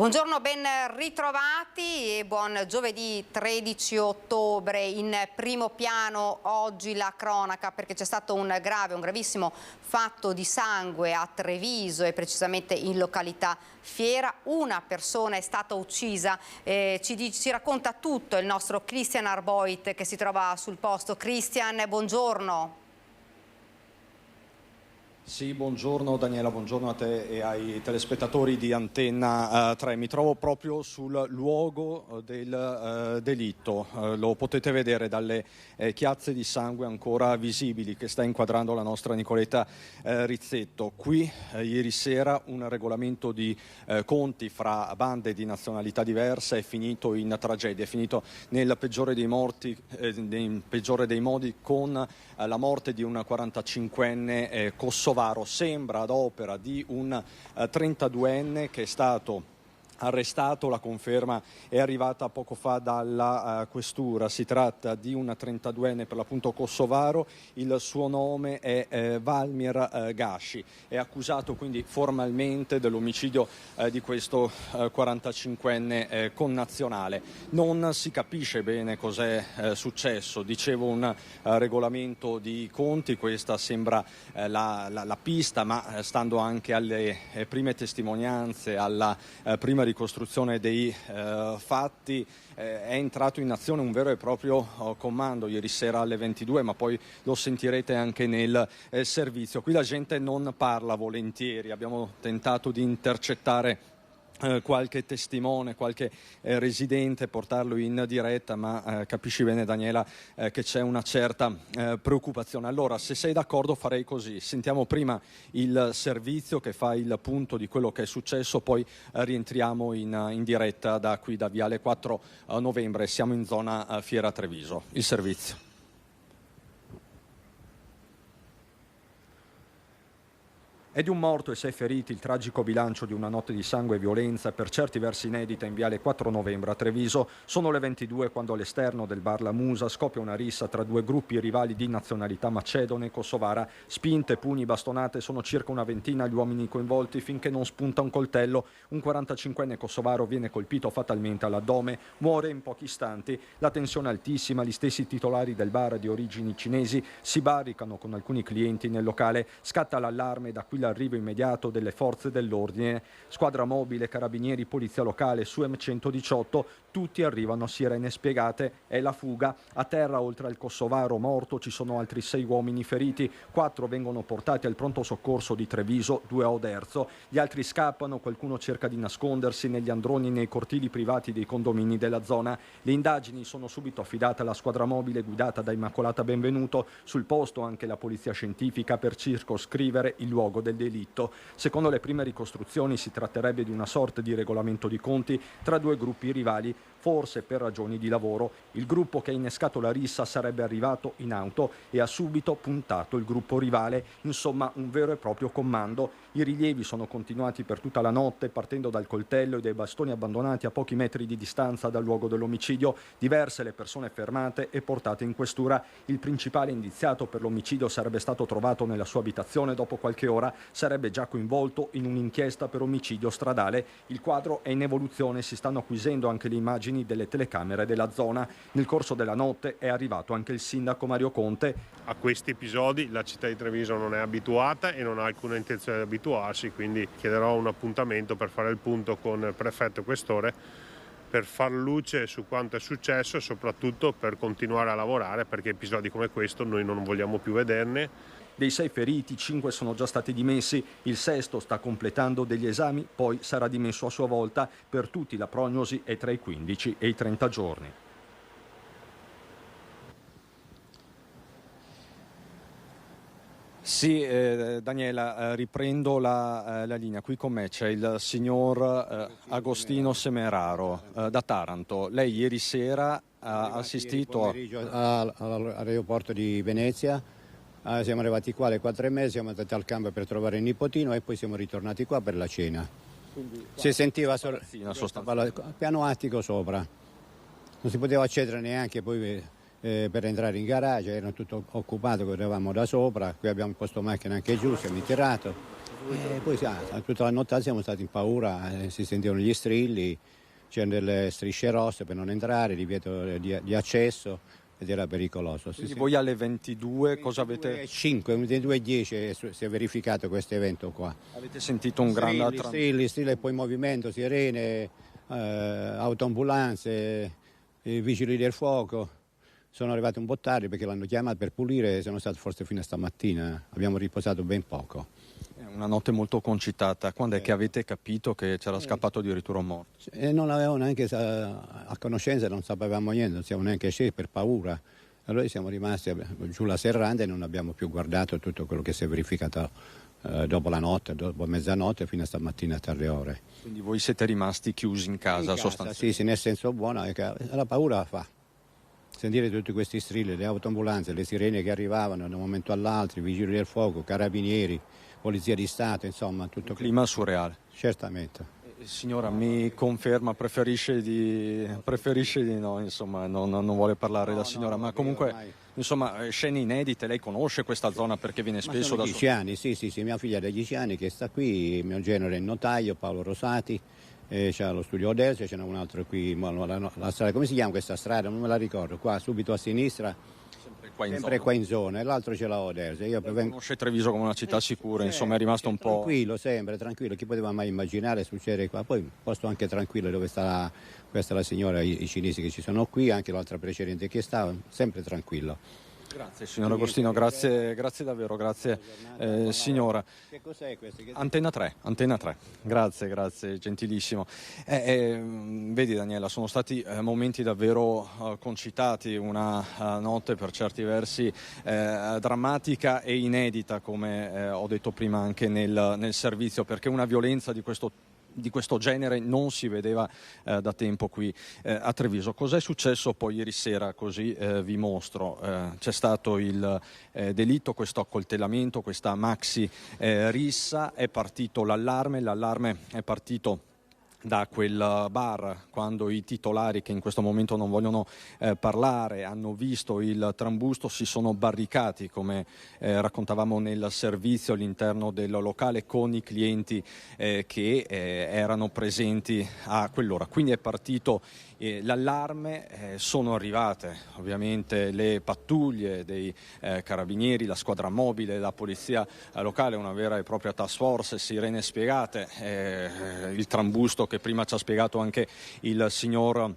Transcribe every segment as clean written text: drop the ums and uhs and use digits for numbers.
Buongiorno, ben ritrovati e buon giovedì 13 ottobre. In primo piano oggi la cronaca, perché c'è stato un gravissimo fatto di sangue a Treviso e precisamente in località Fiera. Una persona è stata uccisa, ci racconta tutto il nostro Christian Arboit che si trova sul posto. Christian, buongiorno. Sì, buongiorno Daniela, buongiorno a te e ai telespettatori di Antenna 3. Mi trovo proprio sul luogo del delitto. Lo potete vedere dalle chiazze di sangue ancora visibili che sta inquadrando la nostra Nicoletta Rizzetto. Qui ieri sera un regolamento di conti fra bande di nazionalità diverse è finito in tragedia, è finito nel peggiore dei nel peggiore dei modi con la morte di un 45enne kosovaro. Sembra ad opera di un 32enne che è stato arrestato. La conferma è arrivata poco fa dalla questura. Si tratta di un 32enne per l'appunto kosovaro, il suo nome è Valmir Gashi, è accusato quindi formalmente dell'omicidio di questo 45enne connazionale. Non si capisce bene cos'è successo, dicevo un regolamento di conti, questa sembra la pista, ma stando anche alle prime testimonianze, alla prima ricostruzione dei fatti, è entrato in azione un vero e proprio comando ieri sera alle 22, ma poi lo sentirete anche nel servizio. Qui la gente non parla volentieri, abbiamo tentato di intercettare qualche testimone, qualche residente, portarlo in diretta, ma capisci bene Daniela che c'è una certa preoccupazione. Allora, se sei d'accordo farei così: sentiamo prima il servizio che fa il punto di quello che è successo, poi rientriamo in diretta da qui, da Viale 4 Novembre, siamo in zona Fiera Treviso. Il servizio. È di un morto e 6 feriti il tragico bilancio di una notte di sangue e violenza, per certi versi inedita, in Viale 4 Novembre a Treviso. Sono le 22 quando all'esterno del bar La Musa scoppia una rissa tra due gruppi rivali di nazionalità macedone e kosovara. Spinte, pugni, bastonate, sono circa una ventina gli uomini coinvolti finché non spunta un coltello. Un 45enne kosovaro viene colpito fatalmente all'addome, muore in pochi istanti. La tensione è altissima, gli stessi titolari del bar di origini cinesi si barricano con alcuni clienti nel locale. Scatta l'allarme, da qui l'arrivo immediato delle forze dell'ordine, squadra mobile, carabinieri, polizia locale, su M118, tutti arrivano a sirene spiegate. È la fuga. A terra, oltre al kosovaro morto, ci sono altri 6 uomini feriti, 4 vengono portati al pronto soccorso di Treviso, 2 a Oderzo, gli altri scappano, qualcuno cerca di nascondersi negli androni e nei cortili privati dei condomini della zona. Le indagini sono subito affidate alla squadra mobile guidata da Immacolata Benvenuto, sul posto anche la polizia scientifica per circoscrivere il luogo del delitto. Secondo le prime ricostruzioni si tratterebbe di una sorta di regolamento di conti tra due gruppi rivali, forse per ragioni di lavoro. Il gruppo che ha innescato la rissa sarebbe arrivato in auto e ha subito puntato il gruppo rivale, insomma un vero e proprio commando. I rilievi sono continuati per tutta la notte, partendo dal coltello e dai bastoni abbandonati a pochi metri di distanza dal luogo dell'omicidio. Diverse le persone fermate e portate in questura. Il principale indiziato per l'omicidio sarebbe stato trovato nella sua abitazione dopo qualche ora, sarebbe già coinvolto in un'inchiesta per omicidio stradale. Il quadro è in evoluzione, si stanno acquisendo anche le immagini delle telecamere della zona. Nel corso della notte è arrivato anche il sindaco Mario Conte. A questi episodi la città di Treviso non è abituata e non ha alcuna intenzione di abituarsi, quindi chiederò un appuntamento per fare il punto con il prefetto e questore per far luce su quanto è successo e soprattutto per continuare a lavorare, perché episodi come questo noi non vogliamo più vederne. Dei 6 feriti, 5 sono già stati dimessi, il sesto sta completando degli esami, poi sarà dimesso a sua volta. Per tutti la prognosi è tra i 15 e i 30 giorni. Sì, Daniela, riprendo la linea. Qui con me c'è il signor Agostino Semeraro da Taranto. Lei ieri sera ha assistito all'aeroporto di Venezia. Siamo arrivati qua alle 4:30, siamo andati al campo per trovare il nipotino e poi siamo ritornati qua per la cena. Si sentiva solo piano attico sopra, non si poteva accedere neanche poi per entrare in garage, era tutto occupato, correvamo da sopra, qui abbiamo posto macchina anche giù, siamo tirato. Poi tutta la notte siamo stati in paura, si sentivano gli strilli, c'erano delle strisce rosse per non entrare, divieto di accesso ed era pericoloso. Quindi voi alle 22 cosa avete? 5, 22:10 si è verificato questo evento qua. Avete sentito un grande strilli e poi movimento, sirene, autoambulanze, vigili del fuoco. Sono arrivati un po' tardi perché l'hanno chiamato per pulire, sono stato forse fino a stamattina, abbiamo riposato ben poco. È una notte molto concitata. Quando è che avete capito che c'era scappato addirittura un morto? Non avevamo neanche a conoscenza, non sapevamo niente, non siamo neanche scesi per paura. Allora siamo rimasti giù la serranda e non abbiamo più guardato tutto quello che si è verificato dopo la notte, dopo mezzanotte fino a stamattina a tarde ore. Quindi voi siete rimasti chiusi in casa sostanzialmente? Sì, nel senso buono, è che la paura la fa. Sentire tutti questi strilli, le autoambulanze, le sirene che arrivavano da un momento all'altro, i vigili del fuoco, carabinieri, polizia di Stato, insomma tutto. Un clima surreale. Certamente. Signora, mi conferma, preferisce di no, insomma, non vuole parlare da signora, ma comunque, insomma, scene inedite, lei conosce questa zona perché viene spesso da 10 anni, sì, mia figlia da 10 anni che sta qui, mio genero è il notaio, Paolo Rosati, c'è lo studio Oderzo, c'è un altro qui, la strada, come si chiama questa strada? Non me la ricordo, qua subito a sinistra, sempre qua in zona, e l'altro c'è la Oderzo. Conosce Treviso come una città sicura, insomma è rimasto un po'... Tranquillo, sempre, tranquillo, chi poteva mai immaginare succedere qua? Poi posto anche tranquillo dove sta questa la signora, i cinesi che ci sono qui, anche l'altra precedente che stava, sempre tranquillo. Grazie signor Agostino, grazie davvero, grazie signora. Che cos'è questo? Antena 3, grazie, gentilissimo. Vedi Daniela, sono stati momenti davvero concitati, una notte per certi versi drammatica e inedita, come ho detto prima anche nel servizio, perché una violenza di questo genere non si vedeva da tempo qui a Treviso. Cos'è successo poi ieri sera? Così vi mostro. C'è stato il delitto, questo accoltellamento, questa maxi rissa, è partito l'allarme è partito da quel bar, quando i titolari, che in questo momento non vogliono parlare, hanno visto il trambusto, si sono barricati, come raccontavamo nel servizio, all'interno del locale con i clienti che erano presenti a quell'ora. Quindi è partito l'allarme, sono arrivate ovviamente le pattuglie dei carabinieri, la squadra mobile, la polizia locale, una vera e propria task force, sirene spiegate, il trambusto che prima ci ha spiegato anche il signor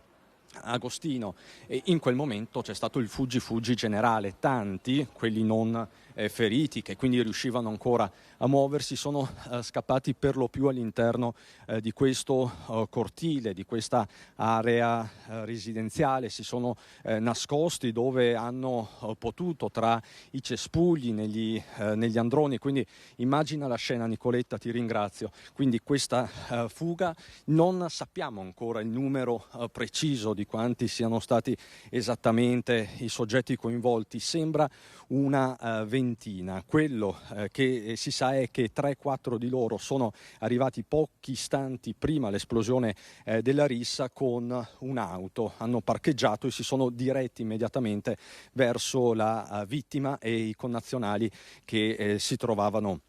Agostino, e in quel momento c'è stato il fuggi generale. Tanti, quelli non feriti, che quindi riuscivano ancora a muoversi, sono scappati per lo più all'interno di questo cortile, di questa area residenziale, si sono nascosti dove hanno potuto, tra i cespugli, negli androni. Quindi immagina la scena, Nicoletta, ti ringrazio. Quindi questa fuga, non sappiamo ancora il numero preciso di quanti siano stati esattamente i soggetti coinvolti, sembra una ventina. Quello che si sa è che 3-4 di loro sono arrivati pochi istanti prima l'esplosione della rissa con un'auto, hanno parcheggiato e si sono diretti immediatamente verso la vittima e i connazionali che si trovavano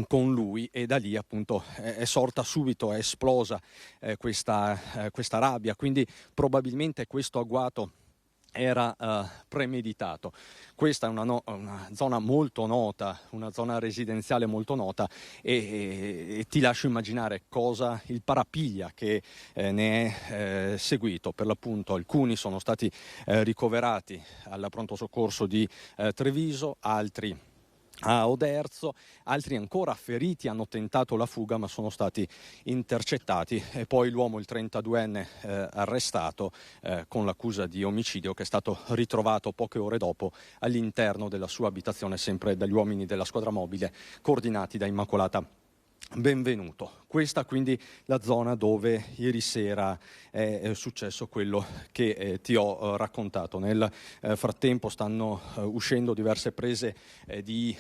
con lui, e da lì appunto è sorta subito, è esplosa questa rabbia. Quindi probabilmente questo agguato era premeditato. Questa è una zona molto nota, una zona residenziale molto nota, e ti lascio immaginare cosa il parapiglia che ne è seguito. Per l'appunto alcuni sono stati ricoverati al pronto soccorso di Treviso, altri a Oderzo, altri ancora feriti hanno tentato la fuga ma sono stati intercettati, e poi l'uomo, il 32enne, arrestato con l'accusa di omicidio, che è stato ritrovato poche ore dopo all'interno della sua abitazione, sempre dagli uomini della squadra mobile coordinati da Immacolata Benvenuto. Questa quindi la zona dove ieri sera è successo quello che ti ho raccontato. Nel frattempo stanno uscendo diverse prese di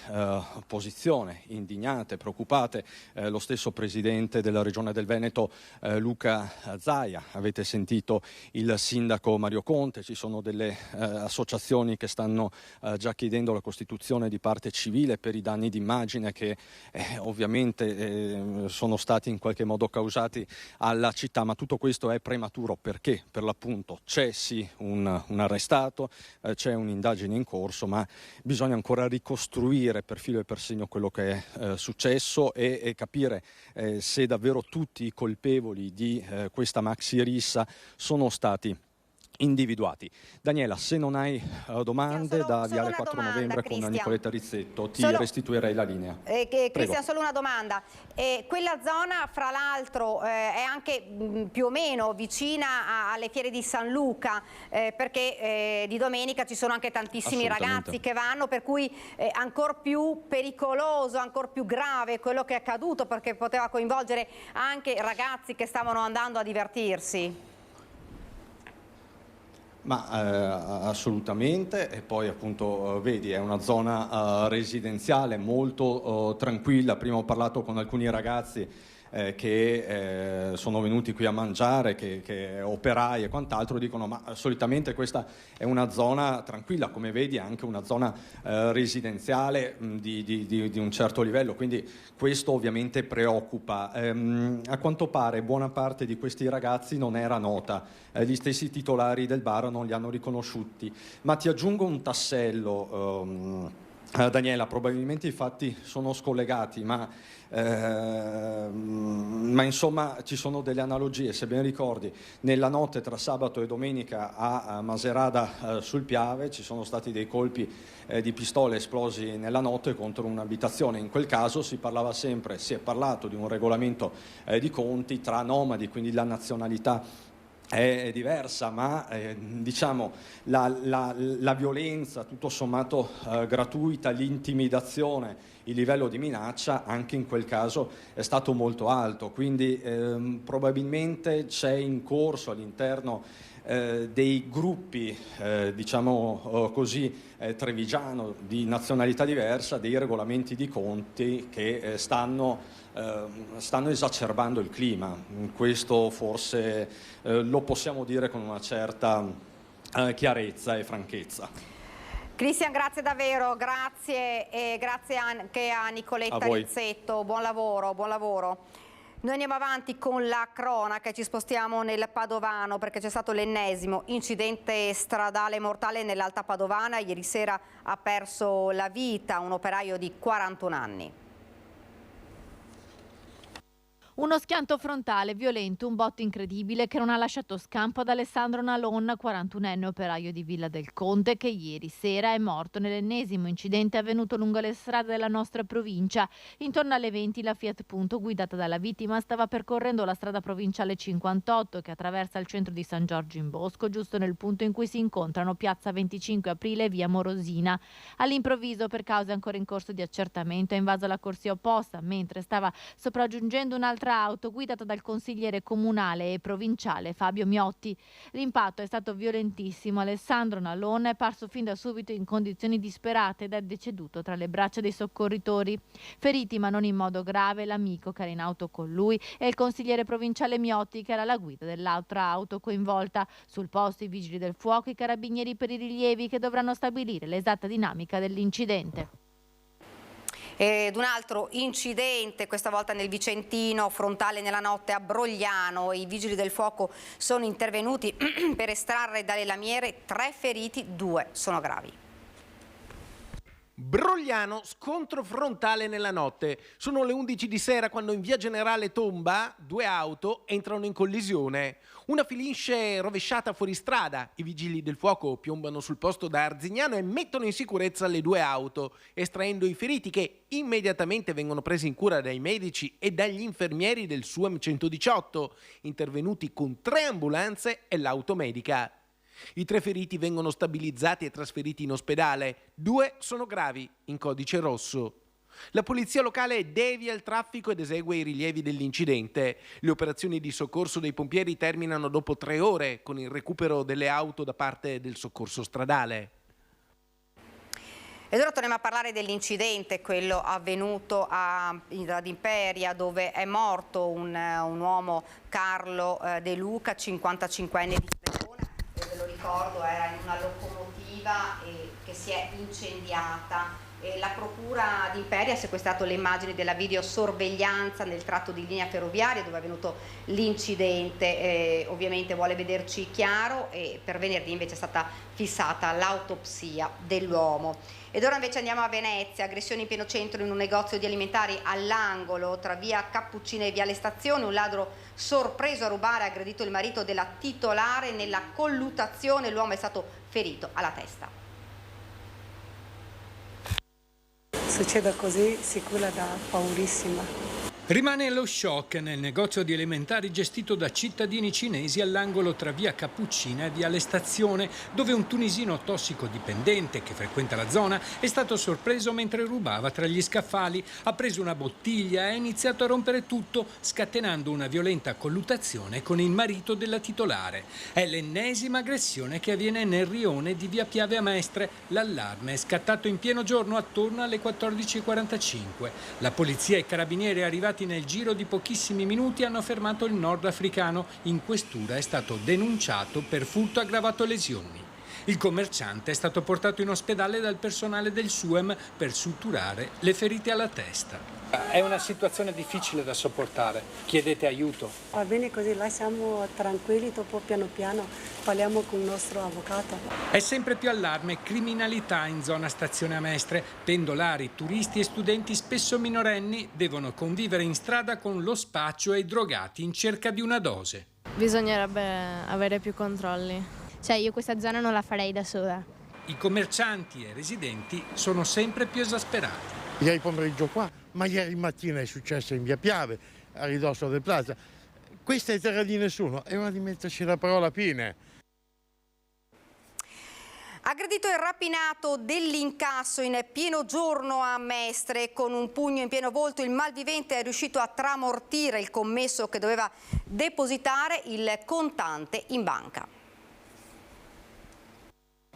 posizione, indignate, preoccupate. Lo stesso presidente della Regione del Veneto, Luca Zaia, avete sentito il sindaco Mario Conte, ci sono delle associazioni che stanno già chiedendo la costituzione di parte civile per i danni d'immagine che ovviamente sono stati in qualche modo causati alla città, ma tutto questo è prematuro perché per l'appunto c'è sì un arrestato, c'è un'indagine in corso, ma bisogna ancora ricostruire per filo e per segno quello che è successo e capire se davvero tutti i colpevoli di questa maxi rissa sono stati individuati. Daniela, se non hai domande da Viale 4 Novembre con Nicoletta Rizzetto ti restituirei la linea. Cristian, solo una domanda. Quella zona, fra l'altro, è anche più o meno vicina alle fiere di San Luca, perché di domenica ci sono anche tantissimi ragazzi che vanno, per cui è ancora più pericoloso, ancora più grave quello che è accaduto, perché poteva coinvolgere anche ragazzi che stavano andando a divertirsi. Ma assolutamente, e poi appunto vedi è una zona residenziale molto tranquilla. Prima ho parlato con alcuni ragazzi che sono venuti qui a mangiare, che operai e quant'altro, dicono ma solitamente questa è una zona tranquilla, come vedi è anche una zona residenziale di un certo livello, quindi questo ovviamente preoccupa. A quanto pare buona parte di questi ragazzi non era nota, gli stessi titolari del bar non li hanno riconosciuti, ma ti aggiungo un tassello, Daniela, probabilmente i fatti sono scollegati, ma insomma ci sono delle analogie. Se ben ricordi, nella notte tra sabato e domenica a Maserata sul Piave ci sono stati dei colpi di pistole esplosi nella notte contro un'abitazione. In quel caso si è parlato di un regolamento di conti tra nomadi, quindi la nazionalità è diversa, ma diciamo la violenza tutto sommato gratuita, l'intimidazione, il livello di minaccia anche in quel caso è stato molto alto, quindi probabilmente c'è in corso all'interno dei gruppi diciamo così trevigiano di nazionalità diversa dei regolamenti di conti che stanno esacerbando il clima. Questo forse lo possiamo dire con una certa chiarezza e franchezza. Cristian, grazie davvero, grazie e grazie anche a Nicoletta Rizzetto, buon lavoro, buon lavoro. Noi andiamo avanti con la cronaca e ci spostiamo nel Padovano perché c'è stato l'ennesimo incidente stradale mortale nell'Alta Padovana. Ieri sera ha perso la vita un operaio di 41 anni. Uno schianto frontale violento, un botto incredibile che non ha lasciato scampo ad Alessandro Nalon, 41enne operaio di Villa del Conte, che ieri sera è morto nell'ennesimo incidente avvenuto lungo le strade della nostra provincia. Intorno alle 20 la Fiat Punto, guidata dalla vittima, stava percorrendo la strada provinciale 58 che attraversa il centro di San Giorgio in Bosco, giusto nel punto in cui si incontrano piazza 25 Aprile e via Morosina. All'improvviso, per cause ancora in corso di accertamento, ha invaso la corsia opposta mentre stava sopraggiungendo un'altra auto guidata dal consigliere comunale e provinciale Fabio Miotti. L'impatto è stato violentissimo. Alessandro Nalon è parso fin da subito in condizioni disperate ed è deceduto tra le braccia dei soccorritori. Feriti, ma non in modo grave, l'amico che era in auto con lui e il consigliere provinciale Miotti, che era alla guida dell'altra auto coinvolta. Sul posto i vigili del fuoco, i carabinieri per i rilievi che dovranno stabilire l'esatta dinamica dell'incidente. Ed un altro incidente, questa volta nel Vicentino, frontale nella notte a Brogliano. I vigili del fuoco sono intervenuti per estrarre dalle lamiere 3 feriti, 2 sono gravi. Brogliano, scontro frontale nella notte. Sono le 11 di sera quando in via Generale Tomba 2 auto entrano in collisione. Una finisce rovesciata fuori strada. I vigili del fuoco piombano sul posto da Arzignano e mettono in sicurezza le 2 auto, estraendo i feriti che immediatamente vengono presi in cura dai medici e dagli infermieri del SUAM 118, intervenuti con 3 ambulanze e l'auto medica. I 3 feriti vengono stabilizzati e trasferiti in ospedale, 2 sono gravi, in codice rosso. La polizia locale devia il traffico ed esegue i rilievi dell'incidente. Le operazioni di soccorso dei pompieri terminano dopo 3 ore con il recupero delle auto da parte del soccorso stradale. Ed ora torniamo a parlare dell'incidente, quello avvenuto ad Imperia, dove è morto un uomo, Carlo De Luca, 55enne di Cremona. Ve lo ricordo, era in una locomotiva che si è incendiata. La procura di Imperia ha sequestrato le immagini della videosorveglianza nel tratto di linea ferroviaria dove è avvenuto l'incidente. Ovviamente vuole vederci chiaro e per venerdì invece è stata fissata l'autopsia dell'uomo. Ed ora invece andiamo a Venezia, aggressioni in pieno centro in un negozio di alimentari all'angolo tra via Cappuccina e Viale Stazione. Un ladro sorpreso a rubare ha aggredito il marito della titolare nella colluttazione, l'uomo è stato ferito alla testa. Succede così, sicura da paurissima. Rimane lo shock nel negozio di alimentari gestito da cittadini cinesi all'angolo tra via Cappuccina e viale Stazione, dove un tunisino tossicodipendente che frequenta la zona è stato sorpreso mentre rubava tra gli scaffali. Ha preso una bottiglia e ha iniziato a rompere tutto, scatenando una violenta colluttazione con il marito della titolare. È l'ennesima aggressione che avviene nel rione di via Piave a Mestre. L'allarme è scattato in pieno giorno attorno alle 14:45. La polizia e i carabinieri arrivati nel giro di pochissimi minuti hanno fermato il nordafricano. In questura è stato denunciato per furto aggravato lesioni. Il commerciante è stato portato in ospedale dal personale del SUEM per suturare le ferite alla testa. È una situazione difficile da sopportare, chiedete aiuto. Va bene così, là siamo tranquilli, dopo piano piano parliamo con il nostro avvocato. È sempre più allarme e criminalità in zona Stazione a Mestre. Pendolari, turisti e studenti spesso minorenni devono convivere in strada con lo spaccio e i drogati in cerca di una dose. Bisognerebbe avere più controlli. Cioè io questa zona non la farei da sola. I commercianti e i residenti sono sempre più esasperati. Ieri pomeriggio qua, ma ieri mattina è successo in via Piave, a ridosso del Plaza. Questa è terra di nessuno, è ora di metterci la parola fine. Aggredito e rapinato dell'incasso in pieno giorno a Mestre con un pugno in pieno volto, il malvivente è riuscito a tramortire il commesso che doveva depositare il contante in banca.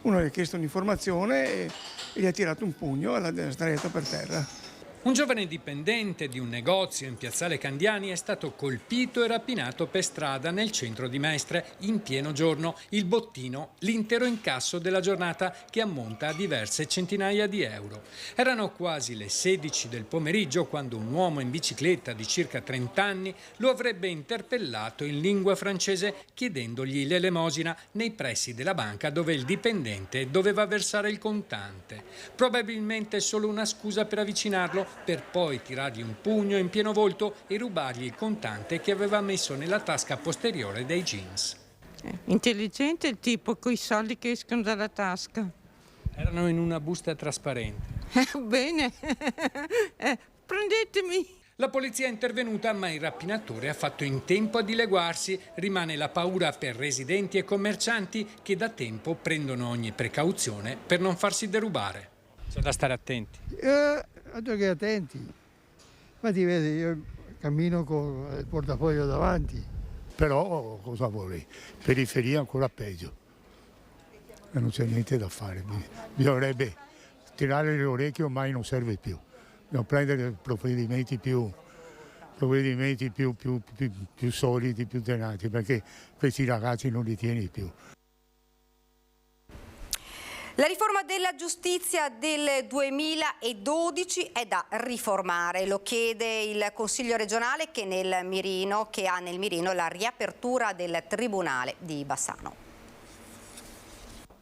Uno gli ha chiesto un'informazione e gli ha tirato un pugno e l'ha sdraiato per terra. Un giovane dipendente di un negozio in piazzale Candiani è stato colpito e rapinato per strada nel centro di Mestre in pieno giorno. Il bottino, l'intero incasso della giornata che ammonta a diverse centinaia di euro. Erano quasi le 16 del pomeriggio quando un uomo in bicicletta di circa 30 anni lo avrebbe interpellato in lingua francese chiedendogli l'elemosina nei pressi della banca dove il dipendente doveva versare il contante. Probabilmente solo una scusa per avvicinarlo, per poi tirargli un pugno in pieno volto e rubargli il contante che aveva messo nella tasca posteriore dei jeans. Intelligente il tipo coi soldi che escono dalla tasca. Erano in una busta trasparente. Bene, prendetemi. La polizia è intervenuta, ma il rapinatore ha fatto in tempo a dileguarsi. Rimane la paura per residenti e commercianti che da tempo prendono ogni precauzione per non farsi derubare. C'è da stare attenti. Altro che attenti. Infatti vedi, io cammino con il portafoglio davanti. Però cosa vuoi? Periferia ancora peggio. E non c'è niente da fare. Bisognerebbe tirare le orecchie, ormai non serve più. Dobbiamo prendere provvedimenti più solidi, più tenaci, perché questi ragazzi non li tieni più. La riforma della giustizia del 2012 è da riformare, lo chiede il Consiglio regionale che ha nel mirino la riapertura del Tribunale di Bassano.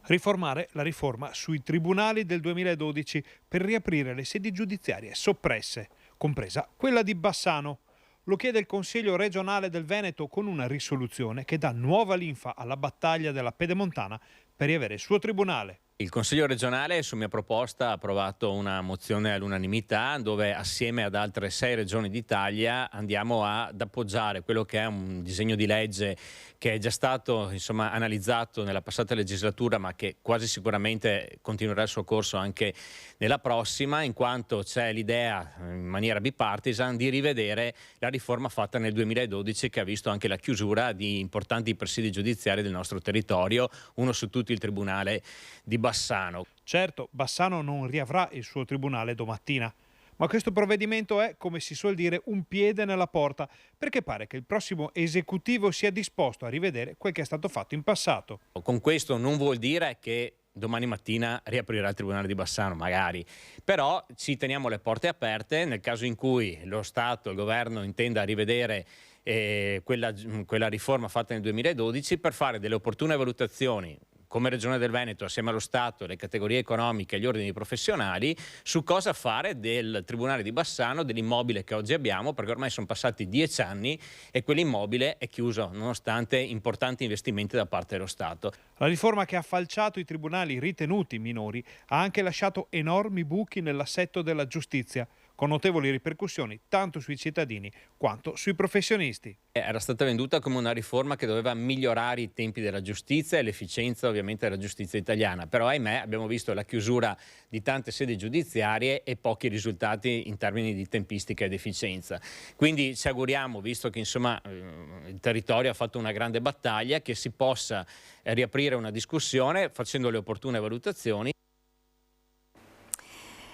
Riformare la riforma sui tribunali del 2012 per riaprire le sedi giudiziarie soppresse, compresa quella di Bassano. Lo chiede il Consiglio regionale del Veneto con una risoluzione che dà nuova linfa alla battaglia della Pedemontana per riavere il suo tribunale. Il Consiglio regionale, su mia proposta, ha approvato una mozione all'unanimità dove assieme ad altre 6 regioni d'Italia andiamo ad appoggiare quello che è un disegno di legge che è già stato analizzato nella passata legislatura, ma che quasi sicuramente continuerà il suo corso anche nella prossima, in quanto c'è l'idea in maniera bipartisan di rivedere la riforma fatta nel 2012 che ha visto anche la chiusura di importanti presidi giudiziari del nostro territorio, uno su tutti il Tribunale di Bassano. Certo, Bassano non riavrà il suo tribunale domattina, ma questo provvedimento è, come si suol dire, un piede nella porta, perché pare che il prossimo esecutivo sia disposto a rivedere quel che è stato fatto in passato. Con questo non vuol dire che domani mattina riaprirà il Tribunale di Bassano, magari, però ci teniamo le porte aperte nel caso in cui lo Stato, il governo intenda rivedere quella riforma fatta nel 2012 per fare delle opportune valutazioni come Regione del Veneto, assieme allo Stato, le categorie economiche e gli ordini professionali, su cosa fare del Tribunale di Bassano, dell'immobile che oggi abbiamo, perché ormai sono passati 10 anni e quell'immobile è chiuso, nonostante importanti investimenti da parte dello Stato. La riforma che ha falciato i tribunali ritenuti minori ha anche lasciato enormi buchi nell'assetto della giustizia, con notevoli ripercussioni tanto sui cittadini quanto sui professionisti. Era stata venduta come una riforma che doveva migliorare i tempi della giustizia e l'efficienza ovviamente della giustizia italiana, però ahimè abbiamo visto la chiusura di tante sedi giudiziarie e pochi risultati in termini di tempistica ed efficienza. Quindi ci auguriamo, visto che il territorio ha fatto una grande battaglia, che si possa riaprire una discussione facendo le opportune valutazioni.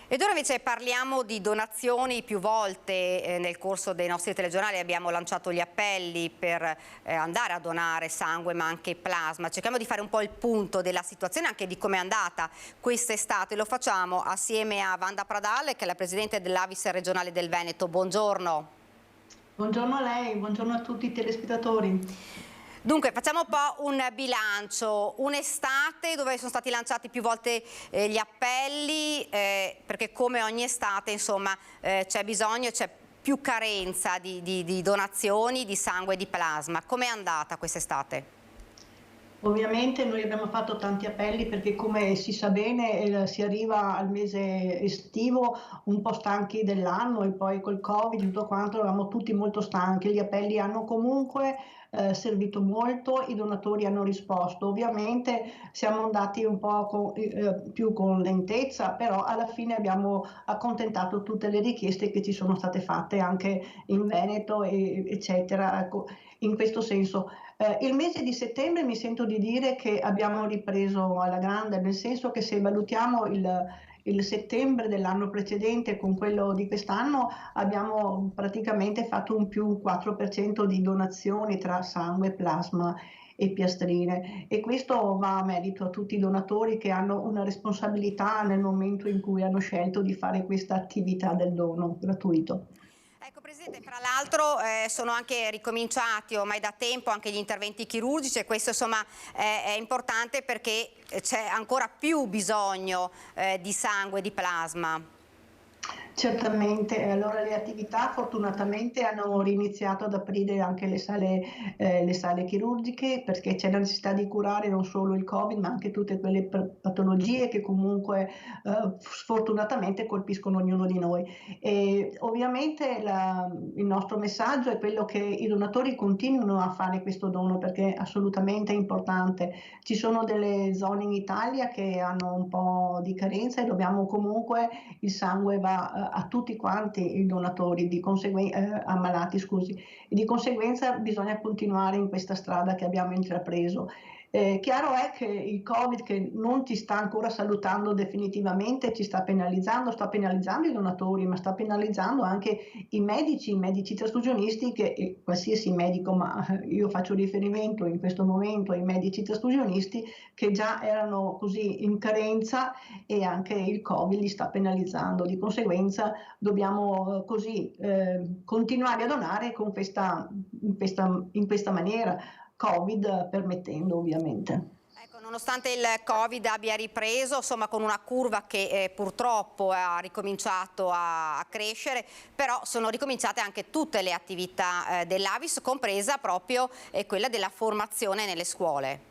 Ed ora invece parliamo di donazioni. Più volte nel corso dei nostri telegiornali abbiamo lanciato gli appelli per andare a donare sangue ma anche plasma. Cerchiamo di fare un po' il punto della situazione, anche di come è andata quest'estate. Lo facciamo assieme a Wanda Pradal, che è la Presidente dell'Avis regionale del Veneto. Buongiorno. Buongiorno a lei, buongiorno a tutti i telespettatori. Dunque, facciamo un po' un bilancio, un'estate dove sono stati lanciati più volte gli appelli, perché come ogni estate c'è bisogno, c'è più carenza di donazioni di sangue e di plasma. Com'è andata quest'estate? Ovviamente noi abbiamo fatto tanti appelli perché, come si sa bene, si arriva al mese estivo un po' stanchi dell'anno e poi col Covid e tutto quanto eravamo tutti molto stanchi. Gli appelli hanno comunque servito molto, i donatori hanno risposto. Ovviamente siamo andati un po' più con lentezza, però alla fine abbiamo accontentato tutte le richieste che ci sono state fatte anche in Veneto, eccetera. Ecco, in questo senso. Il mese di settembre mi sento di dire che abbiamo ripreso alla grande, nel senso che se valutiamo il settembre dell'anno precedente con quello di quest'anno abbiamo praticamente fatto un più 4% di donazioni tra sangue, plasma e piastrine, e questo va a merito a tutti i donatori che hanno una responsabilità nel momento in cui hanno scelto di fare questa attività del dono gratuito. Ecco Presidente, fra l'altro sono anche ricominciati ormai da tempo anche gli interventi chirurgici e questo è importante perché c'è ancora più bisogno di sangue e di plasma. Certamente, allora le attività fortunatamente hanno riniziato ad aprire anche le sale chirurgiche, perché c'è la necessità di curare non solo il Covid ma anche tutte quelle patologie che comunque sfortunatamente colpiscono ognuno di noi. E ovviamente il nostro messaggio è quello che i donatori continuino a fare questo dono perché è assolutamente importante. Ci sono delle zone in Italia che hanno un po' di carenza e dobbiamo comunque, il sangue va a tutti quanti i donatori, ammalati, scusi, e di conseguenza bisogna continuare in questa strada che abbiamo intrapreso. Chiaro è che il Covid, che non ci sta ancora salutando definitivamente, ci sta penalizzando i donatori, ma sta penalizzando anche i medici trasfusionisti, che qualsiasi medico, ma io faccio riferimento in questo momento ai medici trasfusionisti che già erano così in carenza e anche il Covid li sta penalizzando. Di conseguenza dobbiamo continuare a donare in questa maniera, Covid permettendo ovviamente. Ecco, nonostante il Covid abbia ripreso, con una curva che purtroppo ha ricominciato a crescere, però sono ricominciate anche tutte le attività dell'Avis, compresa proprio quella della formazione nelle scuole.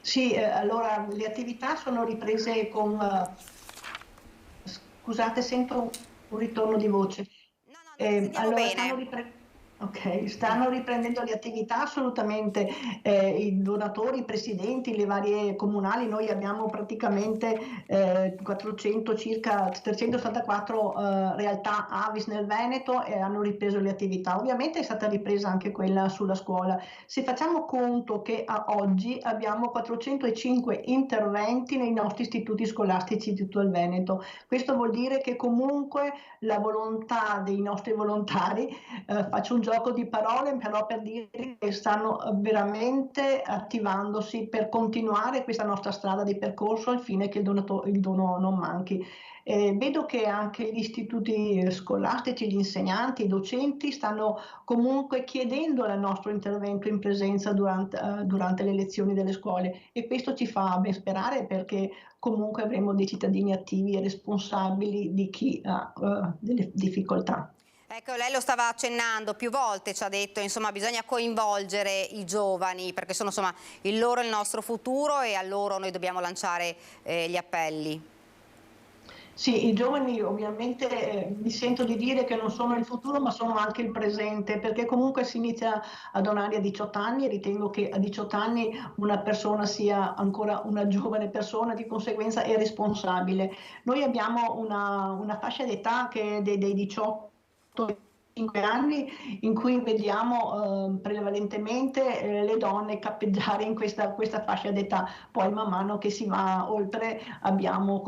Sì, allora le attività sono riprese con... scusate, sento un ritorno di voce. Allora, stanno riprendendo le attività assolutamente, i donatori, i presidenti, le varie comunali. Noi abbiamo praticamente 364 realtà Avis nel Veneto e hanno ripreso le attività. Ovviamente è stata ripresa anche quella sulla scuola. Se facciamo conto che a oggi abbiamo 405 interventi nei nostri istituti scolastici di tutto il Veneto, questo vuol dire che comunque la volontà dei nostri volontari, faccio un gioco di parole, però per dire che stanno veramente attivandosi per continuare questa nostra strada di percorso al fine che il dono non manchi. Vedo che anche gli istituti scolastici, gli insegnanti, i docenti stanno comunque chiedendo il nostro intervento in presenza durante le lezioni delle scuole, e questo ci fa ben sperare, perché comunque avremo dei cittadini attivi e responsabili di chi ha delle difficoltà. Ecco, lei lo stava accennando più volte, ci ha detto, insomma, bisogna coinvolgere i giovani perché sono, insomma, il nostro futuro, e a loro noi dobbiamo lanciare gli appelli. Sì, i giovani ovviamente mi sento di dire che non sono il futuro ma sono anche il presente, perché comunque si inizia a donare a 18 anni e ritengo che a 18 anni una persona sia ancora una giovane persona, di conseguenza è responsabile. Noi abbiamo una fascia d'età che è dei 18 ai 5 anni, in cui vediamo prevalentemente le donne cappeggiare in questa fascia d'età. Poi man mano che si va oltre abbiamo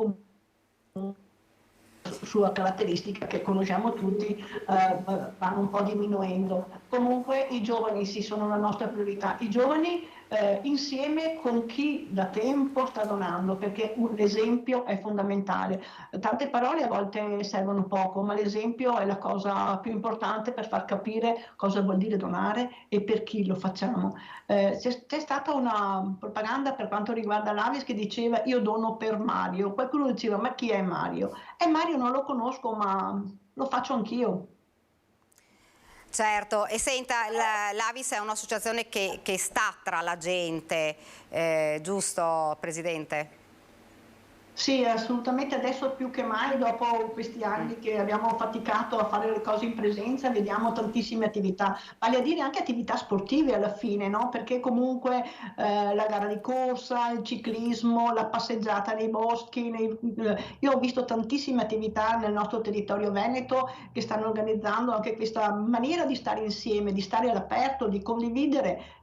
sua caratteristica che conosciamo tutti, vanno un po' diminuendo. Comunque i giovani sì, sono la nostra priorità. I giovani insieme con chi da tempo sta donando, perché l'esempio è fondamentale. Tante parole a volte servono poco, ma l'esempio è la cosa più importante per far capire cosa vuol dire donare e per chi lo facciamo. C'è stata una propaganda per quanto riguarda l'Avis che diceva io dono per Mario. Qualcuno diceva ma chi è Mario? Mario non lo conosco, ma lo faccio anch'io. Certo, e senta, l'Avis è un'associazione che sta tra la gente, giusto Presidente? Sì, assolutamente, adesso più che mai, dopo questi anni che abbiamo faticato a fare le cose in presenza, vediamo tantissime attività, vale a dire anche attività sportive alla fine, no? Perché comunque la gara di corsa, il ciclismo, la passeggiata nei boschi, io ho visto tantissime attività nel nostro territorio veneto che stanno organizzando anche questa maniera di stare insieme, di stare all'aperto, di condividere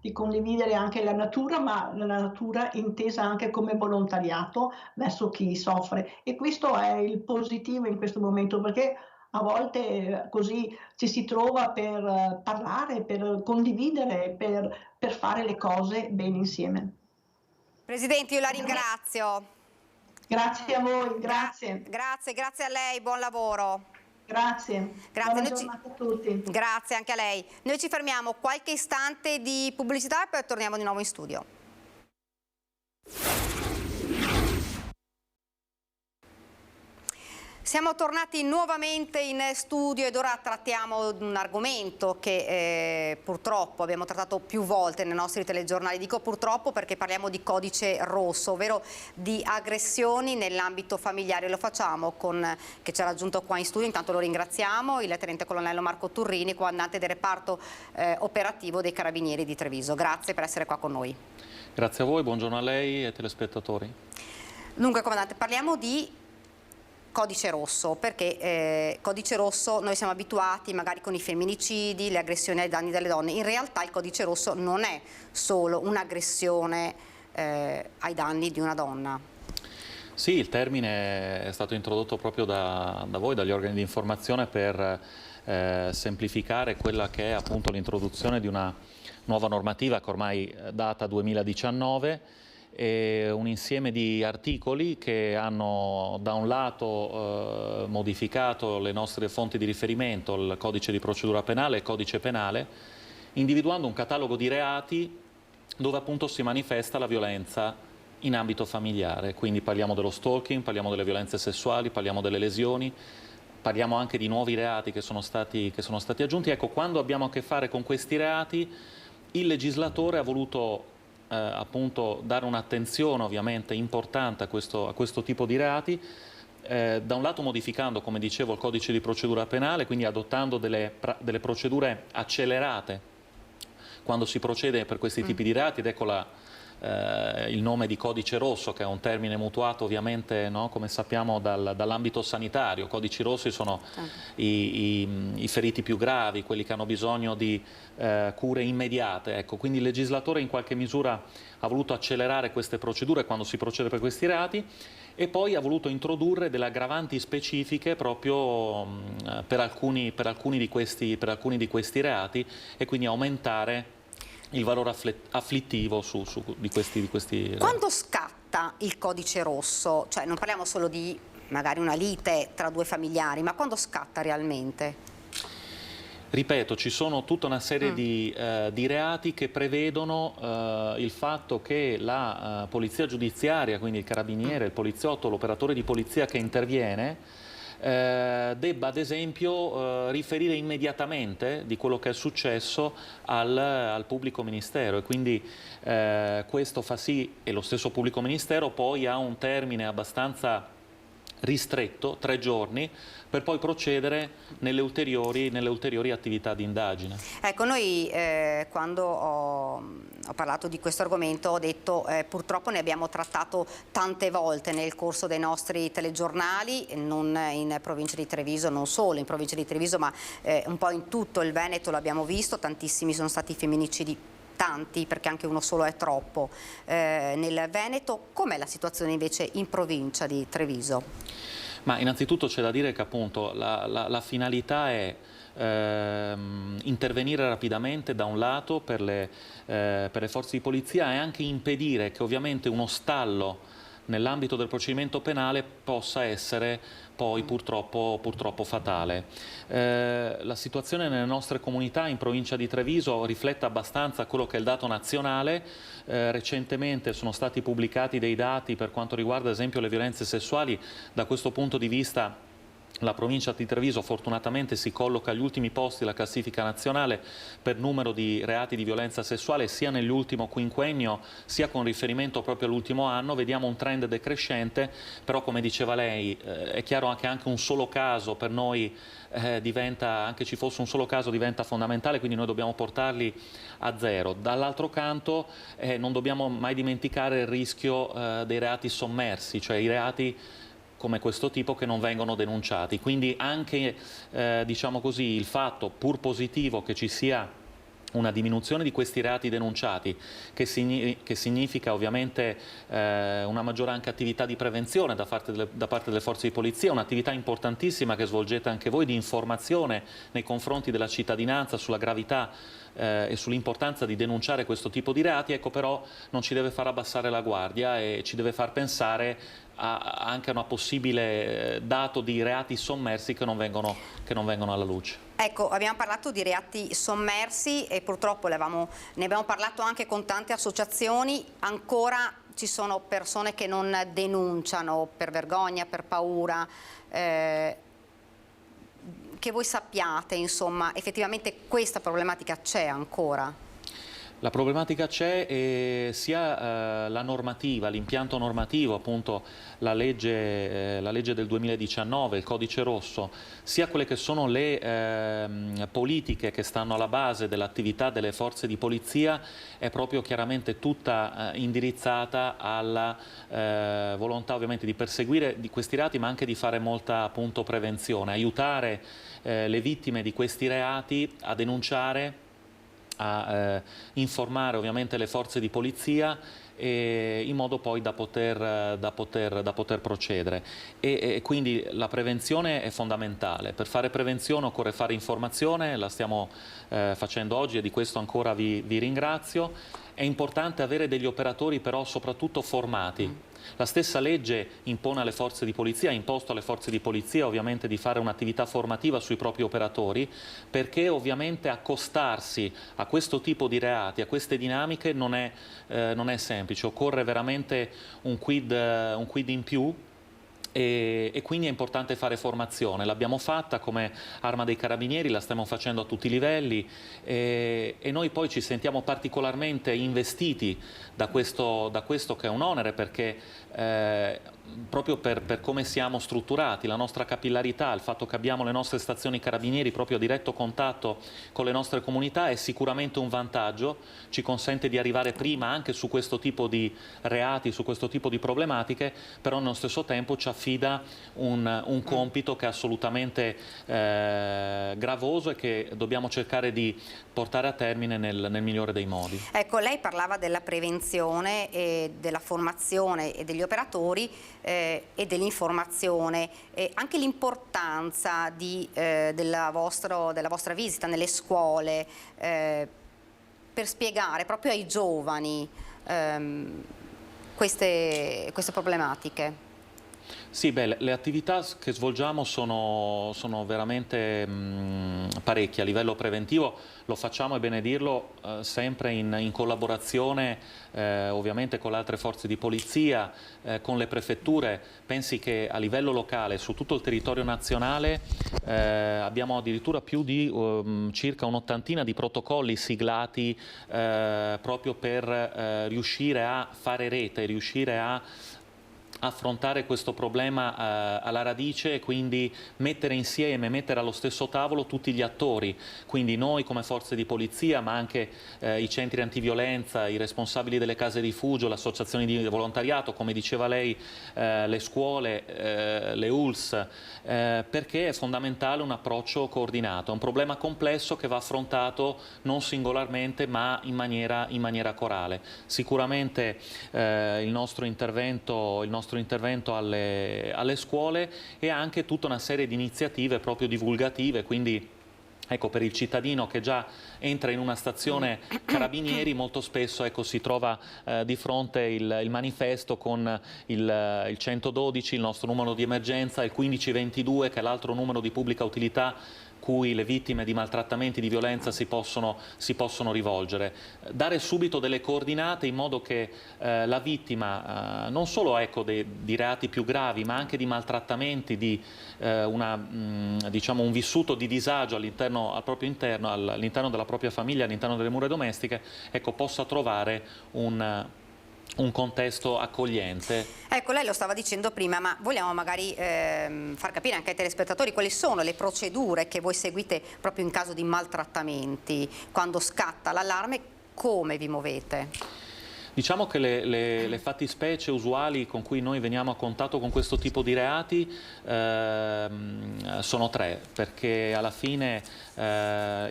anche la natura, ma la natura intesa anche come volontariato verso chi soffre, e questo è il positivo in questo momento, perché a volte così ci si trova per parlare, per condividere, per fare le cose bene insieme. Presidente, io la ringrazio. Grazie a voi, grazie. Grazie a lei, buon lavoro. Grazie. Buona giornata a tutti. Grazie anche a lei. Noi ci fermiamo qualche istante di pubblicità e poi torniamo di nuovo in studio. Siamo tornati nuovamente in studio ed ora trattiamo un argomento che purtroppo abbiamo trattato più volte nei nostri telegiornali. Dico purtroppo perché parliamo di codice rosso, ovvero di aggressioni nell'ambito familiare. Lo facciamo che ci ha raggiunto qua in studio, intanto lo ringraziamo, il tenente colonnello Marco Turrini, comandante del reparto operativo dei Carabinieri di Treviso. Grazie per essere qua con noi. Grazie a voi, buongiorno a lei e ai telespettatori. Dunque, comandante, parliamo di codice rosso, perché codice rosso noi siamo abituati magari con i femminicidi, le aggressioni ai danni delle donne. In realtà il codice rosso non è solo un'aggressione ai danni di una donna. Sì, il termine è stato introdotto proprio da voi, dagli organi di informazione, per semplificare quella che è appunto l'introduzione di una nuova normativa che ormai data 2019, e un insieme di articoli che hanno da un lato modificato le nostre fonti di riferimento, il codice di procedura penale e il codice penale, individuando un catalogo di reati dove appunto si manifesta la violenza in ambito familiare. Quindi parliamo dello stalking, parliamo delle violenze sessuali, parliamo delle lesioni, parliamo anche di nuovi reati che sono stati aggiunti. Ecco, quando abbiamo a che fare con questi reati, il legislatore ha voluto appunto dare un'attenzione ovviamente importante a questo tipo di reati, da un lato modificando, come dicevo, il codice di procedura penale, quindi adottando delle procedure accelerate quando si procede per questi tipi di reati, ed ecco il nome di codice rosso, che è un termine mutuato ovviamente, no, come sappiamo, dall'ambito sanitario. Codici rossi sono i feriti più gravi, quelli che hanno bisogno di cure immediate. Ecco, quindi il legislatore in qualche misura ha voluto accelerare queste procedure quando si procede per questi reati, e poi ha voluto introdurre delle aggravanti specifiche proprio per alcuni di questi reati, e quindi aumentare il valore afflittivo di questi. Quando scatta il codice rosso? Cioè non parliamo solo di magari una lite tra due familiari, ma quando scatta realmente? Ripeto, ci sono tutta una serie di reati che prevedono il fatto che la polizia giudiziaria, quindi il carabiniere, il poliziotto, l'operatore di polizia che interviene, debba ad esempio riferire immediatamente di quello che è successo al pubblico ministero, e quindi questo fa sì, e lo stesso pubblico ministero poi ha un termine abbastanza ristretto, 3 giorni, per poi procedere nelle ulteriori attività di indagine. Ecco, noi quando ho parlato di questo argomento ho detto purtroppo ne abbiamo trattato tante volte nel corso dei nostri telegiornali, non in provincia di Treviso, non solo in provincia di Treviso, ma un po' in tutto il Veneto l'abbiamo visto, tantissimi sono stati i femminicidi, tanti, perché anche uno solo è troppo. Nel Veneto com'è la situazione invece in provincia di Treviso? Ma innanzitutto c'è da dire che appunto la finalità è intervenire rapidamente da un lato per le forze di polizia, e anche impedire che ovviamente uno stallo nell'ambito del procedimento penale possa essere poi purtroppo fatale. La situazione nelle nostre comunità in provincia di Treviso riflette abbastanza quello che è il dato nazionale. Recentemente sono stati pubblicati dei dati per quanto riguarda ad esempio le violenze sessuali. Da questo punto di vista la provincia di Treviso fortunatamente si colloca agli ultimi posti della classifica nazionale per numero di reati di violenza sessuale, sia nell'ultimo quinquennio sia con riferimento proprio all'ultimo anno. Vediamo un trend decrescente, però come diceva lei è chiaro che anche un solo caso per noi anche ci fosse un solo caso diventa fondamentale, quindi noi dobbiamo portarli a zero. Dall'altro canto non dobbiamo mai dimenticare il rischio dei reati sommersi, cioè i reati come questo tipo che non vengono denunciati. Quindi anche diciamo così, il fatto pur positivo che ci sia una diminuzione di questi reati denunciati, che significa ovviamente una maggiore anche attività di prevenzione da parte delle forze di polizia, un'attività importantissima che svolgete anche voi di informazione nei confronti della cittadinanza sulla gravità e sull'importanza di denunciare questo tipo di reati. Ecco, però non ci deve far abbassare la guardia e ci deve far pensare anche a una possibile dato di reati sommersi che non vengono alla luce. Ecco, abbiamo parlato di reati sommersi e purtroppo ne abbiamo parlato anche con tante associazioni. Ancora ci sono persone che non denunciano per vergogna, per paura. Che voi sappiate, insomma, effettivamente questa problematica c'è ancora? La problematica c'è, e sia la normativa, l'impianto normativo, appunto la legge del 2019, il codice rosso, sia quelle che sono le politiche che stanno alla base dell'attività delle forze di polizia, è proprio chiaramente tutta indirizzata alla volontà ovviamente di perseguire di questi reati, ma anche di fare molta appunto prevenzione, aiutare le vittime di questi reati a denunciare, a informare ovviamente le forze di polizia, in modo poi da poter procedere. E quindi la prevenzione è fondamentale. Per fare prevenzione occorre fare informazione, la stiamo facendo oggi e di questo ancora vi ringrazio. È importante avere degli operatori però soprattutto formati. La stessa legge impone alle forze di polizia, ha imposto alle forze di polizia ovviamente di fare un'attività formativa sui propri operatori, perché ovviamente accostarsi a questo tipo di reati, a queste dinamiche non è semplice. Occorre veramente un quid in più E quindi è importante fare formazione. L'abbiamo fatta come Arma dei Carabinieri, la stiamo facendo a tutti i livelli e noi poi ci sentiamo particolarmente investiti da questo che è un onere, perché proprio per come siamo strutturati, la nostra capillarità, il fatto che abbiamo le nostre stazioni carabinieri proprio a diretto contatto con le nostre comunità è sicuramente un vantaggio, ci consente di arrivare prima anche su questo tipo di reati, su questo tipo di problematiche, però nello stesso tempo ci affida un compito che è assolutamente gravoso e che dobbiamo cercare di portare a termine nel migliore dei modi. Ecco, lei parlava della prevenzione e della formazione e degli operatori e dell'informazione, anche l'importanza della vostra visita nelle scuole per spiegare proprio ai giovani queste problematiche. Sì, beh, le attività che svolgiamo sono veramente parecchie a livello preventivo. Lo facciamo, è bene dirlo, sempre in collaborazione ovviamente con le altre forze di polizia, con le prefetture. Pensi che a livello locale, su tutto il territorio nazionale, abbiamo addirittura più di circa un'ottantina di protocolli siglati proprio per riuscire a fare rete, riuscire a affrontare questo problema alla radice e quindi mettere insieme, mettere allo stesso tavolo tutti gli attori, quindi noi come forze di polizia, ma anche i centri antiviolenza, i responsabili delle case rifugio, le associazioni di volontariato, come diceva lei, le scuole, le ULS, perché è fondamentale un approccio coordinato. È un problema complesso che va affrontato non singolarmente ma in maniera corale. Sicuramente il nostro intervento alle scuole e anche tutta una serie di iniziative proprio divulgative, quindi ecco, per il cittadino che già entra in una stazione carabinieri molto spesso si trova di fronte il manifesto con il 112, il nostro numero di emergenza, il 1522 che è l'altro numero di pubblica utilità cui le vittime di maltrattamenti, di violenza si possono rivolgere. Dare subito delle coordinate in modo che la vittima, non solo di reati più gravi, ma anche di maltrattamenti, di diciamo un vissuto di disagio all'interno della propria famiglia, all'interno delle mura domestiche, possa trovare un contesto accogliente. Ecco, lei lo stava dicendo prima, ma vogliamo magari far capire anche ai telespettatori quali sono le procedure che voi seguite proprio in caso di maltrattamenti, quando scatta l'allarme, come vi muovete? Diciamo che le fattispecie usuali con cui noi veniamo a contatto con questo tipo di reati sono tre, perché alla fine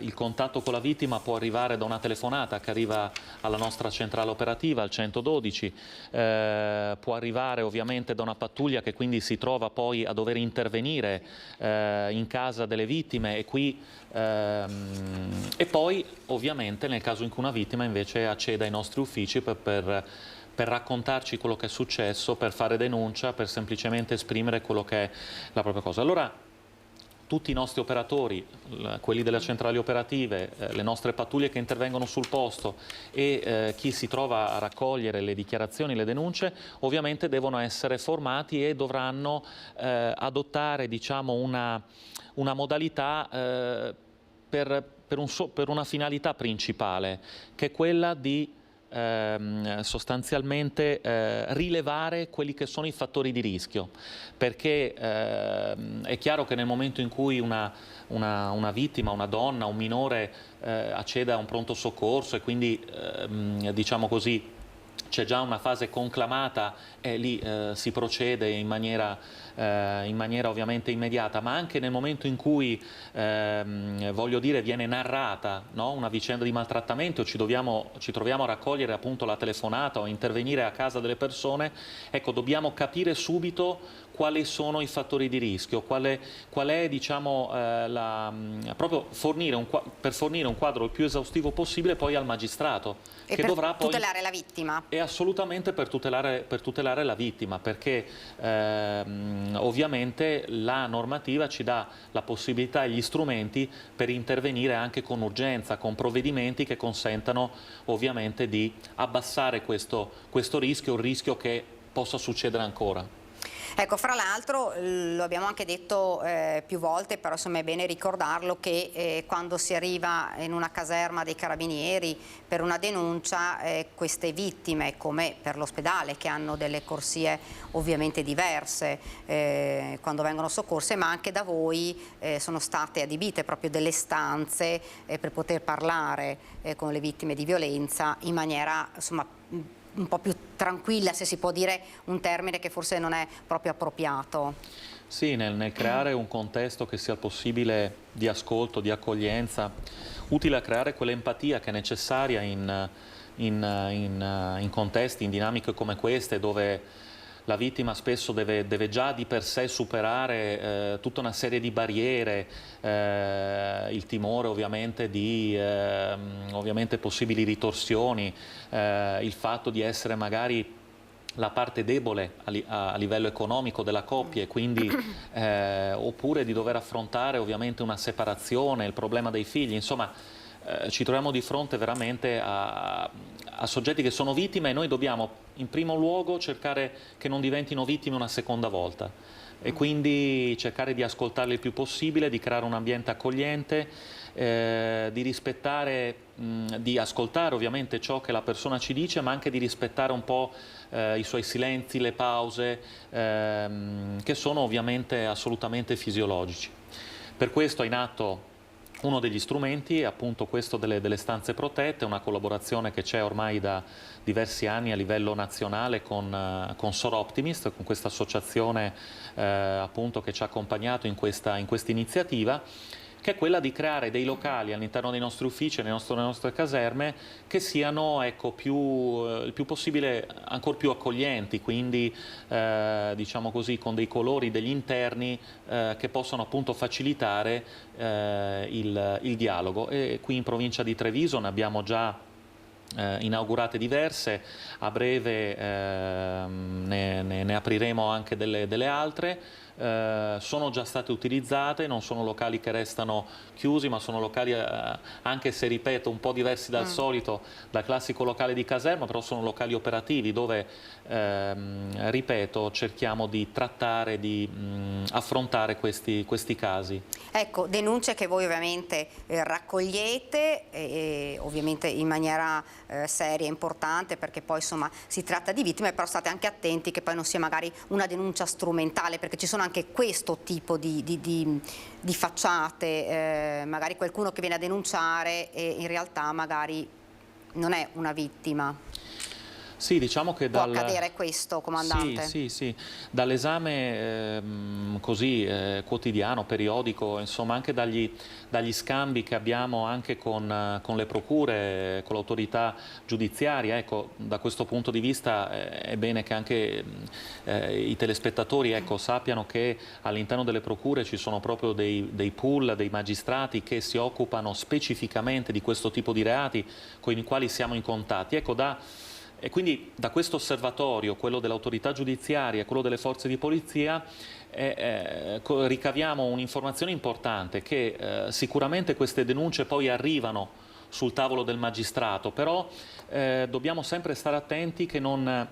il contatto con la vittima può arrivare da una telefonata che arriva alla nostra centrale operativa, al 112, può arrivare ovviamente da una pattuglia che quindi si trova poi a dover intervenire in casa delle vittime e poi ovviamente nel caso in cui una vittima invece acceda ai nostri uffici per raccontarci quello che è successo, per fare denuncia, per semplicemente esprimere quello che è la propria cosa. Allora tutti i nostri operatori, quelli delle centrali operative, le nostre pattuglie che intervengono sul posto e chi si trova a raccogliere le dichiarazioni, le denunce, ovviamente devono essere formati e dovranno adottare, diciamo, una modalità per una finalità principale, che è quella di sostanzialmente rilevare quelli che sono i fattori di rischio, perché è chiaro che nel momento in cui una vittima, una donna, un minore accede a un pronto soccorso e quindi diciamo così c'è già una fase conclamata e lì si procede in maniera ovviamente immediata, ma anche nel momento in cui voglio dire viene narrata, no? Una vicenda di maltrattamento, ci troviamo a raccogliere appunto la telefonata o a intervenire a casa delle persone, dobbiamo capire subito quali sono i fattori di rischio, qual è diciamo, proprio per fornire un quadro il più esaustivo possibile poi al magistrato. E che dovrà poi tutelare la vittima. E assolutamente per tutelare la vittima, perché ovviamente la normativa ci dà la possibilità e gli strumenti per intervenire anche con urgenza, con provvedimenti che consentano ovviamente di abbassare questo rischio, il rischio che possa succedere ancora. Ecco, fra l'altro lo abbiamo anche detto più volte, però insomma è bene ricordarlo che quando si arriva in una caserma dei carabinieri per una denuncia, queste vittime, come per l'ospedale, che hanno delle corsie ovviamente diverse quando vengono soccorse, ma anche da voi sono state adibite proprio delle stanze per poter parlare con le vittime di violenza in maniera insomma un po' più tranquilla, se si può dire un termine che forse non è proprio appropriato. Sì, nel creare un contesto che sia possibile di ascolto, di accoglienza, utile a creare quell'empatia che è necessaria in contesti, in dinamiche come queste, dove la vittima spesso deve già di per sé superare tutta una serie di barriere, il timore ovviamente di ovviamente possibili ritorsioni, il fatto di essere magari la parte debole a livello economico della coppia e quindi oppure di dover affrontare ovviamente una separazione, il problema dei figli, insomma ci troviamo di fronte veramente a soggetti che sono vittime e noi dobbiamo in primo luogo cercare che non diventino vittime una seconda volta e quindi cercare di ascoltarli il più possibile, di creare un ambiente accogliente, di rispettare, di ascoltare ovviamente ciò che la persona ci dice, ma anche di rispettare un po' i suoi silenzi, le pause, che sono ovviamente assolutamente fisiologici. Per questo è in atto uno degli strumenti è appunto questo delle stanze protette, una collaborazione che c'è ormai da diversi anni a livello nazionale con SOR Optimist, con questa associazione appunto che ci ha accompagnato in questa iniziativa, che è quella di creare dei locali all'interno dei nostri uffici e nelle nostre caserme che siano il più possibile ancora più accoglienti, quindi diciamo così con dei colori degli interni che possono appunto facilitare il dialogo. E qui in provincia di Treviso ne abbiamo già inaugurate diverse, a breve ne apriremo anche delle altre. Sono già state utilizzate, non sono locali che restano chiusi, ma sono locali anche se ripeto un po' diversi dal solito, dal classico locale di caserma, però sono locali operativi dove ripeto cerchiamo di trattare, di affrontare questi casi. Ecco, denunce che voi ovviamente raccogliete ovviamente in maniera seria e importante, perché poi insomma si tratta di vittime, però state anche attenti che poi non sia magari una denuncia strumentale, perché ci sono anche questo tipo di facciate, magari qualcuno che viene a denunciare e in realtà magari non è una vittima. Sì, diciamo che può accadere questo, comandante? Sì. Dall'esame così quotidiano, periodico, insomma anche dagli scambi che abbiamo anche con le procure, con l'autorità giudiziaria, ecco, da questo punto di vista è bene che anche i telespettatori sappiano che all'interno delle procure ci sono proprio dei pool, dei magistrati che si occupano specificamente di questo tipo di reati con i quali siamo in contatti. Ecco, e quindi da questo osservatorio, quello dell'autorità giudiziaria e quello delle forze di polizia, ricaviamo un'informazione importante, che sicuramente queste denunce poi arrivano sul tavolo del magistrato, però dobbiamo sempre stare attenti che non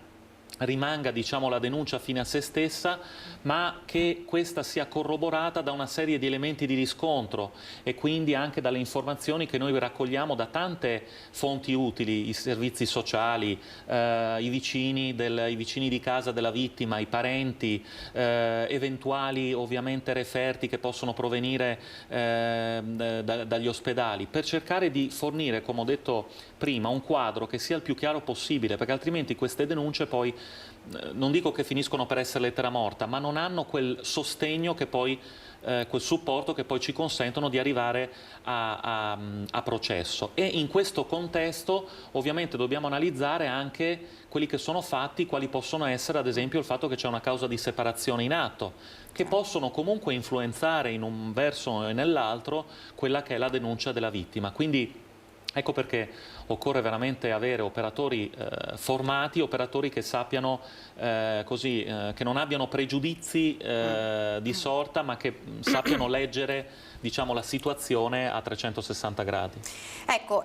rimanga la denuncia fine a se stessa, ma che questa sia corroborata da una serie di elementi di riscontro e quindi anche dalle informazioni che noi raccogliamo da tante fonti utili, i servizi sociali, i vicini di casa della vittima, i parenti, eventuali ovviamente referti che possono provenire dagli ospedali, per cercare di fornire, come ho detto prima, un quadro che sia il più chiaro possibile, perché altrimenti queste denunce poi non dico che finiscono per essere lettera morta, ma non hanno quel sostegno che poi, quel supporto che poi ci consentono di arrivare a processo. E in questo contesto ovviamente dobbiamo analizzare anche quelli che sono fatti, quali possono essere ad esempio il fatto che c'è una causa di separazione in atto, che possono comunque influenzare in un verso e nell'altro quella che è la denuncia della vittima. Quindi ecco perché occorre veramente avere operatori formati, operatori che sappiano che non abbiano pregiudizi di sorta, ma che sappiano leggere la situazione a 360 gradi. Ecco,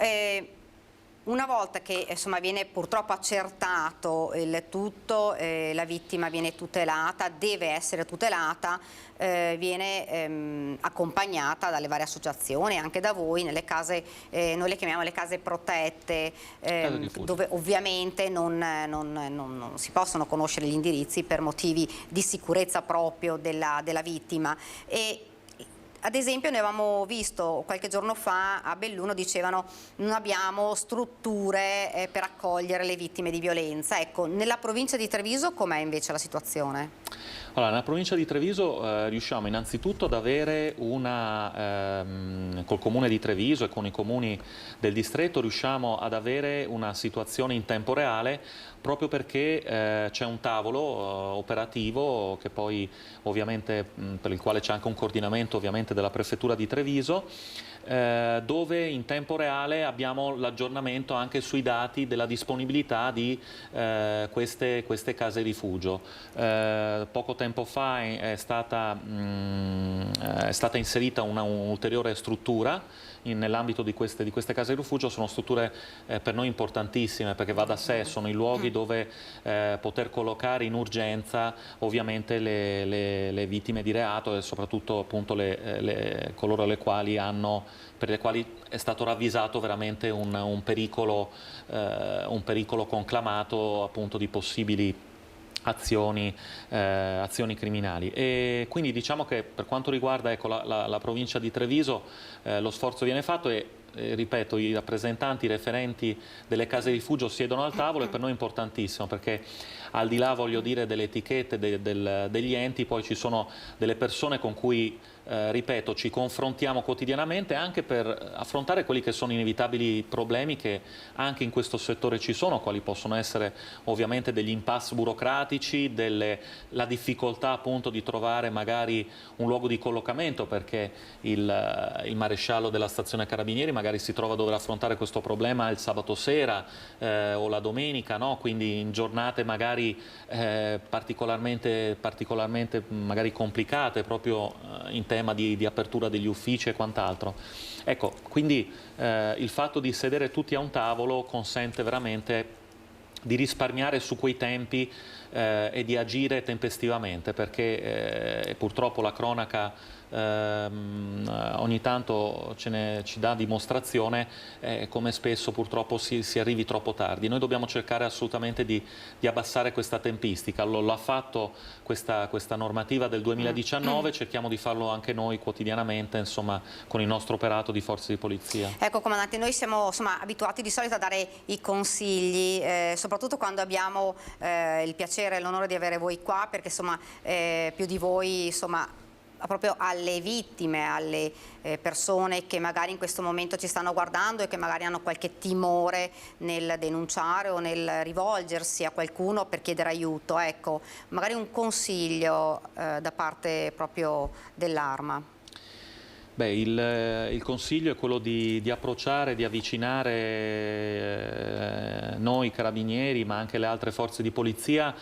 Una volta che insomma viene purtroppo accertato il tutto, la vittima viene tutelata, deve essere tutelata, viene accompagnata dalle varie associazioni, anche da voi, nelle case, noi le chiamiamo le case protette, dove ovviamente non si possono conoscere gli indirizzi per motivi di sicurezza proprio della vittima. Ad esempio noi avevamo visto qualche giorno fa a Belluno, dicevano non abbiamo strutture per accogliere le vittime di violenza. Ecco, nella provincia di Treviso com'è invece la situazione? Allora, nella provincia di Treviso riusciamo innanzitutto ad avere col comune di Treviso e con i comuni del distretto riusciamo ad avere una situazione in tempo reale, proprio perché c'è un tavolo operativo che poi ovviamente per il quale c'è anche un coordinamento ovviamente della prefettura di Treviso, dove in tempo reale abbiamo l'aggiornamento anche sui dati della disponibilità di queste case rifugio. Poco tempo fa è stata inserita un'ulteriore struttura nell'ambito di queste case rifugio. Sono strutture per noi importantissime, perché va da sé, sono i luoghi dove poter collocare in urgenza ovviamente le vittime di reato e soprattutto appunto coloro per le quali è stato ravvisato veramente un pericolo conclamato appunto di possibili azioni criminali. E quindi diciamo che per quanto riguarda la provincia di Treviso lo sforzo viene fatto e ripeto, i rappresentanti, i referenti delle case rifugio siedono al tavolo, e per noi è importantissimo, perché al di là, voglio dire, delle etichette degli enti, poi ci sono delle persone con cui ripeto, ci confrontiamo quotidianamente anche per affrontare quelli che sono inevitabili problemi che anche in questo settore ci sono, quali possono essere ovviamente degli impasse burocratici, la difficoltà appunto di trovare magari un luogo di collocamento, perché il maresciallo della stazione Carabinieri magari si trova a dover affrontare questo problema il sabato sera o la domenica, no? Quindi in giornate magari particolarmente magari complicate proprio in tema di apertura degli uffici e quant'altro. Ecco, quindi il fatto di sedere tutti a un tavolo consente veramente di risparmiare su quei tempi e di agire tempestivamente, perché purtroppo la cronaca ogni tanto ci dà dimostrazione come spesso purtroppo si arrivi troppo tardi. Noi dobbiamo cercare assolutamente di abbassare questa tempistica. L'ha fatto questa normativa del 2019, cerchiamo di farlo anche noi quotidianamente, insomma, con il nostro operato di forze di polizia. Ecco, comandante, noi siamo abituati di solito a dare i consigli, soprattutto quando abbiamo il piacere e l'onore di avere voi qua, perché più di voi proprio alle vittime, alle persone che magari in questo momento ci stanno guardando e che magari hanno qualche timore nel denunciare o nel rivolgersi a qualcuno per chiedere aiuto. Ecco, magari un consiglio da parte proprio dell'Arma. Beh, il consiglio è quello di approcciare, di avvicinare noi carabinieri, ma anche le altre forze di polizia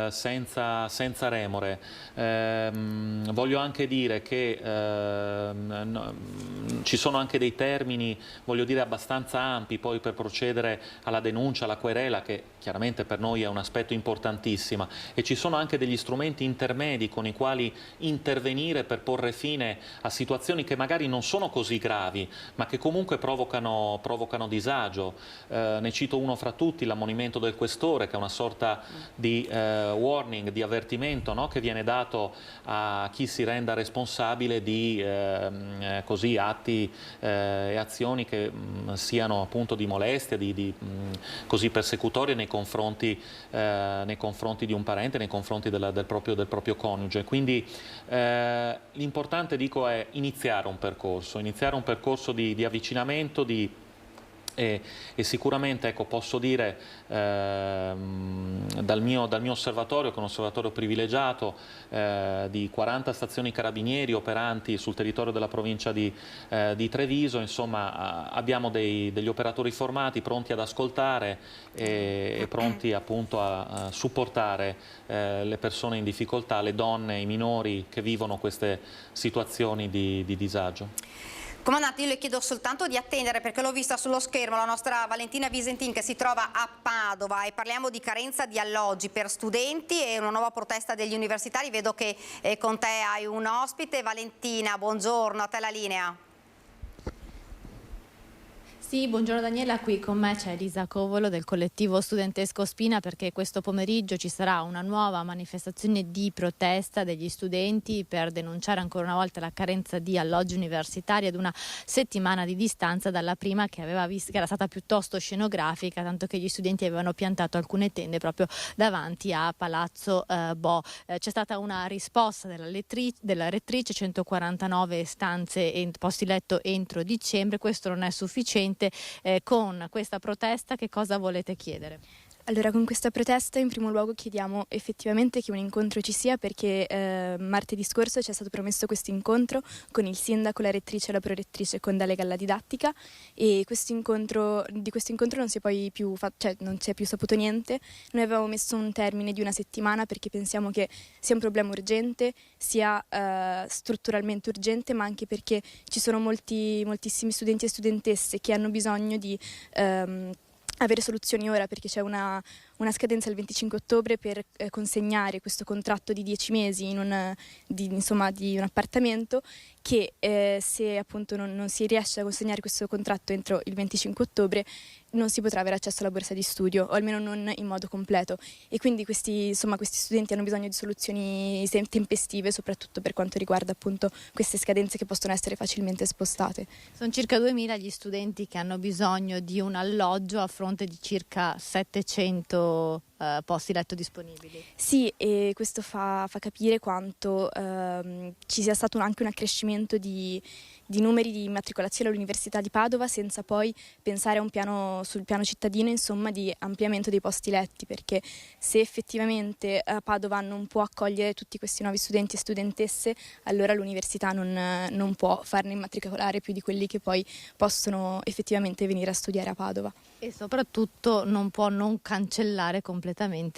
senza remore. Voglio anche dire che ci sono anche dei termini, voglio dire, abbastanza ampi poi per procedere alla denuncia, alla querela, che chiaramente per noi è un aspetto importantissimo, e ci sono anche degli strumenti intermedi con i quali intervenire per porre fine a situazioni che magari non sono così gravi, ma che comunque provocano disagio. Ne cito uno fra tutti, l'ammonimento del questore, che è una sorta di warning, di avvertimento, no? Che viene dato a chi si renda responsabile di atti e azioni che siano appunto di molestia, così persecutorie nei confronti di un parente, nei confronti del proprio coniuge. Quindi l'importante, dico, è iniziare un percorso di avvicinamento, e sicuramente, ecco, posso dire dal mio osservatorio, che è un osservatorio privilegiato di 40 stazioni carabinieri operanti sul territorio della provincia di Treviso, insomma, abbiamo degli operatori formati, pronti ad ascoltare e pronti appunto a supportare le persone in difficoltà, le donne, i minori che vivono queste situazioni di disagio. Comandante, io le chiedo soltanto di attendere perché l'ho vista sullo schermo la nostra Valentina Visentin che si trova a Padova e parliamo di carenza di alloggi per studenti e una nuova protesta degli universitari. Vedo che con te hai un ospite. Valentina, buongiorno, a te la linea. Sì, buongiorno Daniela, qui con me c'è Elisa Covolo del collettivo studentesco Spina perché questo pomeriggio ci sarà una nuova manifestazione di protesta degli studenti per denunciare ancora una volta la carenza di alloggi universitari ad una settimana di distanza dalla prima che era stata piuttosto scenografica, tanto che gli studenti avevano piantato alcune tende proprio davanti a Palazzo Bo. C'è stata una risposta della rettrice, 149 stanze e posti letto entro dicembre, questo non è sufficiente. Con questa protesta che cosa volete chiedere? Allora, con questa protesta in primo luogo chiediamo effettivamente che un incontro ci sia perché martedì scorso ci è stato promesso questo incontro con il sindaco, la rettrice e la prorettrice con delega alla didattica e di questo incontro non si è poi più non si è più saputo niente. Noi avevamo messo un termine di una settimana perché pensiamo che sia un problema urgente, sia strutturalmente urgente, ma anche perché ci sono moltissimi studenti e studentesse che hanno bisogno di avere soluzioni ora perché c'è una scadenza il 25 ottobre per consegnare questo contratto di 10 mesi di un appartamento che se appunto non si riesce a consegnare questo contratto entro il 25 ottobre non si potrà avere accesso alla borsa di studio o almeno non in modo completo e quindi questi studenti hanno bisogno di soluzioni tempestive soprattutto per quanto riguarda appunto queste scadenze che possono essere facilmente spostate. Sono circa 2000 gli studenti che hanno bisogno di un alloggio a fronte di circa 700 posti letto disponibili. Sì, e questo fa capire quanto ci sia stato anche un accrescimento di numeri di immatricolazione all'Università di Padova senza poi pensare a un piano sul piano cittadino, insomma, di ampliamento dei posti letti, perché se effettivamente Padova non può accogliere tutti questi nuovi studenti e studentesse, allora l'università non può farne immatricolare più di quelli che poi possono effettivamente venire a studiare a Padova. E soprattutto non può non cancellare completamente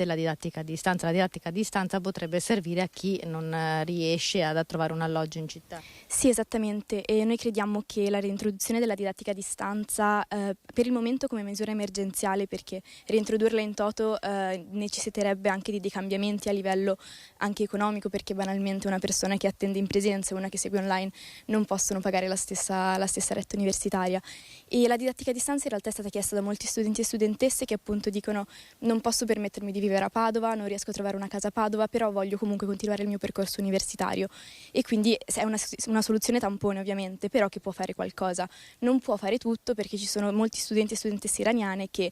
la didattica a distanza. La didattica a distanza potrebbe servire a chi non riesce a trovare un alloggio in città. Sì, esattamente, e noi crediamo che la reintroduzione della didattica a distanza per il momento come misura emergenziale, perché reintrodurla in toto necessiterebbe anche di dei cambiamenti a livello anche economico, perché banalmente una persona che attende in presenza e una che segue online non possono pagare la stessa retta universitaria, e la didattica a distanza in realtà è stata chiesta da molti studenti e studentesse che appunto dicono: non posso permettermi di vivere a Padova, non riesco a trovare una casa a Padova, però voglio comunque continuare il mio percorso universitario, e quindi è una soluzione tampone ovviamente, però che può fare qualcosa. Non può fare tutto perché ci sono molti studenti e studentesse iraniane che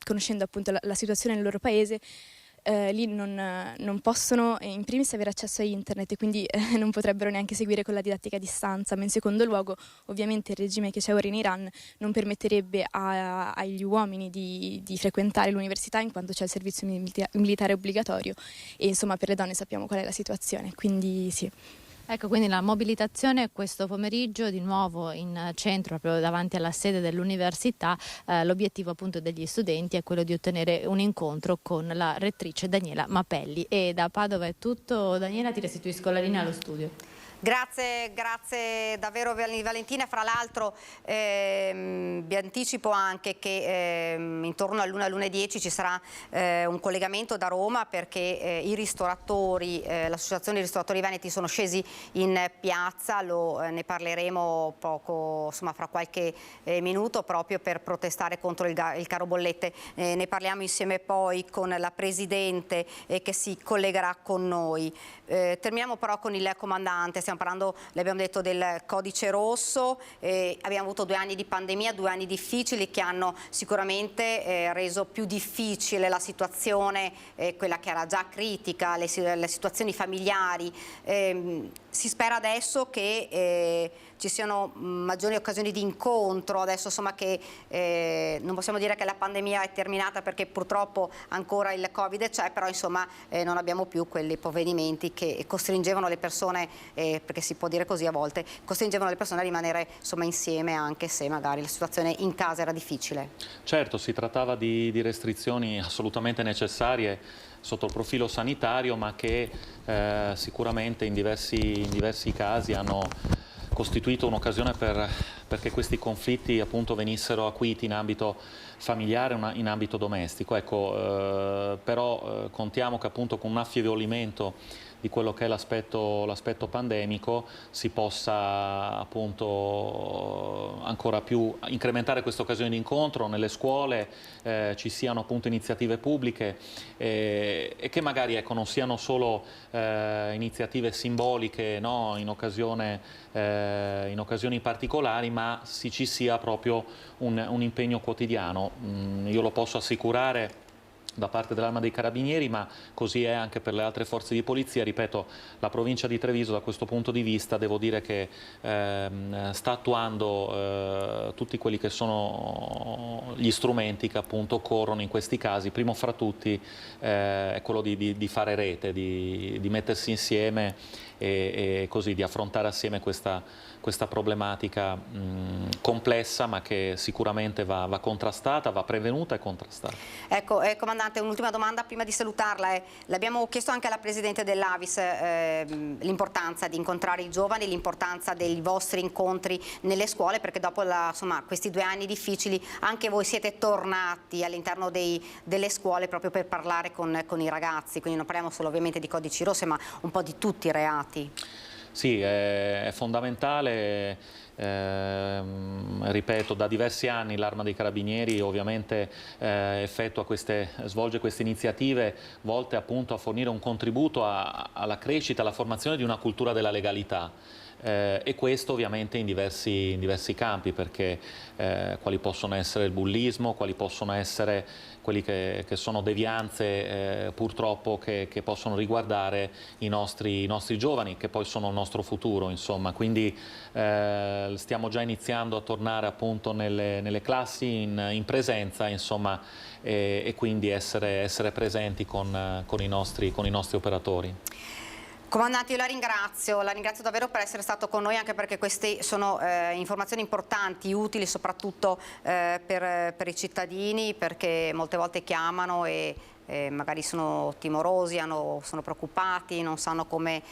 conoscendo appunto la situazione nel loro paese lì non possono in primis avere accesso a internet e quindi non potrebbero neanche seguire con la didattica a distanza, ma in secondo luogo ovviamente il regime che c'è ora in Iran non permetterebbe agli uomini di frequentare l'università in quanto c'è il servizio militare obbligatorio, e insomma per le donne sappiamo qual è la situazione, quindi sì. Ecco, quindi la mobilitazione questo pomeriggio di nuovo in centro, proprio davanti alla sede dell'università. L'obiettivo appunto degli studenti è quello di ottenere un incontro con la rettrice Daniela Mapelli. E da Padova è tutto. Daniela, ti restituisco la linea allo studio. Grazie davvero Valentina. Fra l'altro vi anticipo anche che intorno all'1 alle 10 ci sarà un collegamento da Roma, perché i ristoratori, l'associazione dei ristoratori veneti sono scesi in piazza, ne parleremo poco, insomma fra qualche minuto, proprio per protestare contro il caro bollette. Ne parliamo insieme poi con la Presidente che si collegherà con noi. Terminiamo però con il comandante. Stiamo parlando, le abbiamo detto, del codice rosso. Abbiamo avuto 2 anni di pandemia, 2 anni difficili che hanno sicuramente reso più difficile la situazione, quella che era già critica, le situazioni familiari. Si spera adesso che ci siano maggiori occasioni di incontro, adesso insomma che non possiamo dire che la pandemia è terminata perché purtroppo ancora il Covid c'è, però insomma non abbiamo più quei provvedimenti che costringevano le persone, perché si può dire così a volte, costringevano le persone a rimanere insomma insieme anche se magari la situazione in casa era difficile. Certo, si trattava di restrizioni assolutamente necessarie sotto il profilo sanitario, ma che sicuramente in diversi casi hanno costituito un'occasione perché questi conflitti appunto venissero acuiti in ambito familiare, in ambito domestico. Ecco, però contiamo che appunto con un affievolimento di quello che è l'aspetto pandemico si possa appunto ancora più incrementare queste occasioni di incontro nelle scuole, ci siano appunto iniziative pubbliche e che magari ecco, non siano solo iniziative simboliche, no, in occasioni particolari, ma ci sia proprio un impegno quotidiano. Io lo posso assicurare da parte dell'Arma dei Carabinieri, ma così è anche per le altre forze di polizia. Ripeto, la provincia di Treviso da questo punto di vista devo dire che sta attuando tutti quelli che sono gli strumenti che appunto occorrono in questi casi. Primo fra tutti è quello di fare rete, di mettersi insieme e così di affrontare assieme questa problematica complessa, ma che sicuramente va contrastata, va prevenuta e contrastata. Ecco, Comandante, un'ultima domanda prima di salutarla. L'abbiamo chiesto anche alla Presidente dell'Avis l'importanza di incontrare i giovani, l'importanza dei vostri incontri nelle scuole, perché dopo questi 2 anni difficili anche voi siete tornati all'interno delle scuole proprio per parlare con i ragazzi, quindi non parliamo solo ovviamente di codici rossi, ma un po' di tutti i reati. Sì, è fondamentale, ripeto, da diversi anni l'Arma dei Carabinieri ovviamente svolge queste iniziative volte appunto a fornire un contributo alla crescita, alla formazione di una cultura della legalità. E questo ovviamente in diversi campi, perché quali possono essere il bullismo, quali possono essere quelli che sono devianze purtroppo che possono riguardare i nostri giovani, che poi sono il nostro futuro, insomma. Quindi stiamo già iniziando a tornare appunto nelle classi in presenza, insomma, e quindi essere presenti con i nostri operatori. Comandante, io la ringrazio davvero per essere stato con noi, anche perché queste sono informazioni importanti, utili soprattutto per i cittadini, perché molte volte chiamano e magari sono timorosi, sono preoccupati, non sanno come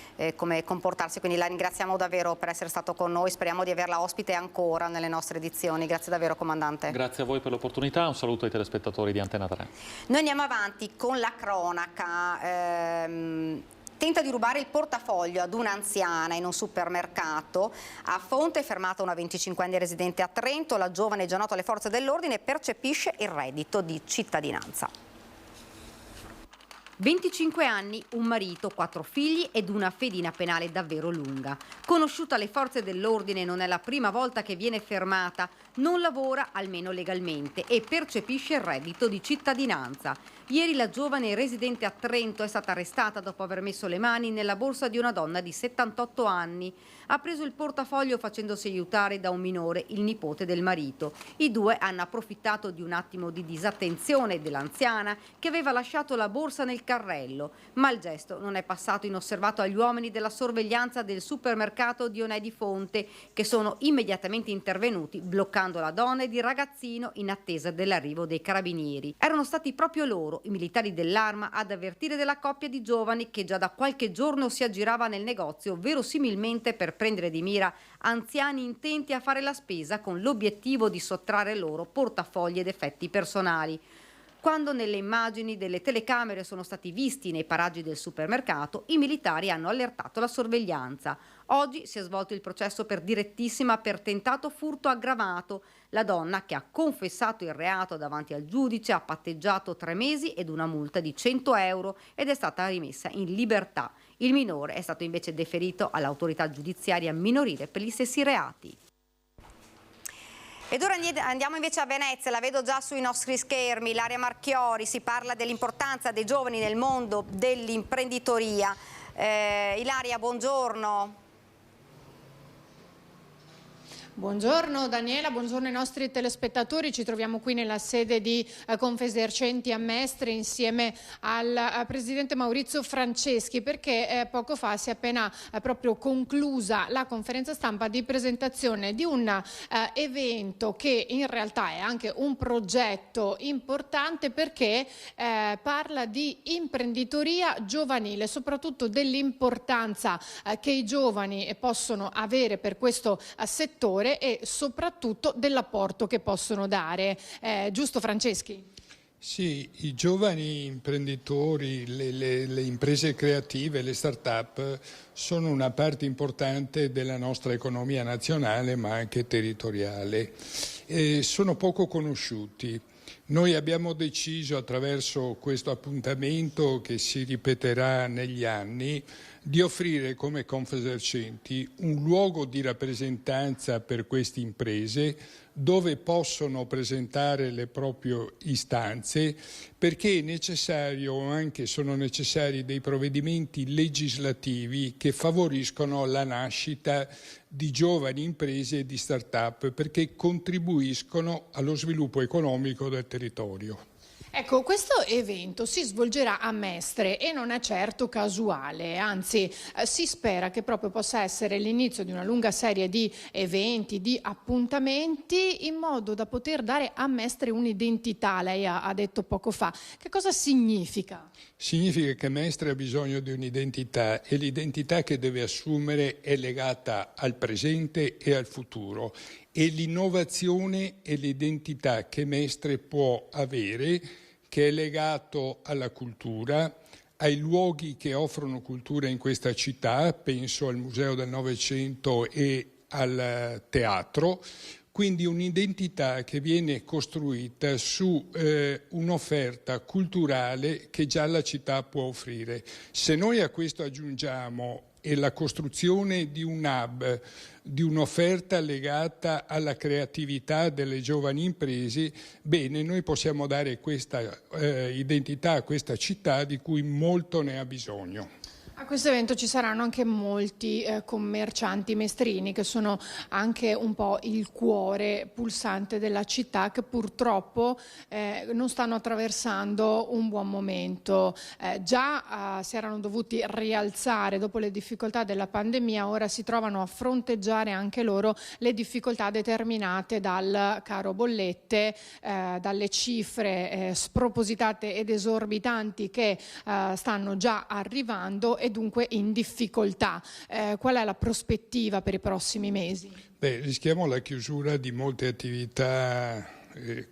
comportarsi, quindi la ringraziamo davvero per essere stato con noi, speriamo di averla ospite ancora nelle nostre edizioni. Grazie davvero, Comandante. Grazie a voi per l'opportunità, un saluto ai telespettatori di Antena 3. Noi andiamo avanti con la cronaca. Tenta di rubare il portafoglio ad un'anziana in un supermercato. A Fonte è fermata una 25enne residente a Trento. La giovane, già nota alle forze dell'ordine, percepisce il reddito di cittadinanza. 25 anni, un marito, 4 figli ed una fedina penale davvero lunga. Conosciuta alle forze dell'ordine, non è la prima volta che viene fermata, non lavora almeno legalmente e percepisce il reddito di cittadinanza. Ieri la giovane residente a Trento è stata arrestata dopo aver messo le mani nella borsa di una donna di 78 anni. Ha preso il portafoglio facendosi aiutare da un minore, il nipote del marito. I due hanno approfittato di un attimo di disattenzione dell'anziana che aveva lasciato la borsa nel carrello, ma il gesto non è passato inosservato agli uomini della sorveglianza del supermercato Dionè di Fonte, che sono immediatamente intervenuti bloccando la donna ed il ragazzino in attesa dell'arrivo dei carabinieri. Erano stati proprio loro, i militari dell'Arma, ad avvertire della coppia di giovani che già da qualche giorno si aggirava nel negozio, verosimilmente per prendere di mira anziani intenti a fare la spesa con l'obiettivo di sottrarre loro portafogli ed effetti personali. Quando nelle immagini delle telecamere sono stati visti nei paraggi del supermercato, i militari hanno allertato la sorveglianza. Oggi si è svolto il processo per direttissima per tentato furto aggravato. La donna, che ha confessato il reato davanti al giudice, ha patteggiato 3 mesi ed una multa di 100 euro ed è stata rimessa in libertà. Il minore è stato invece deferito all'autorità giudiziaria minorile per gli stessi reati. Ed ora andiamo invece a Venezia, la vedo già sui nostri schermi, Ilaria Marchiori, si parla dell'importanza dei giovani nel mondo dell'imprenditoria. Ilaria, buongiorno. Buongiorno Daniela, buongiorno ai nostri telespettatori. Ci troviamo qui nella sede di Confesercenti a Mestre insieme al presidente Maurizio Franceschi, perché poco fa si è appena proprio conclusa la conferenza stampa di presentazione di un evento che in realtà è anche un progetto importante, perché parla di imprenditoria giovanile, soprattutto dell'importanza che i giovani possono avere per questo settore e soprattutto dell'apporto che possono dare. Giusto Franceschi? Sì, i giovani imprenditori, le imprese creative, le start-up sono una parte importante della nostra economia nazionale ma anche territoriale. Sono poco conosciuti. Noi abbiamo deciso, attraverso questo appuntamento che si ripeterà negli anni, di offrire come Confesercenti un luogo di rappresentanza per queste imprese dove possono presentare le proprie istanze, perché è necessario, anche sono necessari dei provvedimenti legislativi che favoriscono la nascita di giovani imprese e di start-up, perché contribuiscono allo sviluppo economico del territorio. Ecco, questo evento si svolgerà a Mestre e non è certo casuale, anzi si spera che proprio possa essere l'inizio di una lunga serie di eventi, di appuntamenti, in modo da poter dare a Mestre un'identità. Lei ha detto poco fa. Che cosa significa? Significa che Mestre ha bisogno di un'identità e l'identità che deve assumere è legata al presente e al futuro. E l'innovazione e l'identità che Mestre può avere, che è legato alla cultura, ai luoghi che offrono cultura in questa città, penso al Museo del Novecento e al teatro, quindi un'identità che viene costruita su un'offerta culturale che già la città può offrire. Se noi a questo aggiungiamo la costruzione di un hub, di un'offerta legata alla creatività delle giovani imprese, bene, noi possiamo dare questa identità a questa città di cui molto ne ha bisogno. A questo evento ci saranno anche molti commercianti mestrini, che sono anche un po' il cuore pulsante della città, che purtroppo non stanno attraversando un buon momento. Già si erano dovuti rialzare dopo le difficoltà della pandemia, ora si trovano a fronteggiare anche loro le difficoltà determinate dal caro bollette, dalle cifre spropositate ed esorbitanti che stanno già arrivando e dunque in difficoltà. Qual è la prospettiva per i prossimi mesi? Rischiamo la chiusura di molte attività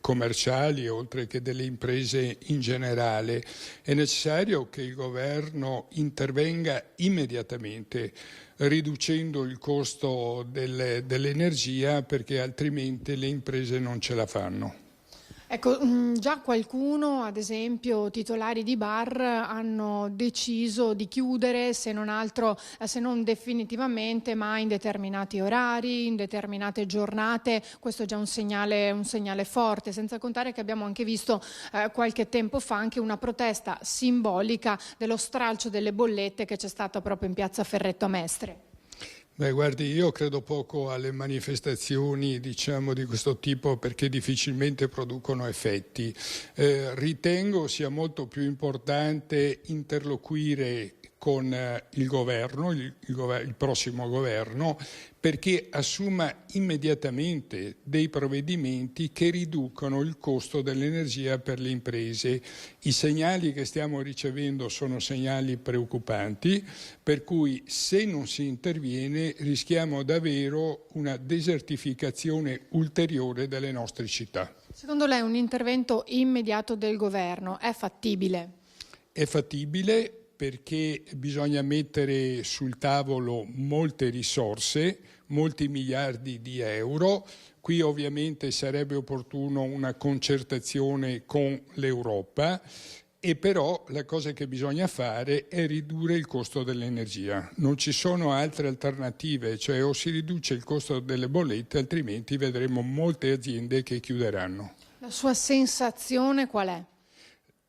commerciali, oltre che delle imprese in generale. È necessario che il governo intervenga immediatamente riducendo il costo dell'energia, perché altrimenti le imprese non ce la fanno. Ecco, già qualcuno, ad esempio titolari di bar, hanno deciso di chiudere, se non definitivamente, ma in determinati orari, in determinate giornate. Questo è già un segnale forte, senza contare che abbiamo anche visto qualche tempo fa anche una protesta simbolica dello stralcio delle bollette che c'è stata proprio in piazza Ferretto a Mestre. Guardi, io credo poco alle manifestazioni, di questo tipo, perché difficilmente producono effetti. Ritengo sia molto più importante interloquire con il governo, il prossimo governo, perché assuma immediatamente dei provvedimenti che riducano il costo dell'energia per le imprese. I segnali che stiamo ricevendo sono segnali preoccupanti, per cui se non si interviene rischiamo davvero una desertificazione ulteriore delle nostre città. Secondo lei un intervento immediato del governo è fattibile? È fattibile, perché bisogna mettere sul tavolo molte risorse, molti miliardi di euro. Qui ovviamente sarebbe opportuno una concertazione con l'Europa, e però la cosa che bisogna fare è ridurre il costo dell'energia. Non ci sono altre alternative, cioè o si riduce il costo delle bollette, altrimenti vedremo molte aziende che chiuderanno. La sua sensazione qual è?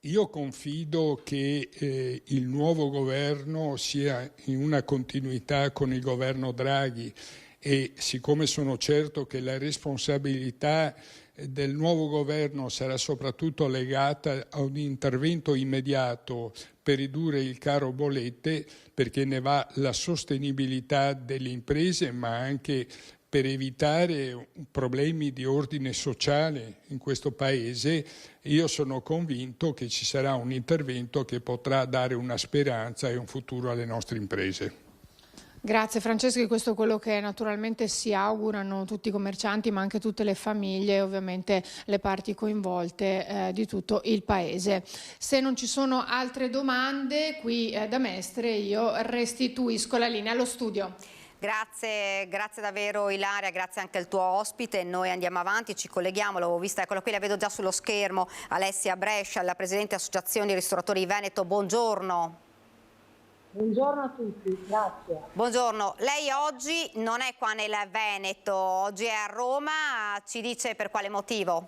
Io confido che il nuovo governo sia in una continuità con il governo Draghi e siccome sono certo che la responsabilità del nuovo governo sarà soprattutto legata a un intervento immediato per ridurre il caro bollette, perché ne va la sostenibilità delle imprese, ma anche per evitare problemi di ordine sociale in questo Paese, io sono convinto che ci sarà un intervento che potrà dare una speranza e un futuro alle nostre imprese. Grazie Francesco, questo è quello che naturalmente si augurano tutti i commercianti ma anche tutte le famiglie e ovviamente le parti coinvolte di tutto il Paese. Se non ci sono altre domande qui da Mestre io restituisco la linea allo studio. Grazie davvero Ilaria, grazie anche al tuo ospite. Noi andiamo avanti, ci colleghiamo, l'avevo vista, eccola qui, la vedo già sullo schermo, Alessia Brescia, la Presidente Associazioni Ristoratori Veneto, buongiorno. Buongiorno a tutti, grazie. Buongiorno, lei oggi non è qua nel Veneto, oggi è a Roma, ci dice per quale motivo?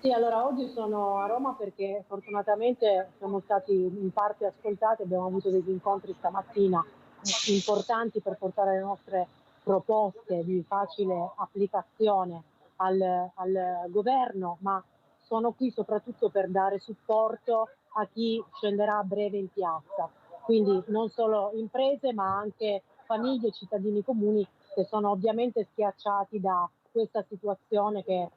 Sì, allora oggi sono a Roma perché fortunatamente siamo stati in parte ascoltati, abbiamo avuto degli incontri stamattina importanti per portare le nostre proposte di facile applicazione al governo, ma sono qui soprattutto per dare supporto a chi scenderà a breve in piazza, quindi non solo imprese ma anche famiglie e cittadini comuni che sono ovviamente schiacciati da questa situazione che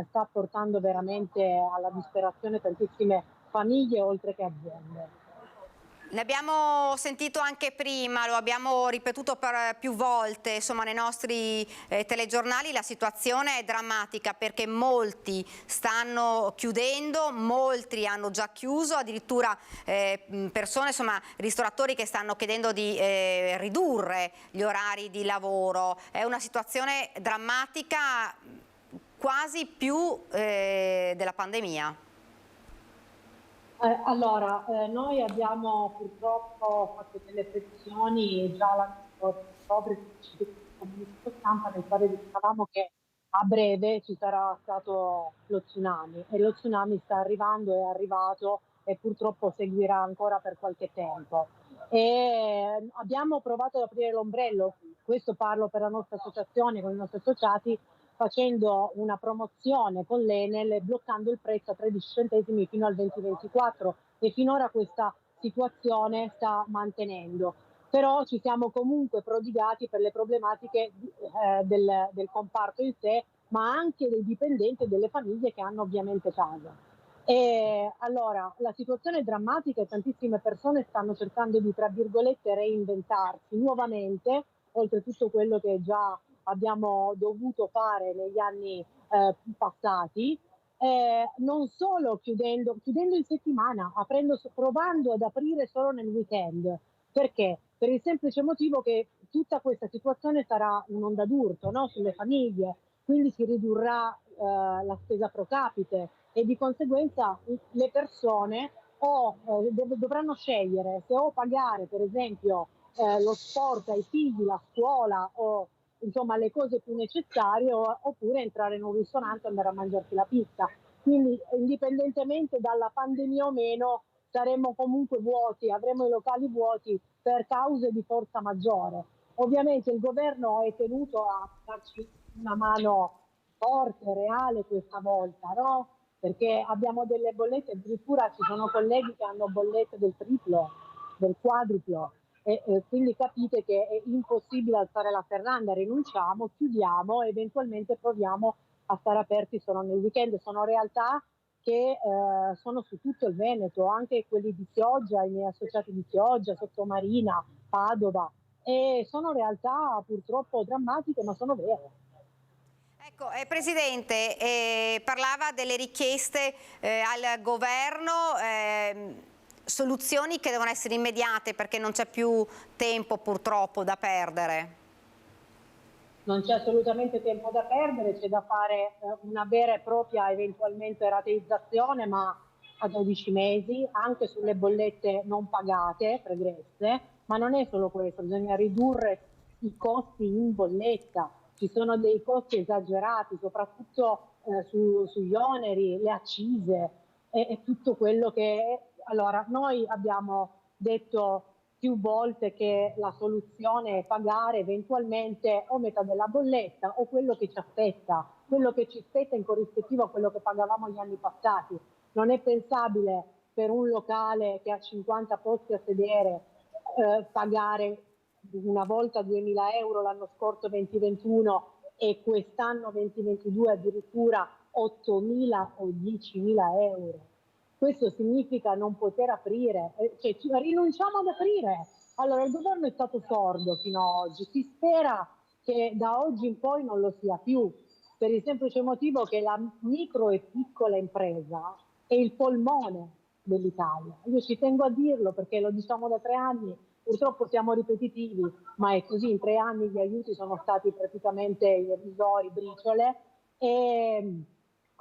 sta portando veramente alla disperazione tantissime famiglie oltre che aziende. Ne abbiamo sentito anche prima, lo abbiamo ripetuto per più volte, insomma nei nostri telegiornali la situazione è drammatica perché molti stanno chiudendo, molti hanno già chiuso, addirittura persone, insomma ristoratori che stanno chiedendo di ridurre gli orari di lavoro. È una situazione drammatica quasi più della pandemia. Allora, noi abbiamo purtroppo fatto delle previsioni già l'anno scorso, comunicato stampa, nel quale dicevamo che a breve ci sarà stato lo tsunami e lo tsunami sta arrivando, è arrivato e purtroppo seguirà ancora per qualche tempo. E abbiamo provato ad aprire l'ombrello, questo parlo per la nostra associazione, con i nostri associati, facendo una promozione con l'Enel e bloccando il prezzo a 13 centesimi fino al 2024 e finora questa situazione sta mantenendo. Però ci siamo comunque prodigati per le problematiche del comparto in sé, ma anche dei dipendenti e delle famiglie che hanno ovviamente casa. E allora la situazione è drammatica e tantissime persone stanno cercando di, tra virgolette, reinventarsi nuovamente, oltre tutto quello che già abbiamo dovuto fare negli anni passati, non solo chiudendo in settimana, provando ad aprire solo nel weekend. Perché? Per il semplice motivo che tutta questa situazione sarà un'onda d'urto, no? Sulle famiglie, quindi si ridurrà la spesa pro capite e di conseguenza le persone dovranno scegliere se o pagare per esempio lo sport ai figli, la scuola o insomma le cose più necessarie oppure entrare in un ristorante e andare a mangiarsi la pizza. Quindi indipendentemente dalla pandemia o meno saremo comunque vuoti, avremo i locali vuoti per cause di forza maggiore. Ovviamente il governo è tenuto a darci una mano forte, reale questa volta, no? Perché abbiamo delle bollette, addirittura ci sono colleghi che hanno bollette del triplo, del quadruplo. E quindi capite che è impossibile alzare la serranda, rinunciamo, chiudiamo e eventualmente proviamo a stare aperti solo nel weekend. Sono realtà che sono su tutto il Veneto, anche quelli di Chioggia, i miei associati di Chioggia, Sottomarina, Padova, e sono realtà purtroppo drammatiche ma sono vere. Ecco, Presidente, parlava delle richieste al governo, soluzioni che devono essere immediate perché non c'è più tempo purtroppo da perdere. Non c'è assolutamente tempo da perdere, c'è da fare una vera e propria eventualmente rateizzazione, ma a 12 mesi, anche sulle bollette non pagate, pregresse, ma non è solo questo, bisogna ridurre i costi in bolletta. Ci sono dei costi esagerati, soprattutto sugli oneri, le accise e tutto quello che è. Allora, noi abbiamo detto più volte che la soluzione è pagare eventualmente o metà della bolletta o quello che ci aspetta in corrispettivo a quello che pagavamo gli anni passati. Non è pensabile per un locale che ha 50 posti a sedere pagare una volta 2.000 euro, l'anno scorso 2021 e quest'anno 2022 addirittura 8.000 o 10.000 euro. Questo significa non poter aprire, cioè rinunciamo ad aprire. Allora il governo è stato sordo fino ad oggi, si spera che da oggi in poi non lo sia più, per il semplice motivo che la micro e piccola impresa è il polmone dell'Italia. Io ci tengo a dirlo perché lo diciamo da 3 anni, purtroppo siamo ripetitivi, ma è così, in 3 anni gli aiuti sono stati praticamente irrisori, briciole, e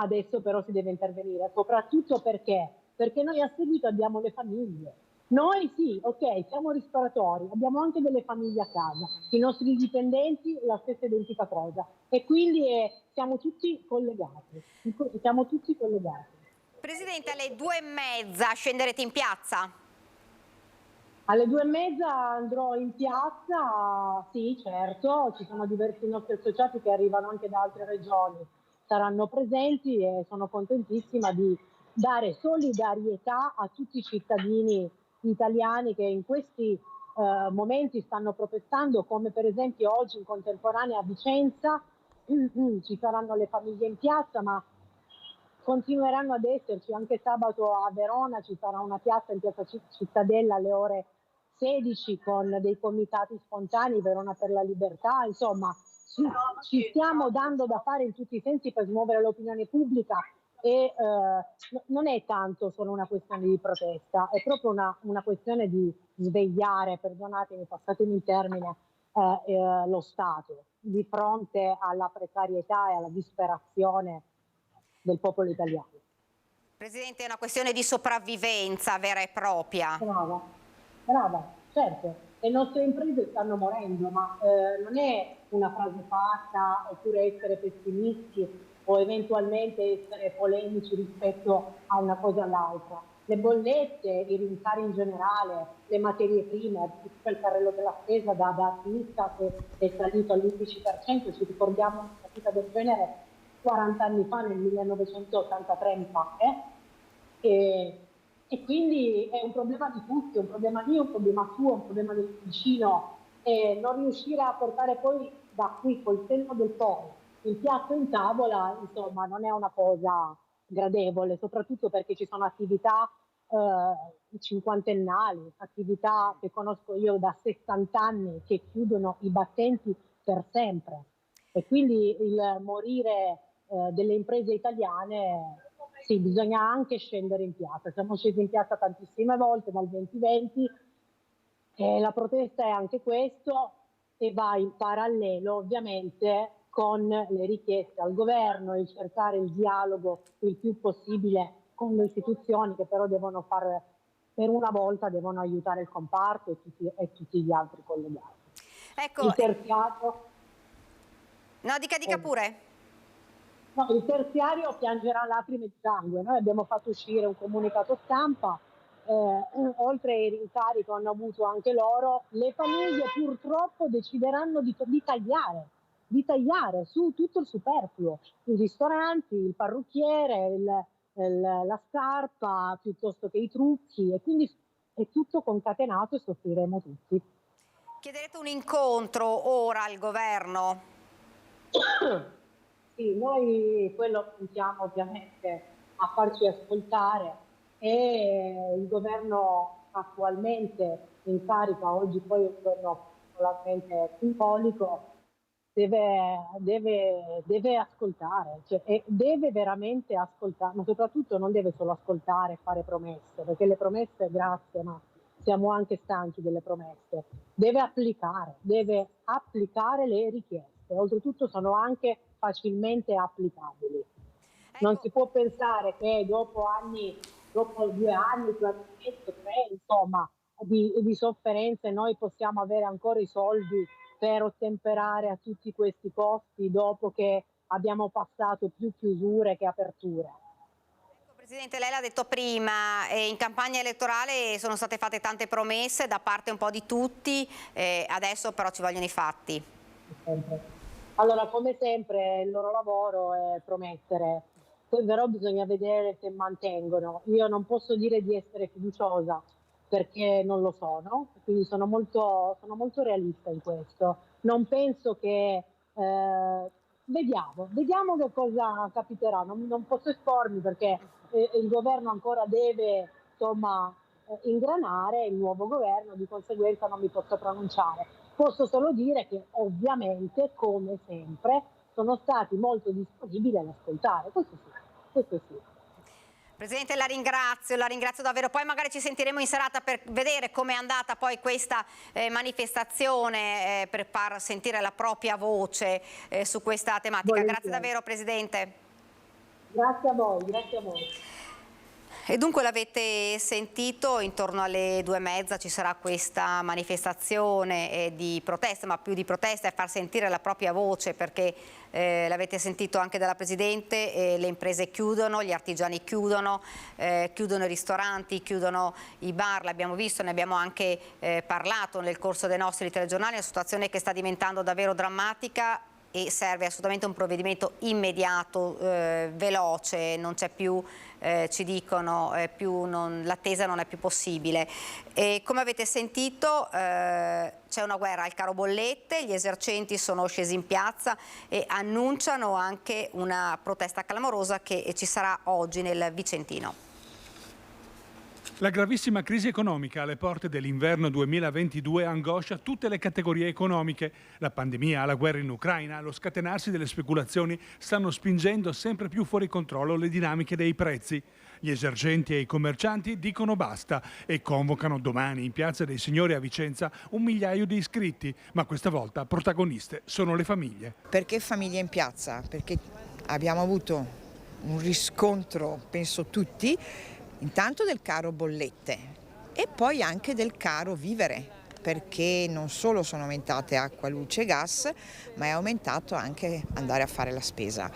adesso però si deve intervenire, soprattutto perché noi a seguito abbiamo le famiglie. Noi sì, ok, siamo ristoratori, abbiamo anche delle famiglie a casa, i nostri dipendenti la stessa identica cosa e quindi siamo tutti collegati, Presidente, alle 2:30 scenderete in piazza? Alle 2:30 andrò in piazza, sì certo, ci sono diversi nostri associati che arrivano anche da altre regioni, saranno presenti e sono contentissima di dare solidarietà a tutti i cittadini italiani che in questi momenti stanno protestando, come per esempio oggi in contemporanea a Vicenza, ci saranno le famiglie in piazza, ma continueranno ad esserci anche sabato a Verona, ci sarà una piazza in piazza Cittadella alle ore 16 con dei comitati spontanei, Verona per la libertà, insomma ci stiamo dando da fare in tutti i sensi per smuovere l'opinione pubblica e non è tanto solo una questione di protesta, è proprio una questione di svegliare, perdonatemi, passatemi il termine, lo Stato di fronte alla precarietà e alla disperazione del popolo italiano. Presidente, è una questione di sopravvivenza vera e propria. Brava, certo, le nostre imprese stanno morendo, ma non è una frase fatta oppure essere pessimisti o eventualmente essere polemici rispetto a una cosa all'altra. Le bollette, i rincari in generale, le materie prime, tutto il carrello della spesa da sinistra che è salito all'11%, ci ricordiamo una partita del genere 40 anni fa, nel 1983 mi pare, e quindi è un problema di tutti, un problema mio, un problema suo, un problema del vicino, e non riuscire a portare poi da qui col senno del poi il piatto in tavola, insomma, non è una cosa gradevole, soprattutto perché ci sono attività cinquantennali, attività che conosco io da 60 anni che chiudono i battenti per sempre, e quindi il morire delle imprese italiane, sì, bisogna anche scendere in piazza. Siamo scesi in piazza tantissime volte dal 2020 e la protesta è anche questo e va in parallelo ovviamente con le richieste al governo e cercare il dialogo il più possibile con le istituzioni che però devono fare, per una volta devono aiutare il comparto e tutti gli altri collegati. Ecco, il terziario... No, dica pure. No, il terziario piangerà lacrime di sangue. Noi abbiamo fatto uscire un comunicato stampa, oltre ai rincari che hanno avuto anche loro, le famiglie purtroppo decideranno di tagliare su tutto il superfluo, i ristoranti, il parrucchiere, la scarpa, piuttosto che i trucchi, e quindi è tutto concatenato e soffriremo tutti. Chiederete un incontro ora al governo? Sì, noi quello puntiamo ovviamente a farci ascoltare e il governo attualmente in carica, oggi poi è un governo particolarmente simbolico, deve ascoltare, cioè, e deve veramente ascoltare, ma soprattutto non deve solo ascoltare e fare promesse, perché le promesse, grazie, ma siamo anche stanchi delle promesse, deve applicare le richieste. Oltretutto sono anche facilmente applicabili. Non si può pensare che dopo 2 anni, 3, insomma, di sofferenze noi possiamo avere ancora i soldi per ottemperare a tutti questi costi dopo che abbiamo passato più chiusure che aperture. Presidente, lei l'ha detto prima, in campagna elettorale sono state fatte tante promesse da parte un po' di tutti, adesso però ci vogliono i fatti. Allora, come sempre il loro lavoro è promettere, poi però bisogna vedere se mantengono. Io non posso dire di essere fiduciosa perché non lo sono, quindi sono molto realista in questo. Non penso che... Vediamo che cosa capiterà, non posso espormi perché il governo ancora deve ingranare, il nuovo governo, di conseguenza non mi posso pronunciare. Posso solo dire che ovviamente, come sempre, sono stati molto disponibili ad ascoltare, questo sì. Presidente, la ringrazio davvero, poi magari ci sentiremo in serata per vedere com'è andata poi questa manifestazione, per far sentire la propria voce su questa tematica. Volentieri. Grazie davvero Presidente. Grazie a voi. E dunque l'avete sentito, intorno alle 2:30 ci sarà questa manifestazione di protesta, ma più di protesta è far sentire la propria voce, perché l'avete sentito anche dalla Presidente, le imprese chiudono, gli artigiani chiudono i ristoranti, chiudono i bar, l'abbiamo visto, ne abbiamo anche parlato nel corso dei nostri telegiornali, è una situazione che sta diventando davvero drammatica e serve assolutamente un provvedimento immediato, veloce, non c'è più, ci dicono, l'attesa non è più possibile. E come avete sentito c'è una guerra al caro bollette, gli esercenti sono scesi in piazza e annunciano anche una protesta clamorosa che ci sarà oggi nel Vicentino. La gravissima crisi economica alle porte dell'inverno 2022 angoscia tutte le categorie economiche. La pandemia, la guerra in Ucraina, lo scatenarsi delle speculazioni stanno spingendo sempre più fuori controllo le dinamiche dei prezzi. Gli esercenti e i commercianti dicono basta e convocano domani in Piazza dei Signori a Vicenza 1 migliaio di iscritti, ma questa volta protagoniste sono le famiglie. Perché famiglie in piazza? Perché abbiamo avuto un riscontro, penso tutti, intanto del caro bollette e poi anche del caro vivere, perché non solo sono aumentate acqua, luce e gas, ma è aumentato anche andare a fare la spesa.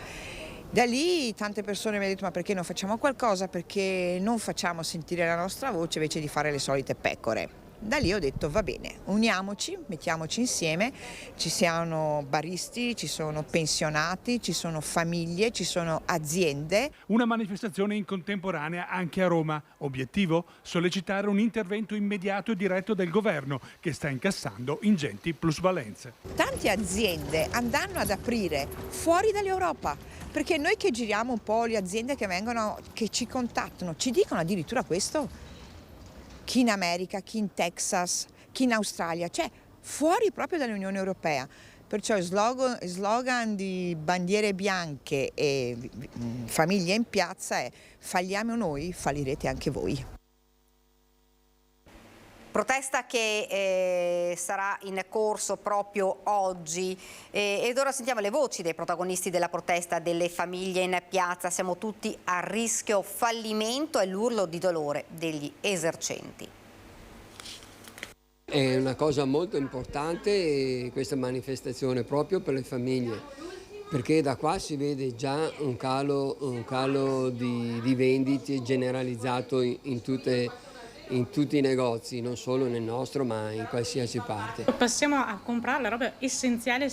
Da lì tante persone mi hanno detto: ma perché non facciamo qualcosa? Perché non facciamo sentire la nostra voce invece di fare le solite pecore? Da lì ho detto: va bene, uniamoci, mettiamoci insieme, ci siano baristi, ci sono pensionati, ci sono famiglie, ci sono aziende. Una manifestazione in contemporanea anche a Roma. Obiettivo? Sollecitare un intervento immediato e diretto del governo che sta incassando ingenti plusvalenze. Tante aziende andranno ad aprire fuori dall'Europa, perché noi che giriamo un po' le aziende che ci contattano, ci dicono addirittura questo. Chi in America, chi in Texas, chi in Australia, cioè fuori proprio dall'Unione Europea. Perciò il slogan di bandiere bianche e famiglie in piazza è: falliamo noi, fallirete anche voi. Protesta che sarà in corso proprio oggi ed ora sentiamo le voci dei protagonisti della protesta, delle famiglie in piazza. Siamo tutti a rischio fallimento, è l'urlo di dolore degli esercenti. È una cosa molto importante questa manifestazione proprio per le famiglie, perché da qua si vede già un calo di vendite generalizzato in tutti i negozi, non solo nel nostro ma in qualsiasi parte. Passiamo a comprare la roba essenziale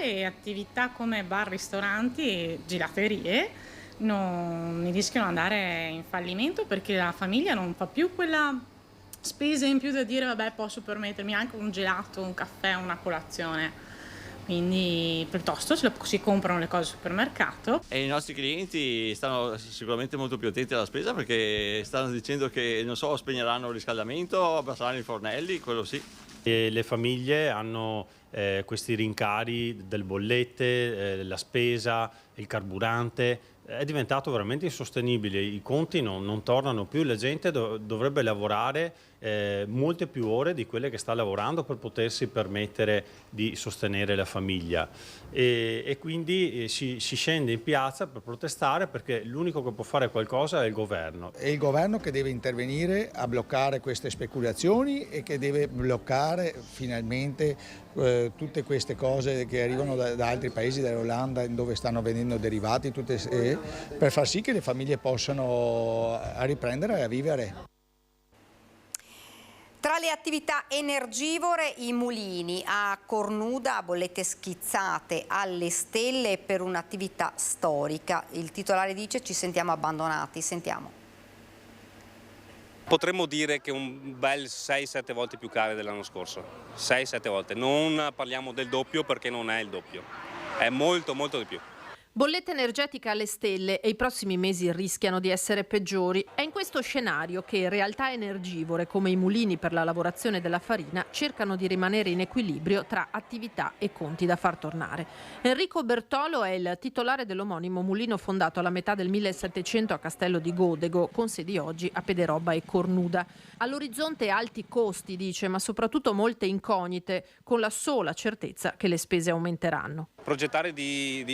e attività come bar, ristoranti e gelaterie non rischiano di andare in fallimento, perché la famiglia non fa più quella spesa in più da dire vabbè, posso permettermi anche un gelato, un caffè, una colazione. Quindi piuttosto si comprano le cose al supermercato. E i nostri clienti stanno sicuramente molto più attenti alla spesa, perché stanno dicendo che, non so, spegneranno il riscaldamento, abbasseranno i fornelli, quello sì. E le famiglie hanno questi rincari del bollette, la spesa, il carburante. È diventato veramente insostenibile, i conti non tornano più, la gente dovrebbe lavorare molte più ore di quelle che sta lavorando per potersi permettere di sostenere la famiglia e quindi si scende in piazza per protestare, perché l'unico che può fare qualcosa è il governo. È il governo che deve intervenire a bloccare queste speculazioni e che deve bloccare finalmente tutte queste cose che arrivano da altri paesi, dall'Olanda, dove stanno vendendo derivati, per far sì che le famiglie possano riprendere e a vivere. Tra le attività energivore i mulini a Cornuda, a bollette schizzate alle stelle per un'attività storica. Il titolare dice: ci sentiamo abbandonati. Sentiamo. Potremmo dire che un bel 6-7 volte più care dell'anno scorso. 6-7 volte. Non parliamo del doppio perché non è il doppio. È molto molto di più. Bolletta energetica alle stelle e i prossimi mesi rischiano di essere peggiori. È in questo scenario che realtà energivore come i mulini per la lavorazione della farina cercano di rimanere in equilibrio tra attività e conti da far tornare. Enrico Bertolo è il titolare dell'omonimo mulino fondato alla metà del 1700 a Castello di Godego, con sedi oggi a Pederobba e Cornuda. All'orizzonte alti costi, dice, ma soprattutto molte incognite, con la sola certezza che le spese aumenteranno. Progettare di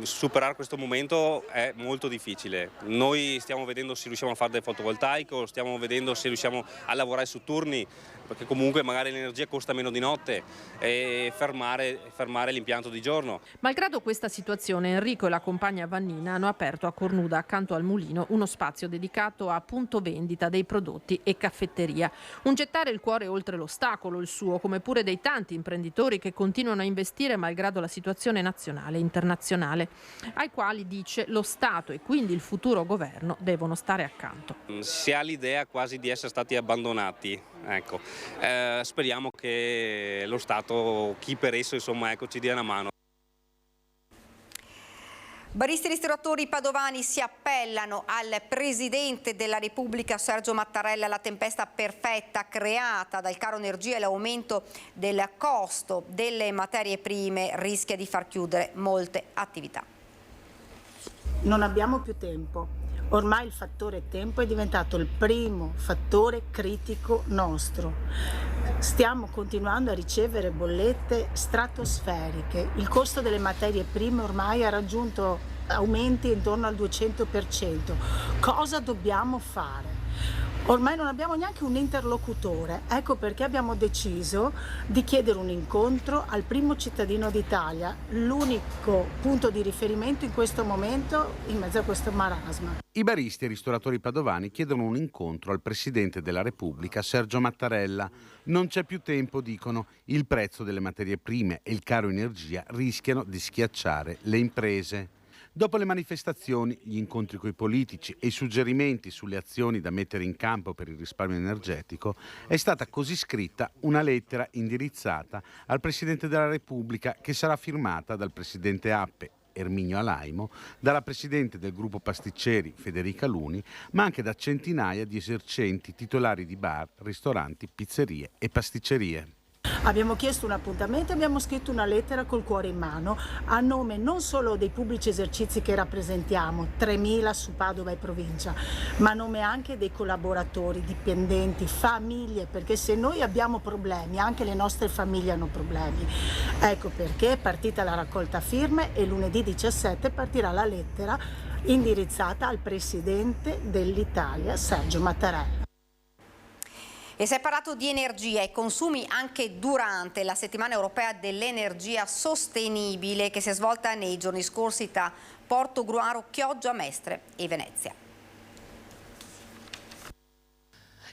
superare questo momento è molto difficile. Noi stiamo vedendo se riusciamo a fare del fotovoltaico, stiamo vedendo se riusciamo a lavorare su turni, perché comunque magari l'energia costa meno di notte, e fermare l'impianto di giorno. Malgrado questa situazione, Enrico e la compagna Vannina hanno aperto a Cornuda, accanto al mulino, uno spazio dedicato a punto vendita dei prodotti e caffetteria. Un gettare il cuore oltre l'ostacolo, il suo, come pure dei tanti imprenditori che continuano a investire malgrado la situazione nazionale e internazionale, ai quali, dice, lo Stato e quindi il futuro governo devono stare accanto. Si ha l'idea quasi di essere stati abbandonati, ecco. Speriamo che lo Stato, chi per esso, insomma, ecco, ci dia una mano. Baristi e ristoratori padovani si appellano al Presidente della Repubblica Sergio Mattarella. La tempesta perfetta creata dal caro energia e l'aumento del costo delle materie prime rischia di far chiudere molte attività. Non abbiamo più tempo. Ormai il fattore tempo è diventato il primo fattore critico nostro. Stiamo continuando a ricevere bollette stratosferiche. Il costo delle materie prime ormai ha raggiunto aumenti intorno al 200%. Cosa dobbiamo fare? Ormai non abbiamo neanche un interlocutore, ecco perché abbiamo deciso di chiedere un incontro al primo cittadino d'Italia, l'unico punto di riferimento in questo momento in mezzo a questo marasma. I baristi e ristoratori padovani chiedono un incontro al Presidente della Repubblica Sergio Mattarella. Non c'è più tempo, dicono, il prezzo delle materie prime e il caro energia rischiano di schiacciare le imprese. Dopo le manifestazioni, gli incontri coi politici e i suggerimenti sulle azioni da mettere in campo per il risparmio energetico, è stata così scritta una lettera indirizzata al Presidente della Repubblica che sarà firmata dal Presidente Appe, Erminio Alaimo, dalla Presidente del gruppo pasticceri Federica Luni, ma anche da centinaia di esercenti titolari di bar, ristoranti, pizzerie e pasticcerie. Abbiamo chiesto un appuntamento e abbiamo scritto una lettera col cuore in mano a nome non solo dei pubblici esercizi che rappresentiamo, 3.000 su Padova e provincia, ma a nome anche dei collaboratori, dipendenti, famiglie, perché se noi abbiamo problemi, anche le nostre famiglie hanno problemi. Ecco perché è partita la raccolta firme e lunedì 17 partirà la lettera indirizzata al Presidente dell'Italia, Sergio Mattarella. E si è parlato di energia e consumi anche durante la settimana europea dell'energia sostenibile che si è svolta nei giorni scorsi tra Portogruaro, Chioggia, Mestre e Venezia.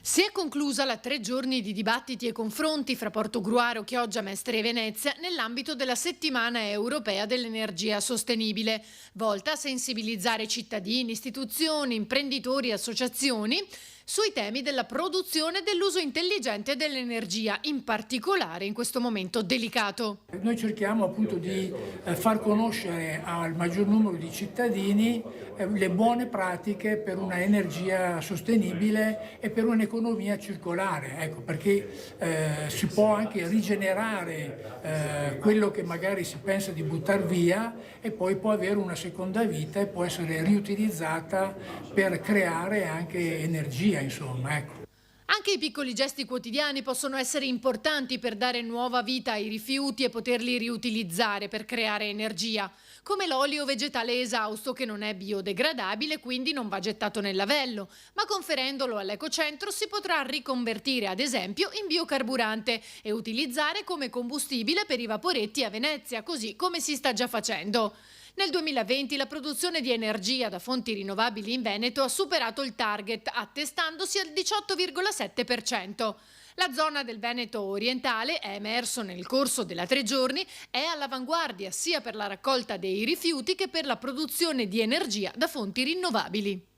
Si è conclusa la 3 giorni di dibattiti e confronti fra Portogruaro, Chioggia, Mestre e Venezia nell'ambito della settimana europea dell'energia sostenibile, volta a sensibilizzare cittadini, istituzioni, imprenditori e associazioni sui temi della produzione e dell'uso intelligente dell'energia, in particolare in questo momento delicato. Noi cerchiamo appunto di far conoscere al maggior numero di cittadini le buone pratiche per una energia sostenibile e per un'economia circolare, ecco, perché si può anche rigenerare quello che magari si pensa di buttare via e poi può avere una seconda vita e può essere riutilizzata per creare anche energia. Insomma, ecco. Anche i piccoli gesti quotidiani possono essere importanti per dare nuova vita ai rifiuti e poterli riutilizzare per creare energia, come l'olio vegetale esausto che non è biodegradabile, quindi non va gettato nel lavello, ma conferendolo all'ecocentro si potrà riconvertire ad esempio in biocarburante e utilizzare come combustibile per i vaporetti a Venezia, così come si sta già facendo. Nel 2020 la produzione di energia da fonti rinnovabili in Veneto ha superato il target, attestandosi al 18,7%. La zona del Veneto orientale, è emerso nel corso della 3 giorni, è all'avanguardia sia per la raccolta dei rifiuti che per la produzione di energia da fonti rinnovabili.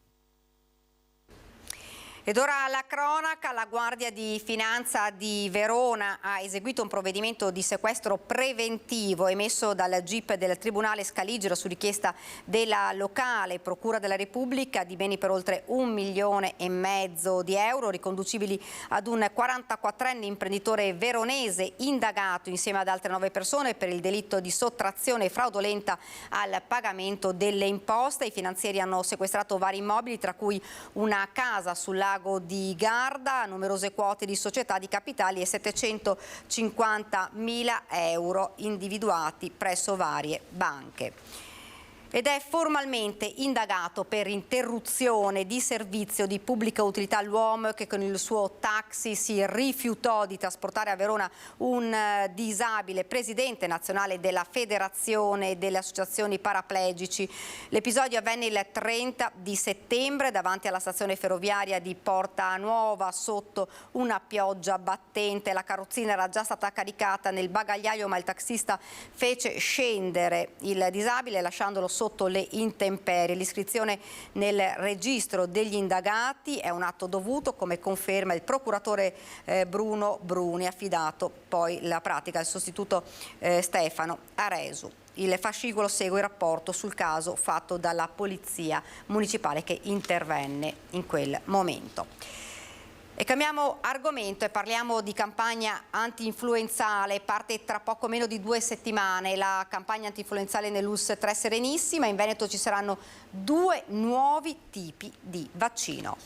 Ed ora la cronaca. La Guardia di Finanza di Verona ha eseguito un provvedimento di sequestro preventivo emesso dal GIP del Tribunale Scaligero su richiesta della locale Procura della Repubblica di beni per oltre 1,5 milioni di euro riconducibili ad un 44enne imprenditore veronese indagato insieme ad altre 9 persone per il delitto di sottrazione fraudolenta al pagamento delle imposte. I finanzieri hanno sequestrato vari immobili, tra cui una casa sul lago di Garda, numerose quote di società di capitali e 750.000 euro individuati presso varie banche. Ed è formalmente indagato per interruzione di servizio di pubblica utilità l'uomo che con il suo taxi si rifiutò di trasportare a Verona un disabile, presidente nazionale della Federazione delle Associazioni Paraplegici. L'episodio avvenne il 30 di settembre davanti alla stazione ferroviaria di Porta Nuova sotto una pioggia battente. La carrozzina era già stata caricata nel bagagliaio, ma il taxista fece scendere il disabile lasciandolo sotto le intemperie. L'iscrizione nel registro degli indagati è un atto dovuto, come conferma il procuratore Bruno Bruni, affidato poi la pratica al sostituto Stefano Aresu. Il fascicolo segue il rapporto sul caso fatto dalla Polizia Municipale che intervenne in quel momento. E cambiamo argomento e parliamo di campagna anti-influenzale. Parte tra poco meno di 2 settimane la campagna anti-influenzale nell'ULSS 3 Serenissima. In Veneto ci saranno 2 nuovi tipi di vaccino.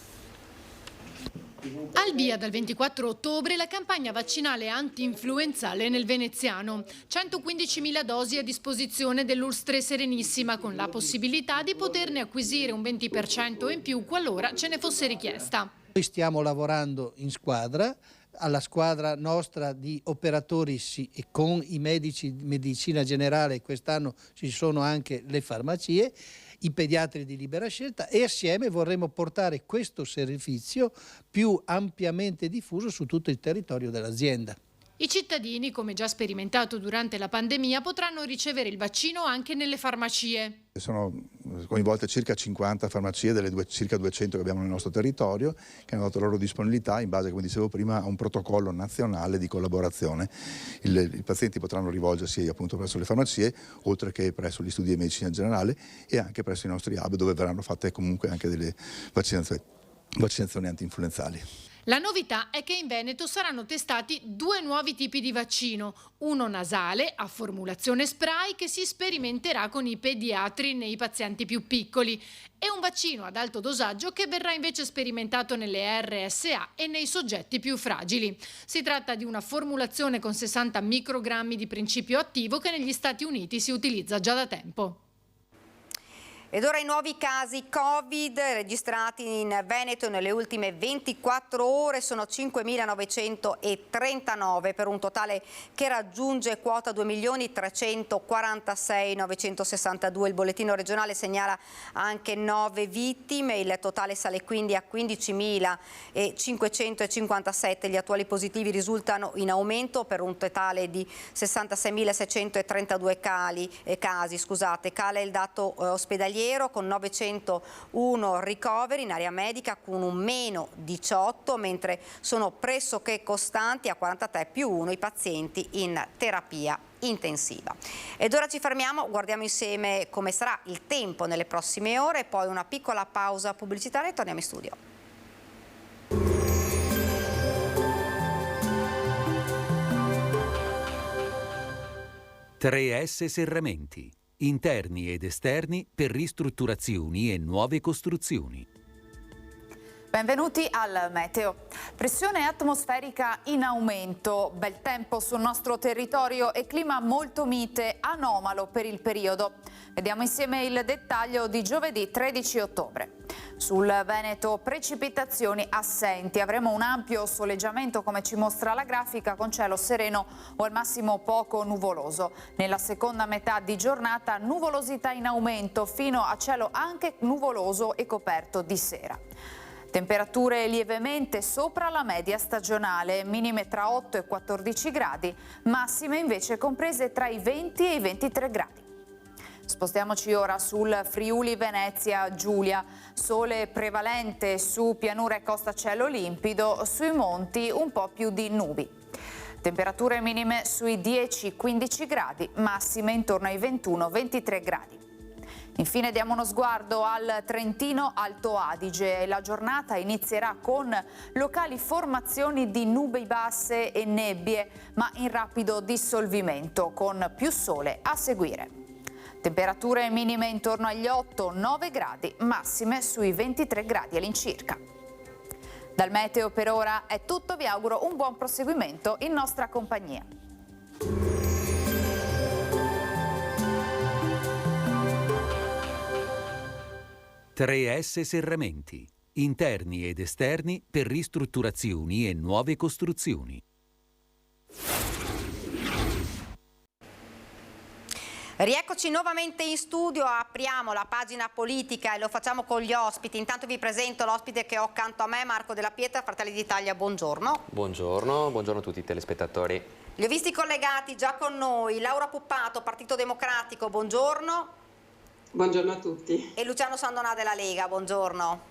Al via dal 24 ottobre la campagna vaccinale anti-influenzale nel veneziano. 115.000 dosi a disposizione dell'ULSS 3 Serenissima, con la possibilità di poterne acquisire un 20% in più qualora ce ne fosse richiesta. Noi stiamo lavorando in squadra, alla squadra nostra di operatori e con i medici di medicina generale, quest'anno ci sono anche le farmacie, i pediatri di libera scelta, e assieme vorremmo portare questo servizio più ampiamente diffuso su tutto il territorio dell'azienda. I cittadini, come già sperimentato durante la pandemia, potranno ricevere il vaccino anche nelle farmacie. Sono coinvolte circa 50 farmacie delle circa 200 che abbiamo nel nostro territorio, che hanno dato la loro disponibilità in base, come dicevo prima, a un protocollo nazionale di collaborazione. I pazienti potranno rivolgersi appunto presso le farmacie, oltre che presso gli studi di medicina generale e anche presso i nostri hub, dove verranno fatte comunque anche delle vaccinazioni anti-influenzali. La novità è che in Veneto saranno testati 2 nuovi tipi di vaccino, uno nasale a formulazione spray che si sperimenterà con i pediatri nei pazienti più piccoli e un vaccino ad alto dosaggio che verrà invece sperimentato nelle RSA e nei soggetti più fragili. Si tratta di una formulazione con 60 microgrammi di principio attivo che negli Stati Uniti si utilizza già da tempo. Ed ora i nuovi casi Covid registrati in Veneto nelle ultime 24 ore sono 5.939 per un totale che raggiunge quota 2.346.962. Il bollettino regionale segnala anche 9 vittime, il totale sale quindi a 15.557. Gli attuali positivi risultano in aumento per un totale di 66.632 casi. Cala il dato ospedaliero con 901 ricoveri in area medica con un meno 18, mentre sono pressoché costanti a 43 più 1 i pazienti in terapia intensiva. Ed ora ci fermiamo, guardiamo insieme come sarà il tempo nelle prossime ore, poi una piccola pausa pubblicitaria e torniamo in studio. Tre Serramenti. Interni ed esterni per ristrutturazioni e nuove costruzioni. Benvenuti al meteo. Pressione atmosferica in aumento, bel tempo sul nostro territorio e clima molto mite, anomalo per il periodo. Vediamo insieme il dettaglio di giovedì 13 ottobre. Sul Veneto precipitazioni assenti, avremo un ampio soleggiamento come ci mostra la grafica con cielo sereno o al massimo poco nuvoloso. Nella seconda metà di giornata nuvolosità in aumento fino a cielo anche nuvoloso e coperto di sera. Temperature lievemente sopra la media stagionale, minime tra 8 e 14 gradi, massime invece comprese tra i 20 e i 23 gradi. Spostiamoci ora sul Friuli Venezia Giulia, sole prevalente su pianura e costa cielo limpido, sui monti un po' più di nubi. Temperature minime sui 10-15 gradi, massime intorno ai 21-23 gradi. Infine diamo uno sguardo al Trentino Alto Adige. La giornata inizierà con locali formazioni di nubi basse e nebbie, ma in rapido dissolvimento, con più sole a seguire. Temperature minime intorno agli 8-9 gradi, massime sui 23 gradi all'incirca. Dal meteo per ora è tutto, vi auguro un buon proseguimento in nostra compagnia. 3S Serramenti, interni ed esterni per ristrutturazioni e nuove costruzioni. Rieccoci nuovamente in studio, apriamo la pagina politica e lo facciamo con gli ospiti. Intanto vi presento l'ospite che ho accanto a me, Marco Della Pietra, Fratelli d'Italia, buongiorno. Buongiorno, buongiorno a tutti i telespettatori. Li ho visti collegati già con noi, Laura Puppato, Partito Democratico, buongiorno. Buongiorno a tutti. E Luciano Sandonà della Lega, buongiorno.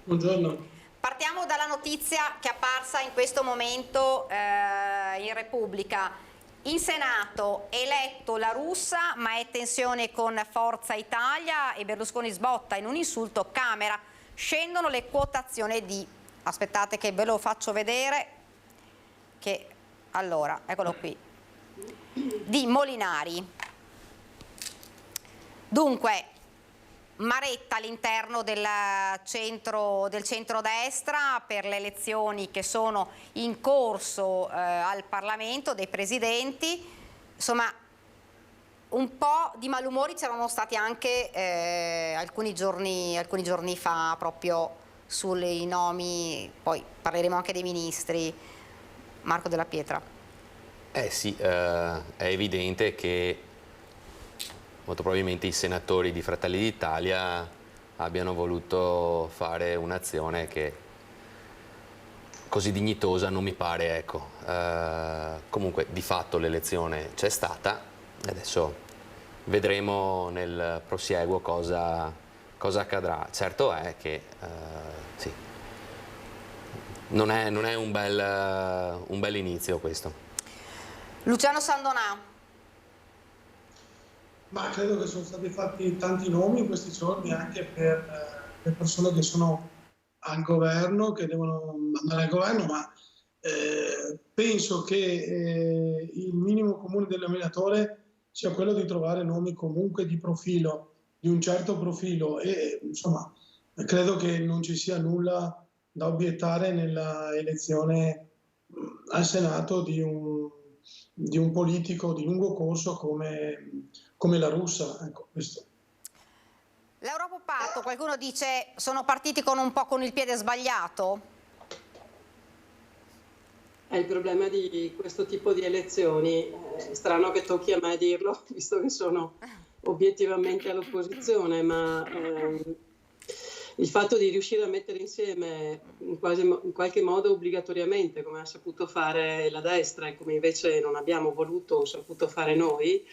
Buongiorno. Partiamo dalla notizia che è apparsa in questo momento in Repubblica. In Senato eletto La Russa, ma è tensione con Forza Italia e Berlusconi sbotta in un insulto. Camera, scendono le quotazioni di... Aspettate che ve lo faccio vedere. Allora, eccolo qui. Di Molinari. Dunque, Maretta all'interno del centrodestra per le elezioni che sono in corso al Parlamento dei presidenti. Insomma, un po' di malumori c'erano stati anche alcuni giorni fa proprio sui nomi, poi parleremo anche dei ministri. Marco Della Pietra. Sì, è evidente che molto probabilmente i senatori di Fratelli d'Italia abbiano voluto fare un'azione che così dignitosa non mi pare, ecco. Comunque di fatto l'elezione c'è stata, adesso vedremo nel prosieguo cosa accadrà. Certo è che sì, non è un bel inizio questo. Luciano Sandonà. Ma credo che sono stati fatti tanti nomi in questi giorni anche per le persone che sono al governo, che devono andare al governo, ma penso che il minimo comune denominatore sia quello di trovare nomi comunque di profilo, di un certo profilo, e insomma credo che non ci sia nulla da obiettare nella elezione al Senato di un politico di lungo corso come La Russa, ecco questo. Laura Puppato, qualcuno dice sono partiti un po' con il piede sbagliato? È il problema di questo tipo di elezioni, è strano che tocchi a me dirlo, visto che sono obiettivamente all'opposizione, ma il fatto di riuscire a mettere insieme in qualche modo obbligatoriamente, come ha saputo fare la destra e come invece non abbiamo voluto o saputo fare noi,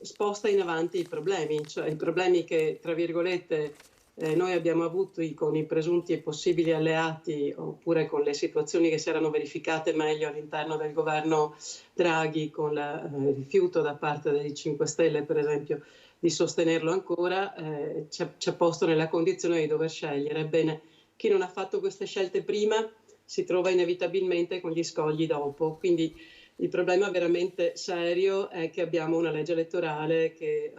sposta in avanti i problemi, cioè i problemi che, tra virgolette, noi abbiamo avuto con i presunti e possibili alleati, oppure con le situazioni che si erano verificate meglio all'interno del governo Draghi, con il rifiuto da parte dei 5 Stelle, per esempio, di sostenerlo ancora, ci ha posto nella condizione di dover scegliere. Ebbene, chi non ha fatto queste scelte prima si trova inevitabilmente con gli scogli dopo. Quindi il problema veramente serio è che abbiamo una legge elettorale che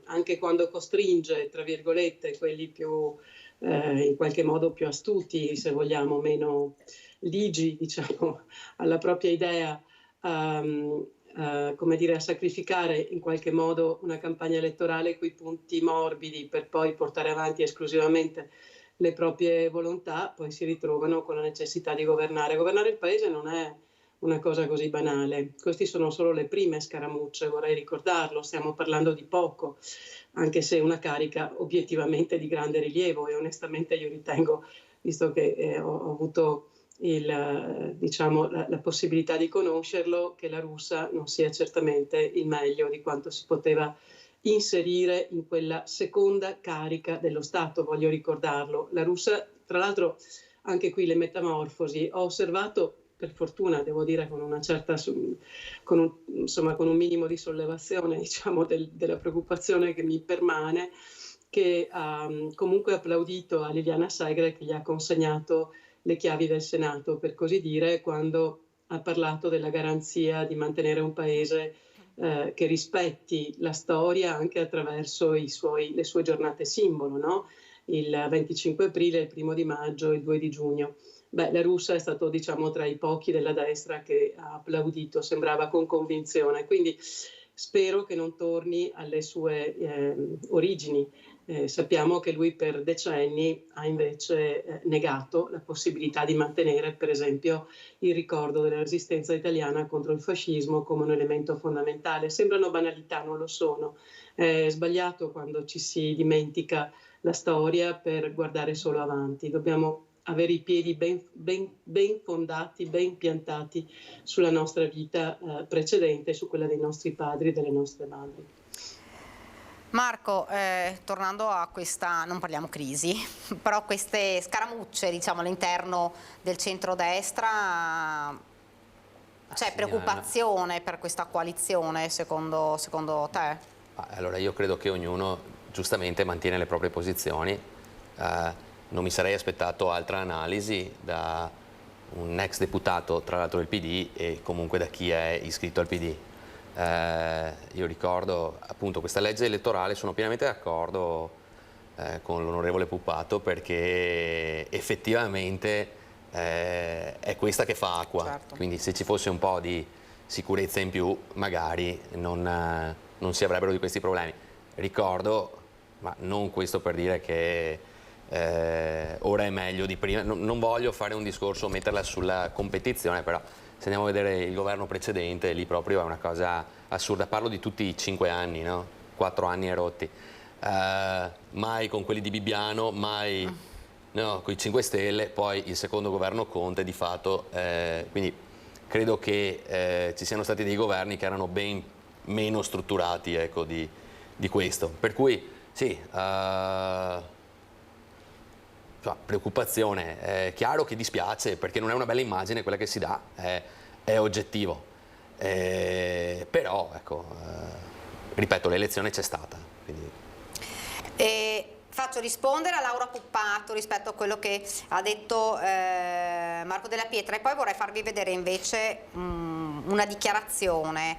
anche quando costringe, tra virgolette, quelli più in qualche modo più astuti, se vogliamo, meno ligi, diciamo, alla propria idea, come dire, a sacrificare in qualche modo una campagna elettorale coi punti morbidi per poi portare avanti esclusivamente le proprie volontà, poi si ritrovano con la necessità di governare. Governare il paese non è una cosa così banale. Queste sono solo le prime scaramucce, vorrei ricordarlo, stiamo parlando di poco, anche se una carica obiettivamente di grande rilievo, e onestamente io ritengo, visto che ho avuto la possibilità di conoscerlo, che la russa non sia certamente il meglio di quanto si poteva inserire in quella seconda carica dello Stato, voglio ricordarlo. La russa, tra l'altro, anche qui le metamorfosi, ho osservato, per fortuna, devo dire, con una certa, con un minimo di sollevazione, diciamo, della preoccupazione che mi permane, che ha comunque applaudito a Liliana Segre, che gli ha consegnato le chiavi del Senato, per così dire, quando ha parlato della garanzia di mantenere un paese che rispetti la storia anche attraverso le sue giornate simbolo, no? Il 25 aprile, il 1 di maggio e il 2 di giugno. La russa è stato, diciamo, tra i pochi della destra che ha applaudito, sembrava con convinzione, quindi spero che non torni alle sue origini. Sappiamo che lui per decenni ha invece negato la possibilità di mantenere, per esempio, il ricordo della resistenza italiana contro il fascismo come un elemento fondamentale. Sembrano banalità, non lo sono. È sbagliato quando ci si dimentica la storia per guardare solo avanti. Dobbiamo avere i piedi ben fondati, ben piantati sulla nostra vita precedente, su quella dei nostri padri e delle nostre madri. Marco, tornando a questa, non parliamo crisi, però queste scaramucce, diciamo, all'interno del centrodestra, c'è preoccupazione per questa coalizione, secondo te? Allora, io credo che ognuno giustamente mantiene le proprie posizioni. Non mi sarei aspettato altra analisi da un ex deputato, tra l'altro del PD, e comunque da chi è iscritto al PD. Io ricordo appunto questa legge elettorale, sono pienamente d'accordo con l'onorevole Puppato, perché effettivamente è questa che fa acqua. Certo. Quindi se ci fosse un po' di sicurezza in più magari non si avrebbero di questi problemi. Ricordo, ma non questo per dire che ora è meglio di prima, non voglio fare un discorso, metterla sulla competizione, però se andiamo a vedere il governo precedente, lì proprio è una cosa assurda. Parlo di tutti i 5 anni, no? 4 anni e rotti. Mai con quelli di Bibbiano, mai con i 5 Stelle, poi il secondo governo Conte di fatto. Quindi credo che ci siano stati dei governi che erano ben meno strutturati, ecco, di questo. Per cui sì, preoccupazione, è chiaro che dispiace perché non è una bella immagine quella che si dà, è oggettivo, però ecco, ripeto, l'elezione c'è stata. Quindi... Faccio rispondere a Laura Puppato rispetto a quello che ha detto Marco Della Pietra, e poi vorrei farvi vedere invece una dichiarazione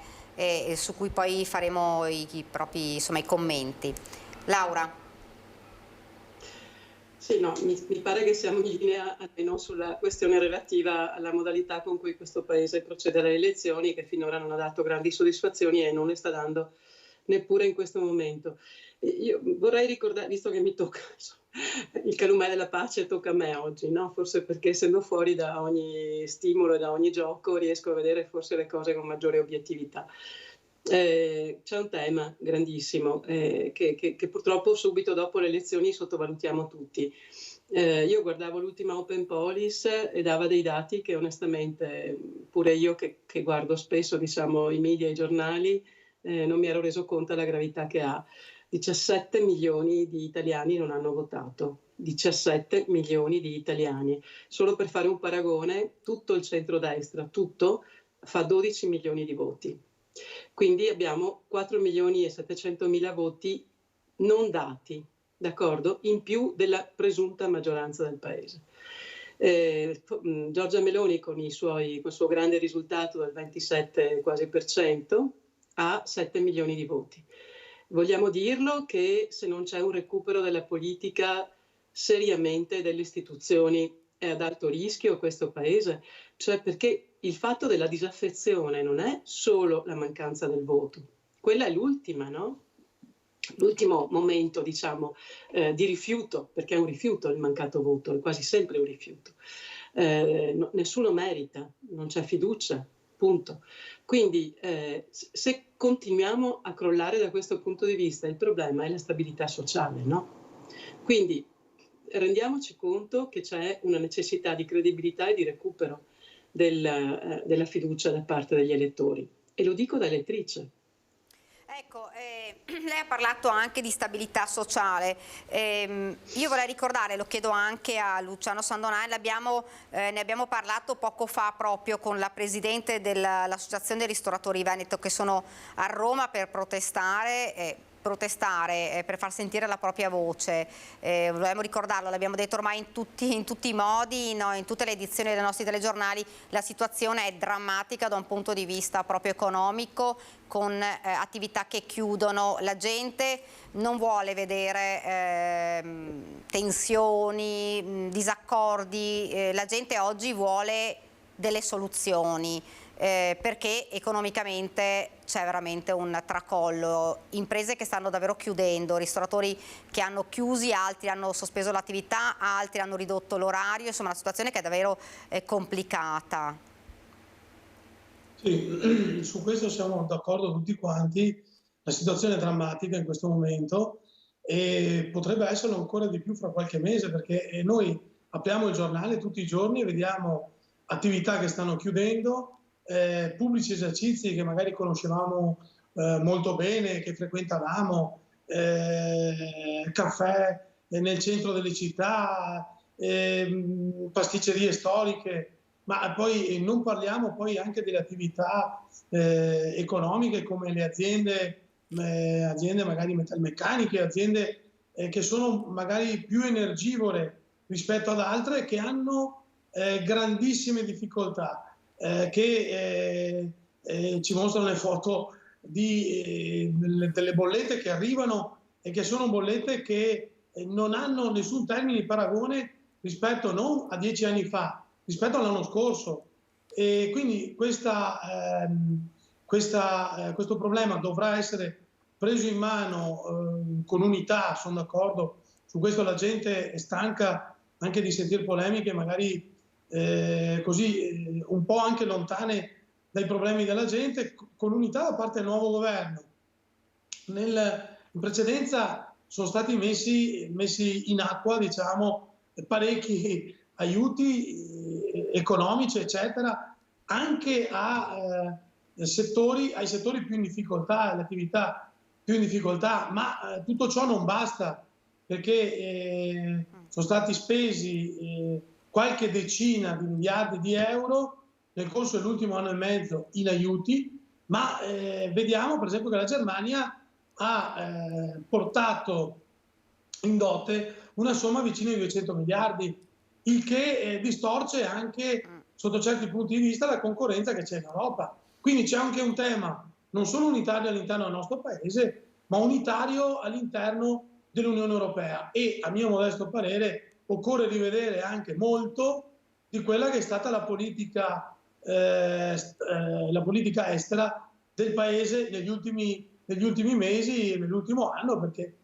su cui poi faremo i commenti. Laura. Sì, no, mi pare che siamo in linea almeno sulla questione relativa alla modalità con cui questo Paese procede alle elezioni, che finora non ha dato grandi soddisfazioni e non le sta dando neppure in questo momento. Io vorrei ricordare, visto che mi tocca, il calumet della pace tocca a me oggi, no? Forse perché essendo fuori da ogni stimolo e da ogni gioco riesco a vedere forse le cose con maggiore obiettività. C'è un tema grandissimo che purtroppo subito dopo le elezioni sottovalutiamo tutti. Io guardavo l'ultima Open Police e dava dei dati che onestamente pure io che guardo spesso, diciamo, i media e i giornali non mi ero reso conto della gravità che ha. 17 milioni di italiani non hanno votato. 17 milioni di italiani. Solo per fare un paragone, tutto il centrodestra, tutto, fa 12 milioni di voti. Quindi abbiamo 4 milioni e 700 mila voti non dati, d'accordo? In più della presunta maggioranza del Paese. Giorgia Meloni con il suo grande risultato del 27 quasi % ha 7 milioni di voti. Vogliamo dirlo che se non c'è un recupero della politica seriamente delle istituzioni è ad alto rischio questo paese, cioè perché il fatto della disaffezione non è solo la mancanza del voto, quella è l'ultima, no? L'ultimo momento, diciamo, di rifiuto, perché è un rifiuto il mancato voto, è quasi sempre un rifiuto. Nessuno merita, non c'è fiducia, punto. Quindi se continuiamo a crollare da questo punto di vista, il problema è la stabilità sociale, no? Quindi rendiamoci conto che c'è una necessità di credibilità e di recupero della fiducia da parte degli elettori. E lo dico da elettrice. Ecco, lei ha parlato anche di stabilità sociale. Io vorrei ricordare, lo chiedo anche a Luciano Sandonai, ne abbiamo parlato poco fa proprio con la presidente dell'Associazione dei Ristoratori Veneto, che sono a Roma per protestare per far sentire la propria voce. Volevamo ricordarlo, l'abbiamo detto ormai in tutti i modi, no? In tutte le edizioni dei nostri telegiornali, la situazione è drammatica da un punto di vista proprio economico, con attività che chiudono. La gente non vuole vedere tensioni, disaccordi, la gente oggi vuole delle soluzioni. Perché economicamente c'è veramente un tracollo, imprese che stanno davvero chiudendo, ristoratori che hanno chiusi, altri hanno sospeso l'attività, altri hanno ridotto l'orario, insomma una situazione che è davvero complicata. Sì, su questo siamo d'accordo tutti quanti, la situazione è drammatica in questo momento e potrebbe esserlo ancora di più fra qualche mese, perché noi apriamo il giornale tutti i giorni e vediamo attività che stanno chiudendo, pubblici esercizi che magari conoscevamo molto bene, che frequentavamo, caffè nel centro delle città, pasticcerie storiche, ma poi non parliamo poi anche delle attività economiche come le aziende magari metalmeccaniche, aziende che sono magari più energivore rispetto ad altre, che hanno grandissime difficoltà. Che ci mostrano le foto delle bollette che arrivano e che sono bollette che non hanno nessun termine di paragone rispetto non a 10 anni fa, rispetto all'anno scorso. E quindi questo problema dovrà essere preso in mano con unità, sono d'accordo, su questo la gente è stanca anche di sentire polemiche magari così un po' anche lontane dai problemi della gente, con unità da parte del nuovo governo. In precedenza sono stati messi in acqua, diciamo, parecchi aiuti economici, eccetera, anche ai settori più in difficoltà, alle attività più in difficoltà, ma tutto ciò non basta, perché sono stati spesi qualche decina di miliardi di euro nel corso dell'ultimo anno e mezzo in aiuti, ma vediamo per esempio che la Germania ha portato in dote una somma vicina ai 200 miliardi, il che distorce anche sotto certi punti di vista la concorrenza che c'è in Europa. Quindi c'è anche un tema non solo unitario all'interno del nostro Paese, ma unitario all'interno dell'Unione Europea, e a mio modesto parere occorre rivedere anche molto di quella che è stata la politica estera del Paese negli ultimi mesi e nell'ultimo anno, perché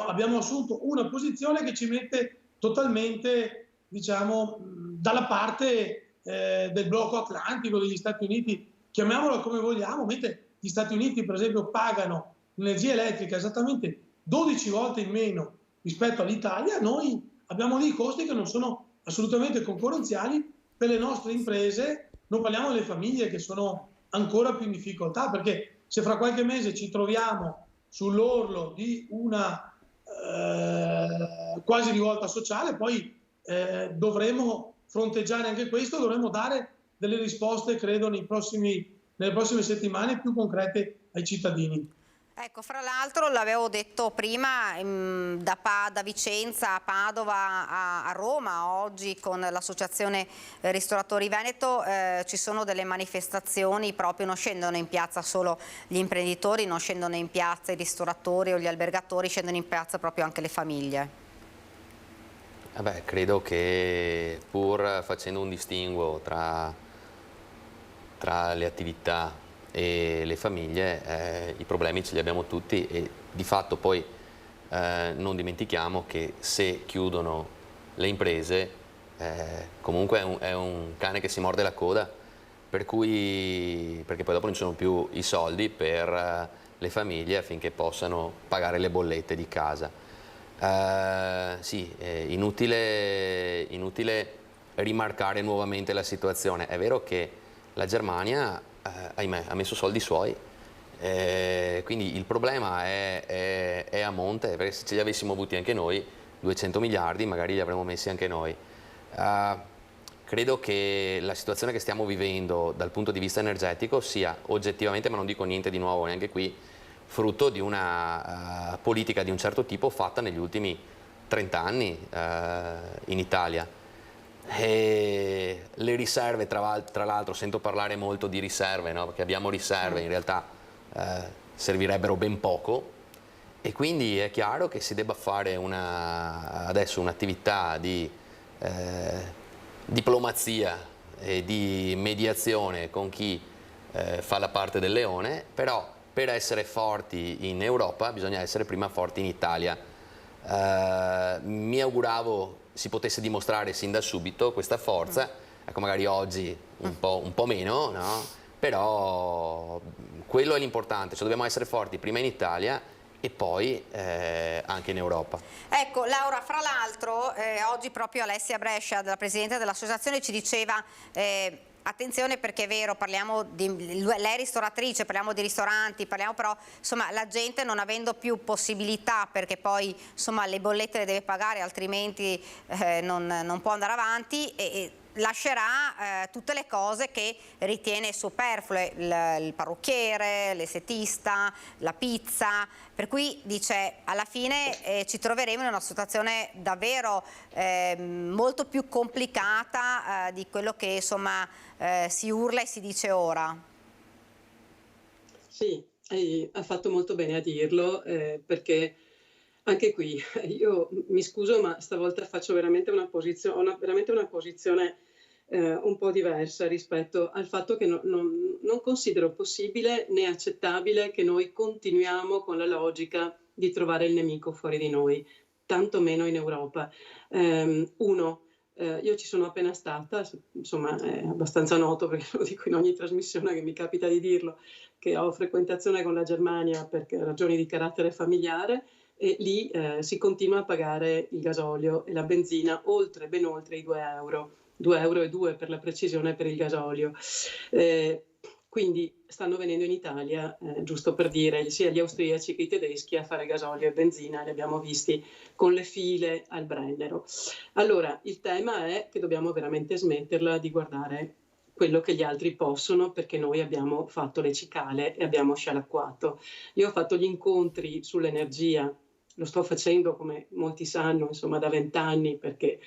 abbiamo assunto una posizione che ci mette totalmente, diciamo, dalla parte del blocco atlantico, degli Stati Uniti, chiamiamolo come vogliamo, mentre gli Stati Uniti per esempio pagano l'energia elettrica esattamente 12 volte in meno rispetto all'Italia, noi abbiamo dei costi che non sono assolutamente concorrenziali per le nostre imprese, non parliamo delle famiglie che sono ancora più in difficoltà, perché se fra qualche mese ci troviamo sull'orlo di una quasi rivolta sociale, poi dovremo fronteggiare anche questo, dovremo dare delle risposte, credo, nelle prossime settimane più concrete ai cittadini. Ecco, fra l'altro l'avevo detto prima, da Vicenza a Padova a Roma, oggi con l'Associazione Ristoratori Veneto ci sono delle manifestazioni, proprio non scendono in piazza solo gli imprenditori, non scendono in piazza i ristoratori o gli albergatori, scendono in piazza proprio anche le famiglie. Credo che pur facendo un distinguo tra le attività e le famiglie, i problemi ce li abbiamo tutti e di fatto poi non dimentichiamo che se chiudono le imprese comunque è un cane che si morde la coda, perché poi dopo non ci sono più i soldi per le famiglie affinché possano pagare le bollette di casa. Inutile rimarcare nuovamente la situazione. È vero che la Germania, ahimè, ha messo soldi suoi, quindi il problema è a monte, perché se ce li avessimo avuti anche noi, 200 miliardi magari li avremmo messi anche noi. Credo che la situazione che stiamo vivendo dal punto di vista energetico sia oggettivamente, ma non dico niente di nuovo neanche qui, frutto di una politica di un certo tipo fatta negli ultimi 30 anni in Italia. E le riserve, tra l'altro sento parlare molto di riserve, no? Perché abbiamo riserve, in realtà servirebbero ben poco, e quindi è chiaro che si debba fare adesso un'attività di diplomazia e di mediazione con chi fa la parte del leone, però per essere forti in Europa bisogna essere prima forti in Italia. Mi auguravo si potesse dimostrare sin da subito questa forza, ecco, magari oggi un po' meno, no? Però quello è l'importante, cioè dobbiamo essere forti prima in Italia e poi anche in Europa. Ecco Laura, fra l'altro oggi proprio Alessia Brescia, la Presidente dell'Associazione, ci diceva attenzione, perché è vero, lei è ristoratrice, parliamo di ristoranti, parliamo però, insomma, la gente non avendo più possibilità, perché poi, insomma, le bollette le deve pagare, altrimenti non può andare avanti, e lascerà tutte le cose che ritiene superflue, il parrucchiere, l'estetista, la pizza, per cui dice alla fine ci troveremo in una situazione davvero molto più complicata di quello che insomma si urla e si dice ora. Sì, ha fatto molto bene a dirlo, perché anche qui io mi scuso, ma stavolta faccio veramente una posizione un po' diversa rispetto al fatto che non considero possibile né accettabile che noi continuiamo con la logica di trovare il nemico fuori di noi, tanto meno in Europa. Io ci sono appena stata, insomma è abbastanza noto, perché lo dico in ogni trasmissione che mi capita di dirlo, che ho frequentazione con la Germania per ragioni di carattere familiare, e lì si continua a pagare il gasolio e la benzina ben oltre i 2 euro. 2,02 euro per la precisione per il gasolio. Quindi stanno venendo in Italia, giusto per dire, sia gli austriaci che i tedeschi a fare gasolio e benzina, li abbiamo visti con le file al Brennero. Allora, il tema è che dobbiamo veramente smetterla di guardare quello che gli altri possono, perché noi abbiamo fatto le cicale e abbiamo scialacquato. Io ho fatto gli incontri sull'energia, lo sto facendo, come molti sanno, insomma, da 20 anni, perché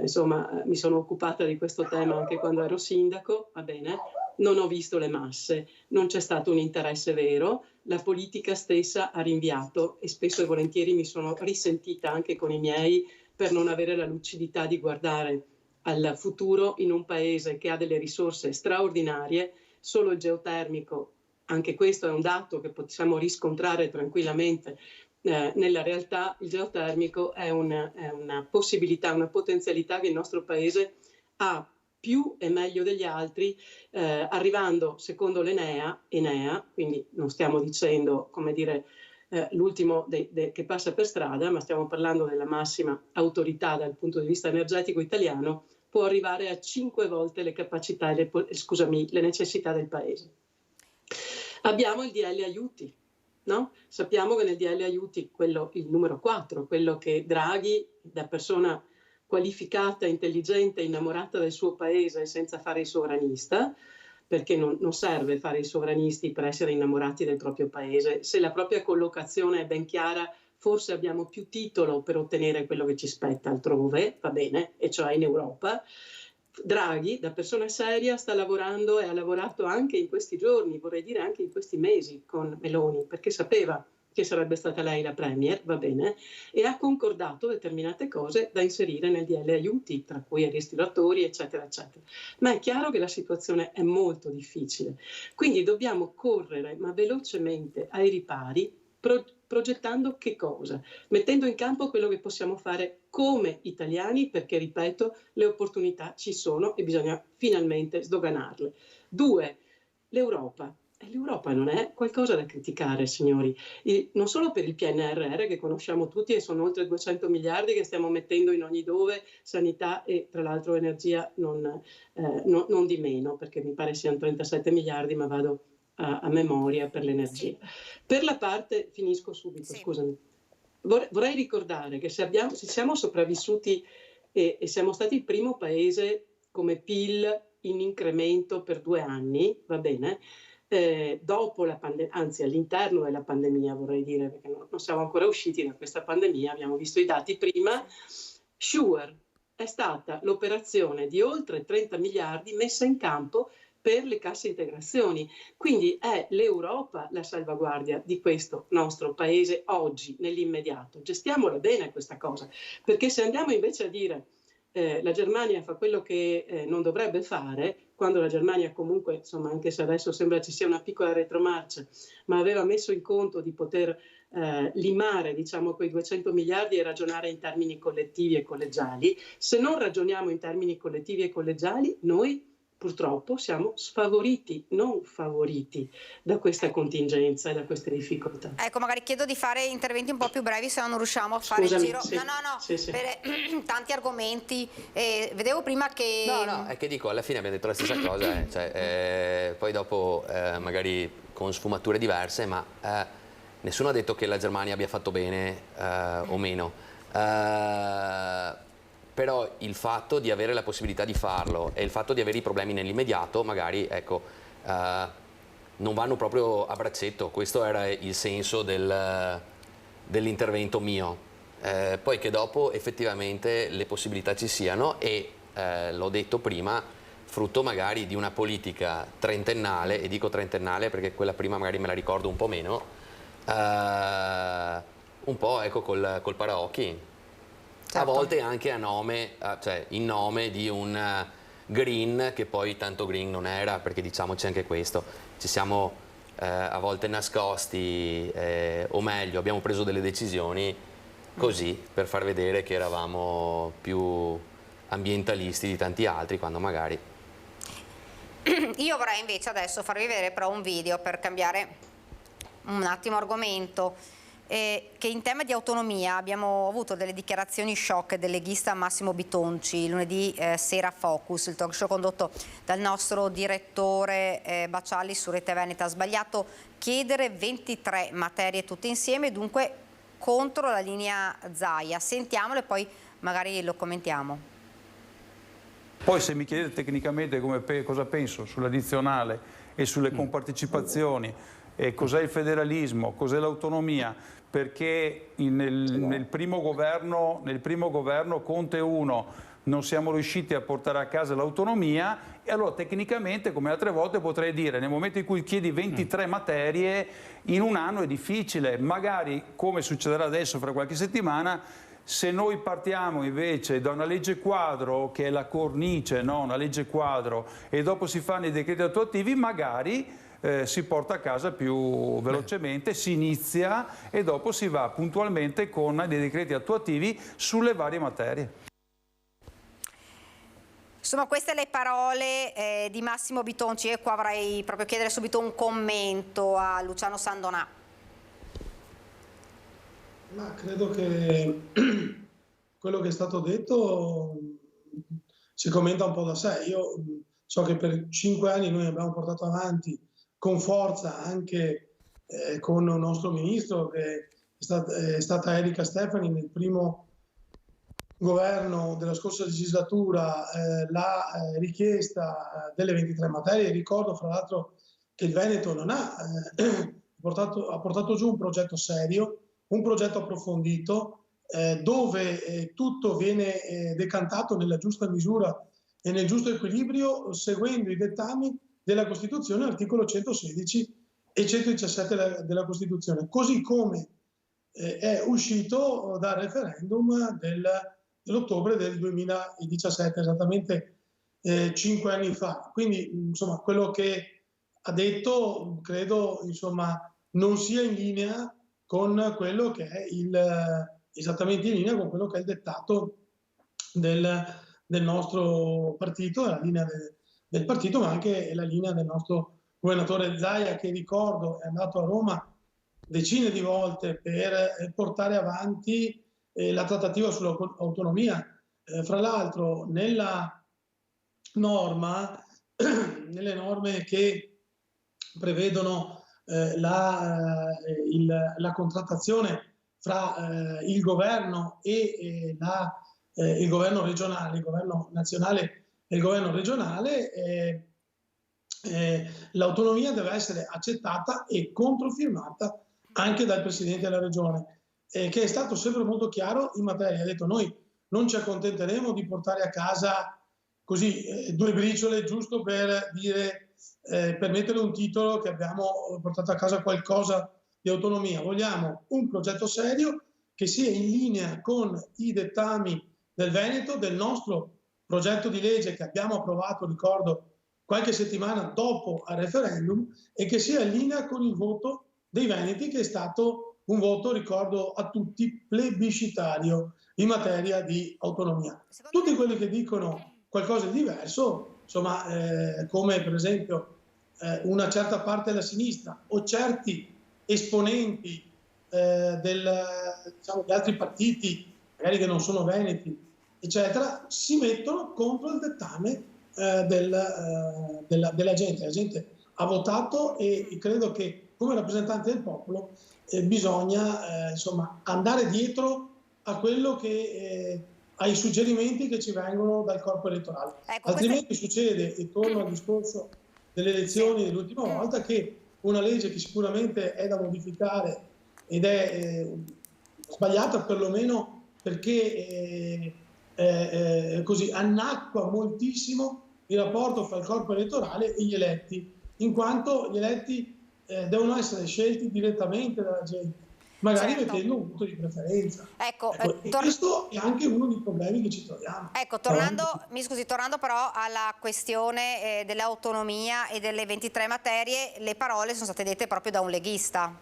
insomma, mi sono occupata di questo tema anche quando ero sindaco, va bene? Non ho visto le masse, non c'è stato un interesse vero, la politica stessa ha rinviato, e spesso e volentieri mi sono risentita anche con i miei per non avere la lucidità di guardare al futuro in un paese che ha delle risorse straordinarie. Solo il geotermico, anche questo è un dato che possiamo riscontrare tranquillamente nella realtà, il geotermico è una possibilità, una potenzialità che il nostro paese ha più e meglio degli altri, arrivando, secondo l'Enea, quindi non stiamo dicendo, come dire, l'ultimo che passa per strada, ma stiamo parlando della massima autorità dal punto di vista energetico italiano, può arrivare a 5 volte le capacità le necessità del paese. Abbiamo il DL aiuti. No? Sappiamo che nel DL aiuti, il numero 4, quello che Draghi, da persona qualificata, intelligente, innamorata del suo paese senza fare il sovranista, perché non serve fare i sovranisti per essere innamorati del proprio paese, se la propria collocazione è ben chiara, forse abbiamo più titolo per ottenere quello che ci spetta altrove, va bene, e cioè in Europa. Draghi, da persona seria, sta lavorando e ha lavorato anche in questi giorni, vorrei dire anche in questi mesi, con Meloni, perché sapeva che sarebbe stata lei la Premier, va bene, e ha concordato determinate cose da inserire nel DL aiuti, tra cui i ristoratori, eccetera, eccetera. Ma è chiaro che la situazione è molto difficile, quindi dobbiamo correre, ma velocemente, ai ripari, progettando che cosa? Mettendo in campo quello che possiamo fare come italiani, perché, ripeto, le opportunità ci sono e bisogna finalmente sdoganarle. 2, l'Europa. L'Europa non è qualcosa da criticare, signori, non solo per il PNRR che conosciamo tutti e sono oltre 200 miliardi che stiamo mettendo in ogni dove, sanità e tra l'altro energia non di meno, perché mi pare siano 37 miliardi, ma vado a memoria per l'energia. Per la parte, finisco subito, scusami, vorrei ricordare che se siamo sopravvissuti e siamo stati il primo paese come PIL in incremento per 2 anni, va bene? Dopo la pandemia, anzi all'interno della pandemia vorrei dire, perché non siamo ancora usciti da questa pandemia, abbiamo visto i dati prima, SURE è stata l'operazione di oltre 30 miliardi messa in campo per le casse integrazioni, quindi è l'Europa la salvaguardia di questo nostro paese oggi, nell'immediato. Gestiamola bene questa cosa, perché se andiamo invece a dire la Germania fa quello che non dovrebbe fare, quando la Germania comunque, insomma, anche se adesso sembra ci sia una piccola retromarcia, ma aveva messo in conto di poter limare, diciamo, quei 200 miliardi e ragionare in termini collettivi e collegiali. Se non ragioniamo in termini collettivi e collegiali, noi purtroppo siamo sfavoriti, non favoriti da questa contingenza e da queste difficoltà. Ecco, magari chiedo di fare interventi un po' più brevi, se no non riusciamo a fare il giro. Sì. No, Sì. per tanti argomenti. Vedevo prima che... No, è che dico, alla fine abbiamo detto la stessa cosa, cioè, poi dopo magari con sfumature diverse, ma nessuno ha detto che la Germania abbia fatto bene o meno. Però il fatto di avere la possibilità di farlo e il fatto di avere i problemi nell'immediato, magari, ecco, non vanno proprio a braccetto. Questo era il senso dell'intervento mio. Poi che dopo effettivamente le possibilità ci siano e, l'ho detto prima, frutto magari di una politica trentennale, e dico trentennale perché quella prima magari me la ricordo un po' meno, un po' ecco col paraocchi. Certo. A volte anche in nome di un green che poi tanto green non era, perché diciamoci anche questo, ci siamo a volte nascosti, o meglio abbiamo preso delle decisioni così per far vedere che eravamo più ambientalisti di tanti altri, quando magari... Io vorrei invece adesso farvi vedere però un video per cambiare un attimo argomento. Che in tema di autonomia abbiamo avuto delle dichiarazioni shock del leghista Massimo Bitonci lunedì sera a Focus, il talk show condotto dal nostro direttore Bacialli su Rete Veneta. Ha sbagliato chiedere 23 materie tutte insieme, dunque contro la linea Zaia. Sentiamolo e poi magari lo commentiamo. Poi se mi chiedete tecnicamente cosa penso sull'addizionale e sulle compartecipazioni, cos'è il federalismo, cos'è l'autonomia, perché nel primo governo Conte 1 non siamo riusciti a portare a casa l'autonomia, e allora tecnicamente, come altre volte, potrei dire nel momento in cui chiedi 23 materie in un anno è difficile, magari come succederà adesso fra qualche settimana. Se noi partiamo invece da una legge quadro, che è la cornice, no? Una legge quadro, e dopo si fanno i decreti attuativi, magari si porta a casa più velocemente, si inizia e dopo si va puntualmente con dei decreti attuativi sulle varie materie. Insomma, queste le parole di Massimo Bitonci, e qua vorrei proprio chiedere subito un commento a Luciano Sandonà. Ma credo che quello che è stato detto si commenta un po' da sé. Io so che per 5 anni noi abbiamo portato avanti con forza, anche con il nostro ministro, che è stata Erika Stefani nel primo governo della scorsa legislatura, la richiesta delle 23 materie. Ricordo fra l'altro che il Veneto non ha portato giù un progetto serio, un progetto approfondito, dove tutto viene decantato nella giusta misura e nel giusto equilibrio, seguendo i dettami della Costituzione, articolo 116 e 117 della Costituzione, così come è uscito dal referendum dell'ottobre del 2017, esattamente 5 anni fa. Quindi insomma quello che ha detto credo insomma non sia in linea con quello che è esattamente in linea con quello che è il dettato del nostro partito, la linea del partito, ma anche la linea del nostro governatore Zaia, che ricordo è andato a Roma decine di volte per portare avanti la trattativa sull'autonomia. Fra l'altro nelle norme che prevedono la contrattazione fra il governo e il governo regionale, il governo nazionale e il governo regionale, l'autonomia deve essere accettata e controfirmata anche dal Presidente della Regione, che è stato sempre molto chiaro in materia. Ha detto: noi non ci accontenteremo di portare a casa così 2 briciole giusto per dire, per mettere un titolo che abbiamo portato a casa qualcosa di autonomia. Vogliamo un progetto serio che sia in linea con i dettami del Veneto, del nostro progetto di legge che abbiamo approvato, ricordo, qualche settimana dopo al referendum, e che sia in linea con il voto dei Veneti, che è stato un voto, ricordo a tutti, plebiscitario in materia di autonomia. Tutti quelli che dicono qualcosa di diverso, insomma, come per esempio una certa parte della sinistra o certi esponenti diciamo, di altri partiti, magari che non sono veneti, eccetera, si mettono contro il dettame della gente. La gente ha votato e credo che come rappresentanti del popolo bisogna insomma, andare dietro a quello che ai suggerimenti che ci vengono dal corpo elettorale. Ecco, altrimenti succede, e torno al discorso delle elezioni dell'ultima volta, che una legge che sicuramente è da modificare ed è sbagliata perlomeno perché così annacqua moltissimo il rapporto fra il corpo elettorale e gli eletti, in quanto gli eletti devono essere scelti direttamente dalla gente, magari mettendo un voto di preferenza. Ecco, e questo è anche uno dei problemi che ci troviamo. Ecco, tornando però alla questione dell'autonomia e delle 23 materie, le parole sono state dette proprio da un leghista.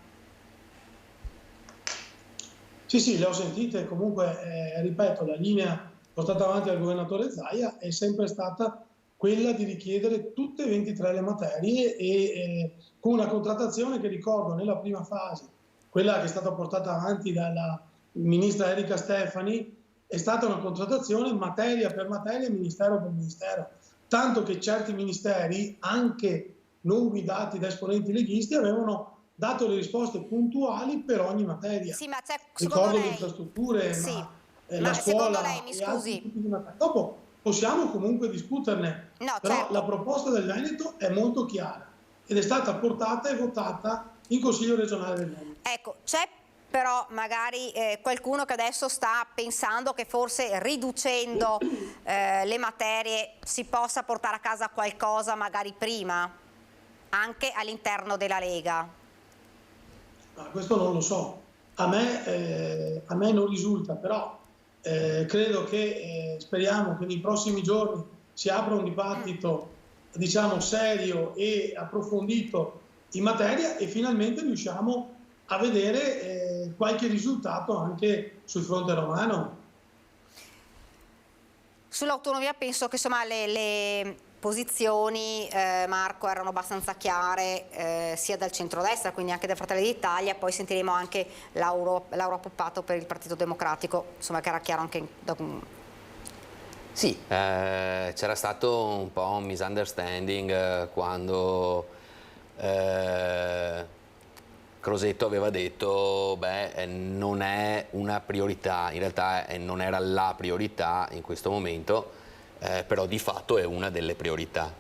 Sì, le ho sentite. Comunque, ripeto, la linea portata avanti dal governatore Zaia è sempre stata quella di richiedere tutte e 23 le materie e con una contrattazione che, ricordo, nella prima fase, quella che è stata portata avanti dalla ministra Erika Stefani, è stata una contrattazione materia per materia, ministero per ministero, tanto che certi ministeri, anche non guidati da esponenti leghisti, avevano dato le risposte puntuali per ogni materia. Sì, ma ricordo le infrastrutture, sì, la scuola, secondo lei, mi scusi, dopo possiamo comunque discuterne, no, però certo. La proposta del Veneto è molto chiara ed è stata portata e votata in Consiglio regionale del Veneto. Ecco, c'è però magari qualcuno che adesso sta pensando che forse riducendo le materie si possa portare a casa qualcosa magari prima, anche all'interno della Lega. Ma questo non lo so, a me non risulta, però credo che speriamo che nei prossimi giorni si apra un dibattito, diciamo, serio e approfondito in materia e finalmente riusciamo a vedere qualche risultato anche sul fronte romano. Sull'autonomia penso che insomma le posizioni, Marco, erano abbastanza chiare sia dal centrodestra, quindi anche da Fratelli d'Italia. Poi sentiremo anche Laura Puppato per il Partito Democratico, insomma, che era chiaro anche da... Sì, c'era stato un po' un misunderstanding quando Crosetto aveva detto non è una priorità, in realtà non era la priorità in questo momento, però di fatto è una delle priorità.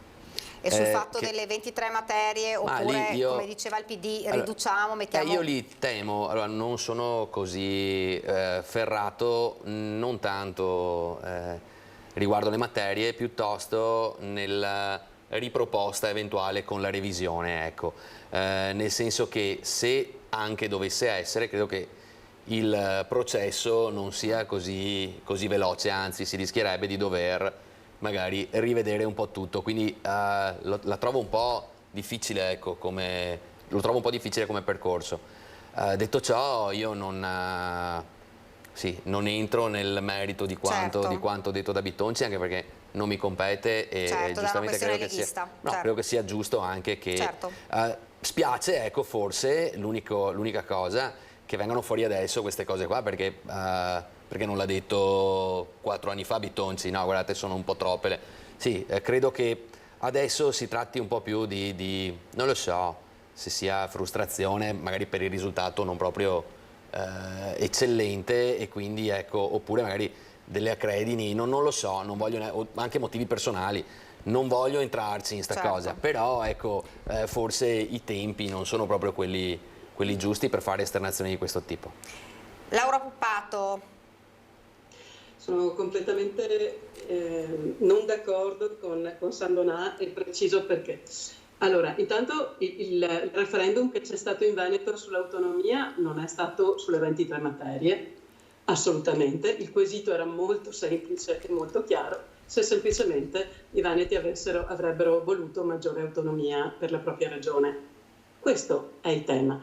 E sul fatto delle 23 materie, oppure come diceva il PD, riduciamo, mettiamo... Io li temo, allora non sono così ferrato, non tanto riguardo le materie, piuttosto nel riproposta eventuale con la revisione, ecco. Nel senso che se anche dovesse essere, credo che il processo non sia così veloce, anzi si rischierebbe di dover magari rivedere un po' tutto, quindi la trovo un po' difficile, ecco, lo trovo un po' difficile come percorso. Detto ciò, io non entro nel merito di quanto detto da Bitonci, anche perché non mi compete e giustamente credo che sia giusto anche che spiace, ecco, forse l'unica cosa che vengano fuori adesso queste cose qua, perché non l'ha detto 4 anni fa Bitonci, no, guardate, sono un po' troppe. Sì, credo che adesso si tratti un po' più di non lo so, se sia frustrazione magari per il risultato non proprio eccellente, e quindi ecco, oppure magari delle acredini, non lo so, non voglio anche motivi personali, non voglio entrarci in sta cosa, però ecco, forse i tempi non sono proprio quelli giusti per fare esternazioni di questo tipo. Laura Puppato. Sono completamente non d'accordo con Sandonà, e preciso perché. Allora, intanto il referendum che c'è stato in Veneto sull'autonomia non è stato sulle 23 materie, assolutamente. Il quesito era molto semplice e molto chiaro, se semplicemente i veneti avrebbero voluto maggiore autonomia per la propria regione. Questo è il tema.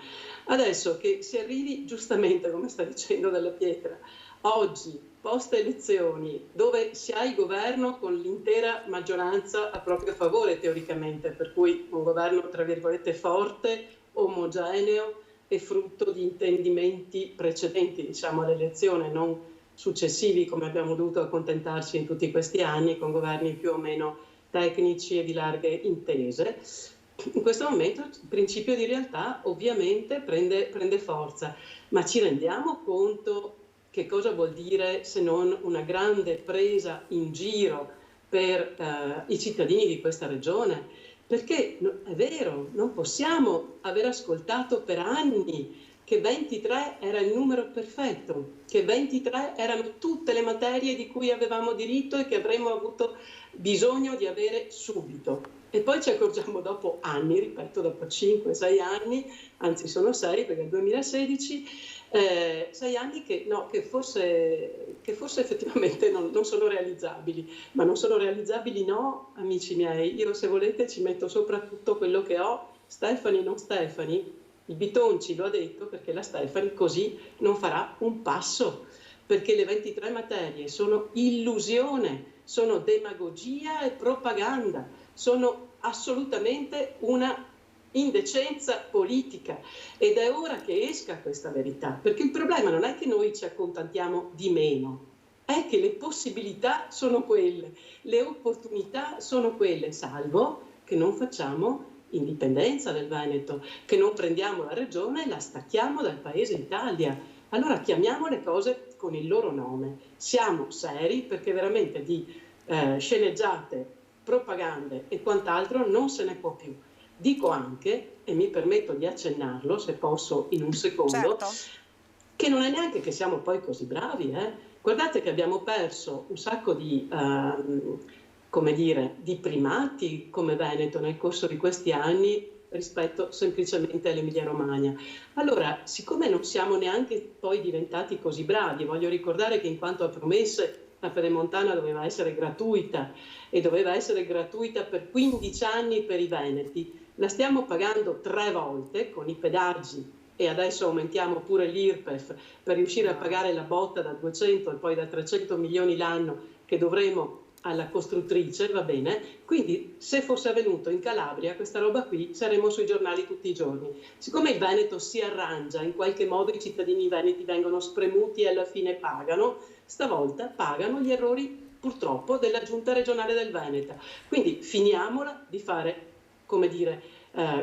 Adesso che si arrivi, giustamente, come sta dicendo Della Pietra, oggi, post elezioni, dove si ha il governo con l'intera maggioranza a proprio favore teoricamente, per cui un governo tra virgolette forte, omogeneo e frutto di intendimenti precedenti, diciamo, all'elezione, non successivi come abbiamo dovuto accontentarci in tutti questi anni con governi più o meno tecnici e di larghe intese. In questo momento il principio di realtà ovviamente prende forza, ma ci rendiamo conto che cosa vuol dire se non una grande presa in giro per i cittadini di questa regione? Perché è vero, non possiamo aver ascoltato per anni che 23 era il numero perfetto, che 23 erano tutte le materie di cui avevamo diritto e che avremmo avuto bisogno di avere subito. E poi ci accorgiamo dopo anni, ripeto, dopo 5-6 anni, anzi sono 6 perché è il 2016, 6 anni che forse effettivamente non sono realizzabili, ma non sono realizzabili no, amici miei. Io, se volete, ci metto sopra tutto quello che ho, Stefani non Stefani, il Bitonci lo ha detto, perché la Stefani così non farà un passo, perché le 23 materie sono illusione, sono demagogia e propaganda, sono assolutamente una indecenza politica, ed è ora che esca questa verità, perché il problema non è che noi ci accontentiamo di meno, è che le possibilità sono quelle, le opportunità sono quelle, salvo che non facciamo indipendenza del Veneto, che non prendiamo la regione e la stacchiamo dal paese Italia. Allora chiamiamo le cose con il loro nome, siamo seri, perché veramente di sceneggiate, propagande e quant'altro non se ne può più. Dico anche, e mi permetto di accennarlo se posso in un secondo, che non è neanche che siamo poi così bravi. Guardate che abbiamo perso un sacco di primati come Veneto nel corso di questi anni rispetto semplicemente all'Emilia Romagna. Allora, siccome non siamo neanche poi diventati così bravi, voglio ricordare che in quanto a promesse la Pedemontana doveva essere gratuita, e doveva essere gratuita per 15 anni per i veneti, la stiamo pagando 3 volte con i pedaggi, e adesso aumentiamo pure l'IRPEF per riuscire a pagare la botta da 200 e poi da 300 milioni l'anno che dovremo alla costruttrice, va bene? Quindi se fosse avvenuto in Calabria questa roba qui saremmo sui giornali tutti i giorni. Siccome il Veneto si arrangia, in qualche modo i cittadini veneti vengono spremuti e alla fine pagano, stavolta pagano gli errori purtroppo della Giunta regionale del Veneto. Quindi finiamola di fare,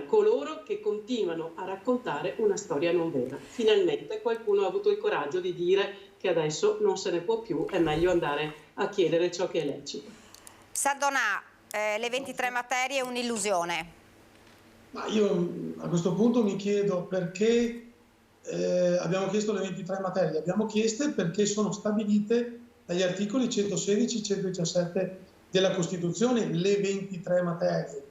coloro che continuano a raccontare una storia non vera. Finalmente qualcuno ha avuto il coraggio di dire che adesso non se ne può più, è meglio andare a chiedere ciò che è lecito. Sandonà, le 23 materie è un'illusione? Ma io a questo punto mi chiedo perché abbiamo chiesto le 23 materie. Le abbiamo chieste perché sono stabilite dagli articoli 116 e 117 della Costituzione le 23 materie.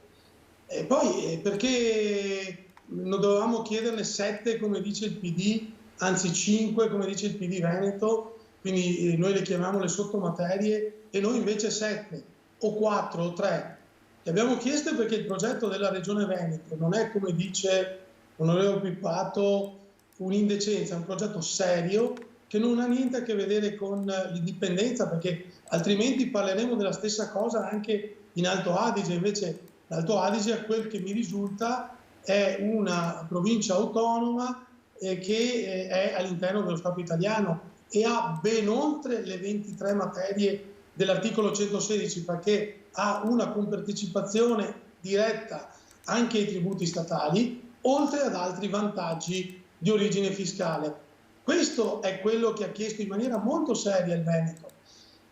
E poi perché non dovevamo chiederne 7 come dice il PD, anzi 5 come dice il PD Veneto, quindi noi le chiamiamo le sottomaterie, e noi invece 7 o 4 o 3. Le abbiamo chieste perché il progetto della Regione Veneto non è, come dice l'onorevole Pippato, un'indecenza, è un progetto serio che non ha niente a che vedere con l'indipendenza, perché altrimenti parleremo della stessa cosa anche in Alto Adige. Invece l'Alto Adige, a quel che mi risulta, è una provincia autonoma che è all'interno dello Stato italiano e ha ben oltre le 23 materie dell'articolo 116, perché ha una compartecipazione diretta anche ai tributi statali, oltre ad altri vantaggi di origine fiscale. Questo è quello che ha chiesto in maniera molto seria il Veneto.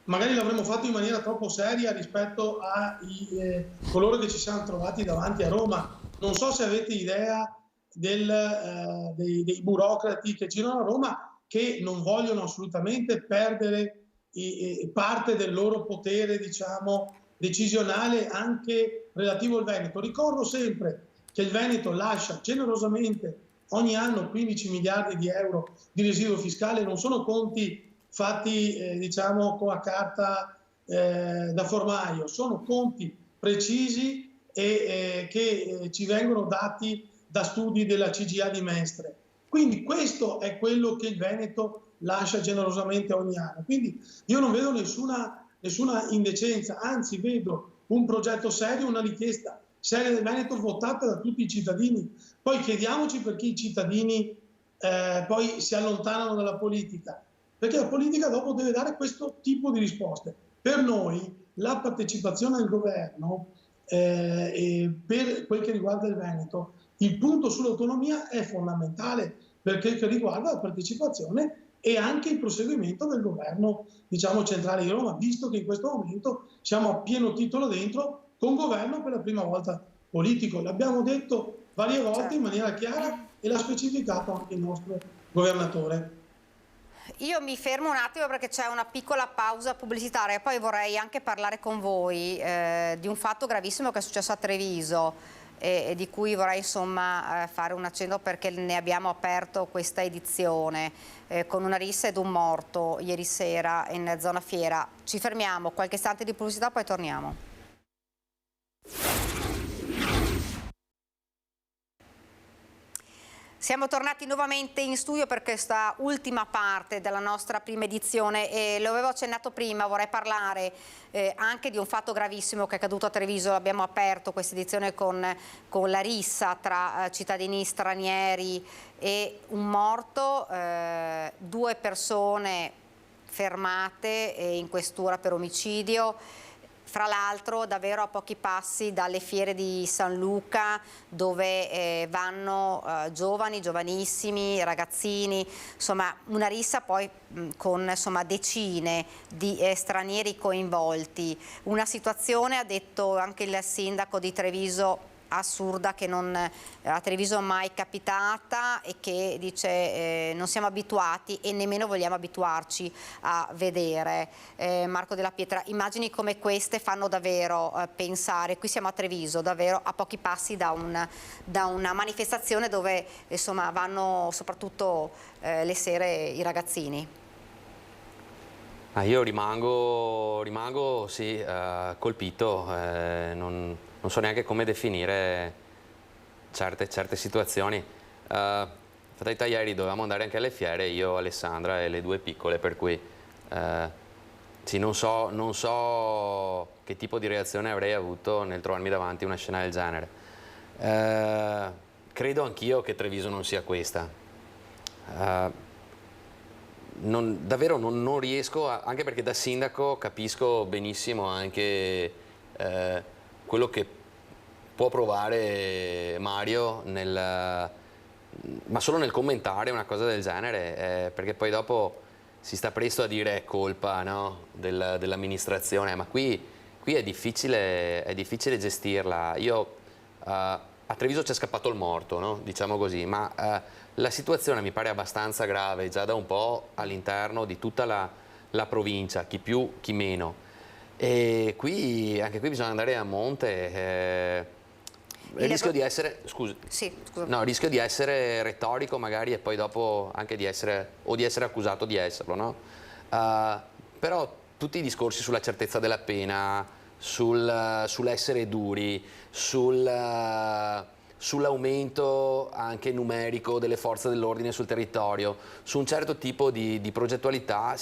Magari l'avremmo fatto in maniera troppo seria rispetto a coloro che ci siamo trovati davanti a Roma. Non so se avete idea dei burocrati che girano a Roma, che non vogliono assolutamente perdere parte del loro potere, diciamo, decisionale anche relativo al Veneto. Ricordo sempre che il Veneto lascia generosamente ogni anno 15 miliardi di euro di residuo fiscale. Non sono conti fatti diciamo con la carta da formaio, sono conti precisi e che ci vengono dati da studi della CGA di Mestre. Quindi questo è quello che il Veneto lascia generosamente ogni anno. Quindi io non vedo nessuna indecenza, anzi vedo un progetto serio, una richiesta seria del Veneto votata da tutti i cittadini. Poi chiediamoci perché i cittadini poi si allontanano dalla politica, perché la politica dopo deve dare questo tipo di risposte. Per noi la partecipazione al governo, per quel che riguarda il Veneto, il punto sull'autonomia è fondamentale per quel che riguarda la partecipazione e anche il proseguimento del governo, diciamo, centrale di Roma, visto che in questo momento siamo a pieno titolo dentro con governo per la prima volta politico. L'abbiamo detto varie volte in maniera chiara e l'ha specificato anche il nostro governatore. Io mi fermo un attimo perché c'è una piccola pausa pubblicitaria, poi vorrei anche parlare con voi di un fatto gravissimo che è successo a Treviso e di cui vorrei insomma fare un accenno, perché ne abbiamo aperto questa edizione con una rissa ed un morto ieri sera in zona Fiera. Ci fermiamo, qualche istante di pubblicità, poi torniamo. Siamo tornati nuovamente in studio per questa ultima parte della nostra prima edizione e lo avevo accennato prima, vorrei parlare anche di un fatto gravissimo che è accaduto a Treviso. Abbiamo aperto questa edizione con la rissa tra cittadini stranieri e un morto, 2 persone fermate in questura per omicidio. Fra l'altro davvero a pochi passi dalle fiere di San Luca, dove vanno giovani, giovanissimi, ragazzini, insomma una rissa poi con insomma decine di stranieri coinvolti. Una situazione, ha detto anche il sindaco di Treviso, assurda, che non a Treviso mai capitata e che dice non siamo abituati e nemmeno vogliamo abituarci a vedere. Marco Della Pietra, immagini come queste fanno davvero pensare. Qui siamo a Treviso, davvero a pochi passi da una manifestazione dove insomma vanno soprattutto le sere i ragazzini. Io rimango sì, colpito, non so neanche come definire certe situazioni. Fatalità, ieri dovevamo andare anche alle fiere, io, Alessandra e le 2 piccole, per cui sì, non so che tipo di reazione avrei avuto nel trovarmi davanti una scena del genere. Credo anch'io che Treviso non sia questa. Davvero non riesco, anche perché da sindaco capisco benissimo anche quello che può provare Mario ma solo nel commentare una cosa del genere, perché poi dopo si sta presto a dire è colpa, no, dell'amministrazione, ma qui è difficile gestirla. A Treviso c'è scappato il morto, no? Diciamo così, ma la situazione mi pare abbastanza grave già da un po' all'interno di tutta la provincia, chi più chi meno. E anche qui bisogna andare a monte. Il rischio di essere, No, rischio di essere retorico magari e poi dopo anche di essere accusato di esserlo, no? Però tutti i discorsi sulla certezza della pena, sull'essere duri, sull'aumento anche numerico delle forze dell'ordine sul territorio, su un certo tipo di progettualità,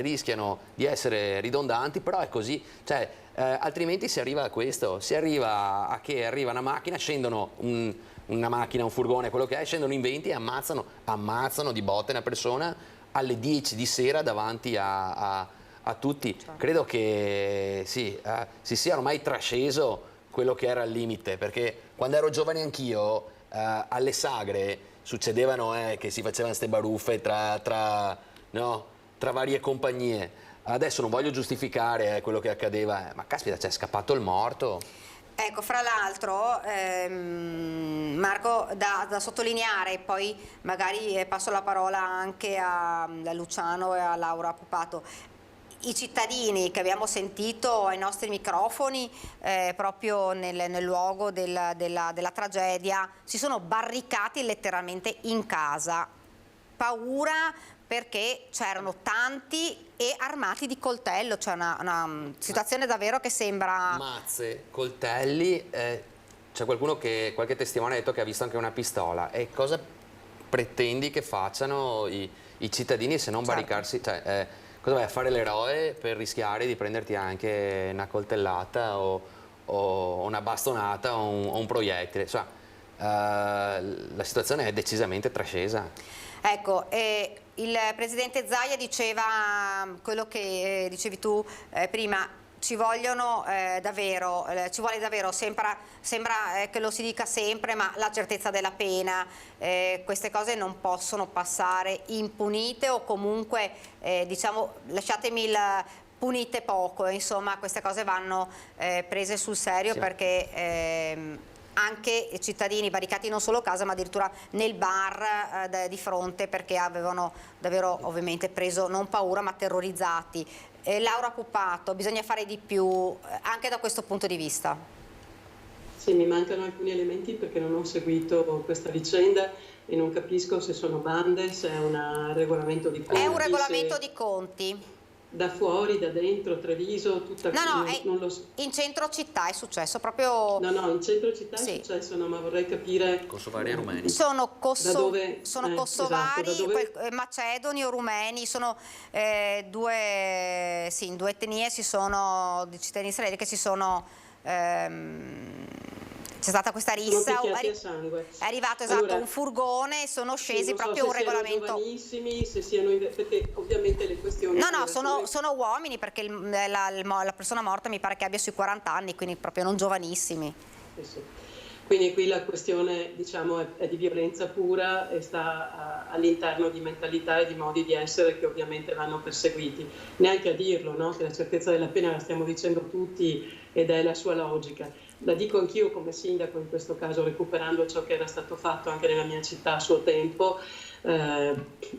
rischiano di essere ridondanti, però è così, cioè, altrimenti si arriva a questo, si arriva a che arriva una macchina, scendono una macchina, un furgone, quello che è, scendono in 20 e ammazzano di botte una persona alle 10 di sera davanti a tutti. Credo che si sia ormai trasceso quello che era il limite, perché quando ero giovane anch'io alle sagre succedevano che si facevano queste baruffe tra varie compagnie. Adesso non voglio giustificare quello che accadeva, ma caspita, c'è scappato il morto. Ecco, fra l'altro, Marco, da sottolineare, poi magari passo la parola anche a Luciano e a Laura Puppato. I cittadini che abbiamo sentito ai nostri microfoni proprio nel luogo della tragedia si sono barricati letteralmente in casa. Paura perché c'erano tanti e armati di coltello, cioè una situazione davvero che sembra... Mazze, coltelli, c'è qualche testimone ha detto che ha visto anche una pistola. E cosa pretendi che facciano i cittadini se non barricarsi? Cioè, cosa vai a fare l'eroe per rischiare di prenderti anche una coltellata o una bastonata o un proiettile? Cioè, la situazione è decisamente trascesa. Ecco, il presidente Zaia diceva quello che dicevi tu prima, ci vuole davvero, sembra che lo si dica sempre, ma la certezza della pena, queste cose non possono passare impunite o comunque, diciamo, lasciatemi punite poco, insomma, queste cose vanno prese sul serio, sì. Perché anche i cittadini barricati non solo a casa ma addirittura nel bar di fronte, perché avevano davvero ovviamente preso non paura ma terrorizzati. Laura Puppato, bisogna fare di più anche da questo punto di vista. Sì, mi mancano alcuni elementi perché non ho seguito questa vicenda e non capisco se sono bande, se è un regolamento di conti. È un regolamento di conti. Da fuori, da dentro, Treviso, tutta... No, non lo so. In centro città è successo proprio... No, in centro città è successo, no, ma vorrei capire... Kosovari e rumeni. Sono kosovari, esatto, macedoni o rumeni, sono due etnie, di cittadini israeliani che si sono... c'è stata questa rissa, è arrivato un furgone, sono scesi proprio un regolamento. Giovanissimi, se siano, perché ovviamente le questioni... No, sono uomini, perché la persona morta mi pare che abbia sui 40 anni, quindi proprio non giovanissimi. Sì. Quindi qui la questione, diciamo, è di violenza pura e sta all'interno di mentalità e di modi di essere che ovviamente vanno perseguiti. Neanche a dirlo, no? Che la certezza della pena la stiamo dicendo tutti ed è la sua logica. La dico anch'io come sindaco in questo caso, recuperando ciò che era stato fatto anche nella mia città a suo tempo.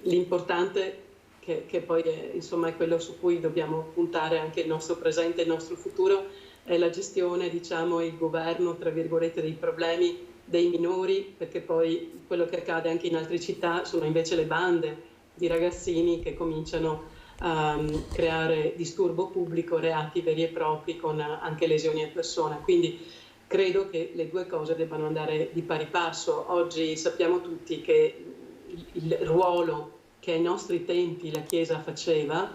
L'importante che poi è quello su cui dobbiamo puntare anche il nostro presente e il nostro futuro, è la gestione, diciamo, il governo, tra virgolette, dei problemi dei minori, perché poi quello che accade anche in altre città sono invece le bande di ragazzini che cominciano a creare disturbo pubblico, reati veri e propri con anche lesioni a persona. Quindi credo che le due cose debbano andare di pari passo. Oggi sappiamo tutti che il ruolo che ai nostri tempi la Chiesa faceva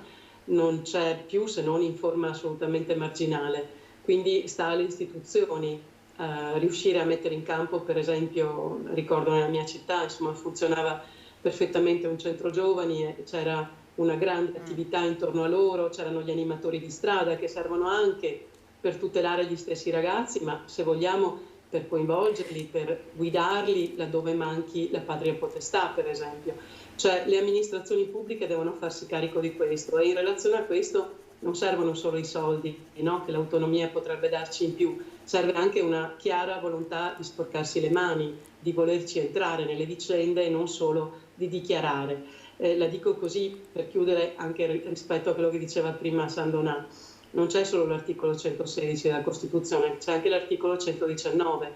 non c'è più, se non in forma assolutamente marginale. Quindi sta alle istituzioni riuscire a mettere in campo, per esempio, ricordo nella mia città, insomma, funzionava perfettamente un centro giovani e c'era una grande attività intorno a loro, c'erano gli animatori di strada che servono anche per tutelare gli stessi ragazzi, ma se vogliamo per coinvolgerli, per guidarli laddove manchi la patria potestà, per esempio. Cioè le amministrazioni pubbliche devono farsi carico di questo e in relazione a questo non servono solo i soldi, no? Che l'autonomia potrebbe darci in più, serve anche una chiara volontà di sporcarsi le mani, di volerci entrare nelle vicende e non solo di dichiarare. La dico così per chiudere anche rispetto a quello che diceva prima Sandonà. non c'è solo l'articolo 116 della Costituzione, c'è anche l'articolo 119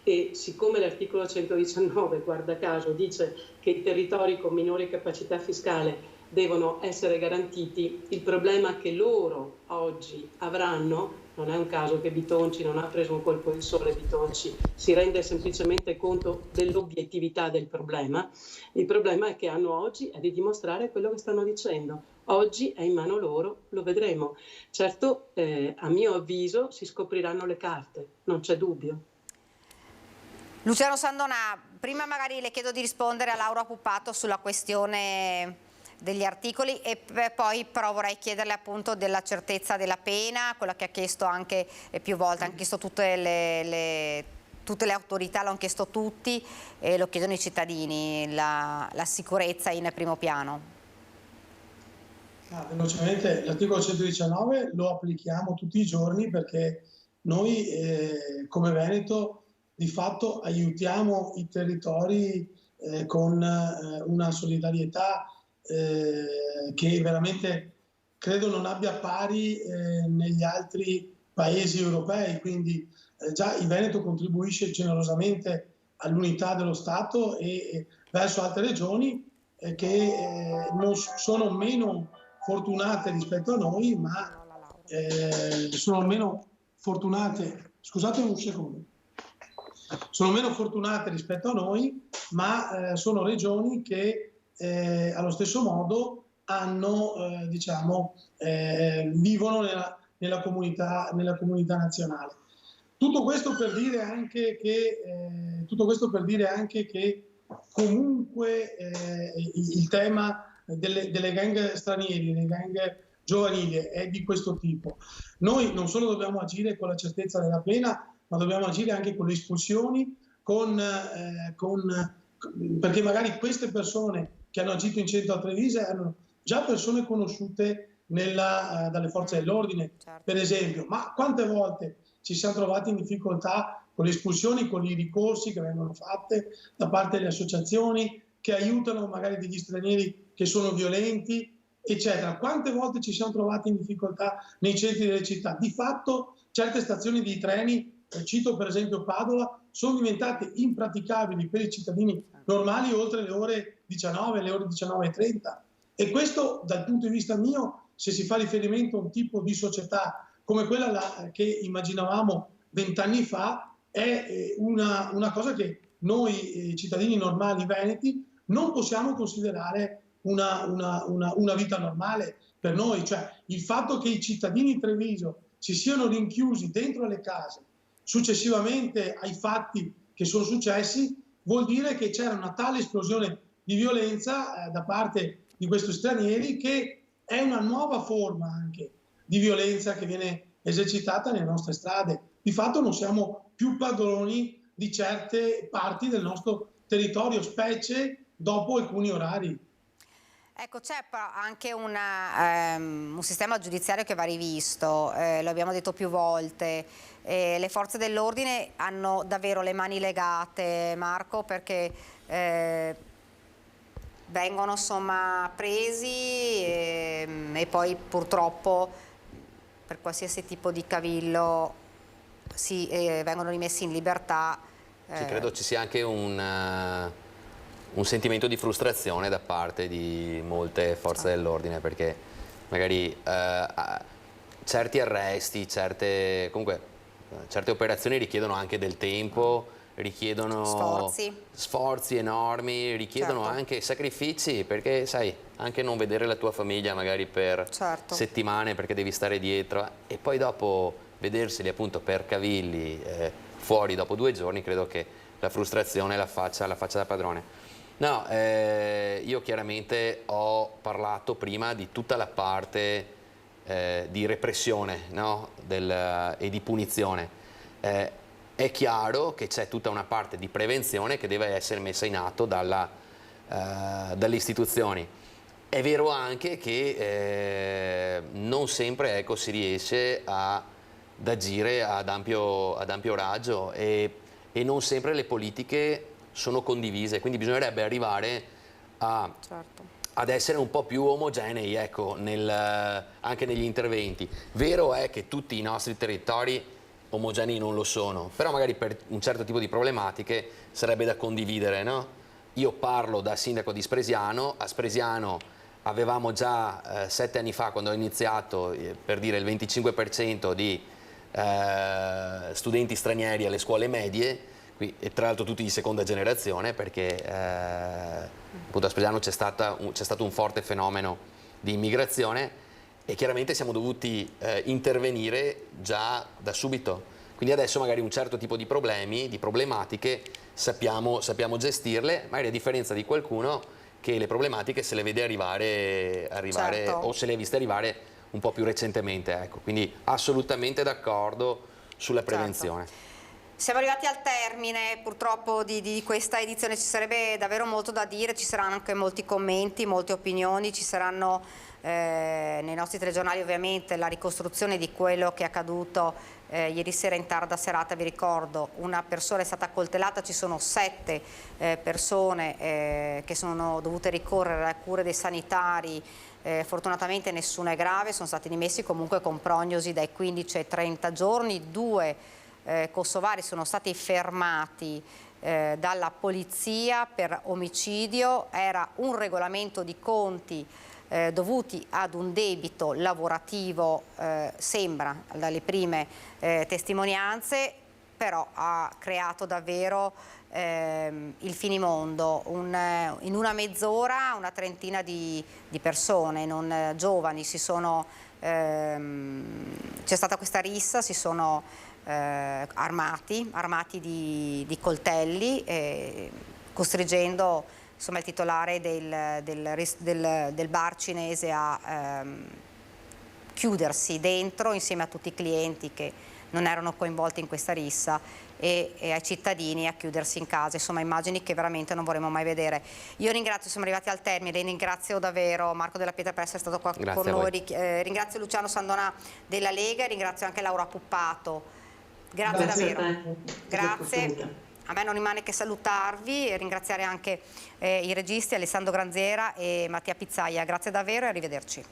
e siccome l'articolo 119, guarda caso, dice che i territori con minore capacità fiscale devono essere garantiti, il problema che loro oggi avranno, non è un caso che Bitonci non ha preso un colpo di sole, Bitonci si rende semplicemente conto dell'obiettività del problema, il problema è che hanno oggi è di dimostrare quello che stanno dicendo. Oggi è in mano loro, lo vedremo. Certo, a mio avviso si scopriranno le carte, non c'è dubbio. Luciano Sandonà, prima magari le chiedo di rispondere a Laura Puppato sulla questione degli articoli e poi però vorrei chiederle appunto della certezza della pena, quella che ha chiesto anche più volte, hanno chiesto tutte le autorità, l'hanno chiesto tutti e lo chiedono i cittadini, la sicurezza in primo piano. Velocemente, l'articolo 119 lo applichiamo tutti i giorni perché noi come Veneto di fatto aiutiamo i territori con una solidarietà che veramente credo non abbia pari negli altri paesi europei, quindi già il Veneto contribuisce generosamente all'unità dello Stato e verso altre regioni che non sono meno fortunate rispetto a noi, ma sono meno fortunate, scusate un secondo, sono meno fortunate rispetto a noi, ma sono regioni che allo stesso modo hanno, vivono nella comunità nazionale. Tutto questo per dire anche che comunque il tema delle gang stranieri, delle gang giovanili è di questo tipo. Noi non solo dobbiamo agire con la certezza della pena, ma dobbiamo agire anche con le espulsioni, perché magari queste persone che hanno agito in centro a Treviso erano già persone conosciute dalle forze dell'ordine, per esempio. Ma quante volte ci siamo trovati in difficoltà con le espulsioni, con i ricorsi che vengono fatte da parte delle associazioni che aiutano magari degli stranieri che sono violenti, eccetera. Quante volte ci siamo trovati in difficoltà nei centri delle città? Di fatto certe stazioni di treni, cito per esempio Padova, sono diventate impraticabili per i cittadini normali oltre le ore 19, le ore 19:30. E questo dal punto di vista mio, se si fa riferimento a un tipo di società come quella che immaginavamo 20 anni fa, è una cosa che noi cittadini normali veneti non possiamo considerare una vita normale per noi. Cioè il fatto che i cittadini di Treviso si siano rinchiusi dentro le case successivamente ai fatti che sono successi vuol dire che c'era una tale esplosione di violenza da parte di questi stranieri che è una nuova forma anche di violenza che viene esercitata nelle nostre strade. Di fatto non siamo più padroni di certe parti del nostro territorio, specie dopo alcuni orari. Ecco, c'è anche un sistema giudiziario che va rivisto, lo abbiamo detto più volte. Le forze dell'ordine hanno davvero le mani legate, Marco, perché vengono insomma presi e poi purtroppo per qualsiasi tipo di cavillo vengono rimessi in libertà. Sì, credo ci sia anche un sentimento di frustrazione da parte di molte forze dell'ordine, perché magari certi arresti, certe operazioni richiedono anche del tempo, richiedono sforzi enormi, richiedono anche sacrifici, perché sai, anche non vedere la tua famiglia magari per settimane perché devi stare dietro e poi dopo vederseli appunto per cavilli fuori dopo 2 giorni, credo che la frustrazione la faccia da padrone. No, io chiaramente ho parlato prima di tutta la parte di repressione, no? E di punizione. È chiaro che c'è tutta una parte di prevenzione che deve essere messa in atto dalle istituzioni. È vero anche che non sempre si riesce ad agire ad ampio raggio e non sempre le politiche sono condivise, quindi bisognerebbe arrivare a ad essere un po' più omogenei, ecco, anche negli interventi. Vero è che tutti i nostri territori omogenei non lo sono, però magari per un certo tipo di problematiche sarebbe da condividere, no? Io parlo da sindaco di Spresiano. A Spresiano avevamo già 7 anni fa, quando ho iniziato, per dire il 25% di studenti stranieri alle scuole medie, e tra l'altro tutti di seconda generazione, perché appunto a Spresiano c'è stato un forte fenomeno di immigrazione e chiaramente siamo dovuti intervenire già da subito. Quindi adesso magari un certo tipo di problemi, di problematiche, sappiamo gestirle, magari a differenza di qualcuno che le problematiche se le vede arrivare Certo. o se le ha viste arrivare un po' più recentemente. Ecco. Quindi assolutamente d'accordo sulla prevenzione. Certo. Siamo arrivati al termine purtroppo di questa edizione, ci sarebbe davvero molto da dire, ci saranno anche molti commenti, molte opinioni, ci saranno nei nostri telegiornali ovviamente la ricostruzione di quello che è accaduto ieri sera in tarda serata. Vi ricordo, una persona è stata accoltellata, ci sono 7 persone che sono dovute ricorrere alle cure dei sanitari. Fortunatamente nessuno è grave, sono stati dimessi comunque con prognosi dai 15 ai 30 giorni, 2 kosovari sono stati fermati dalla polizia per omicidio, era un regolamento di conti dovuti ad un debito lavorativo, sembra dalle prime testimonianze, però ha creato davvero il finimondo. In una mezz'ora una trentina di persone, non giovani, c'è stata questa rissa, si sono armati di coltelli, costringendo insomma il titolare del bar cinese a chiudersi dentro insieme a tutti i clienti che non erano coinvolti in questa rissa e ai cittadini a chiudersi in casa. Insomma, immagini che veramente non vorremmo mai vedere. Io ringrazio, siamo arrivati al termine, ringrazio davvero Marco Della Pietra per essere stato qua con noi, ringrazio Luciano Sandona della Lega e ringrazio anche Laura Puppato. Grazie davvero. Grazie. A me non rimane che salutarvi e ringraziare anche i registi Alessandro Granzera e Mattia Pizzaia. Grazie davvero e arrivederci.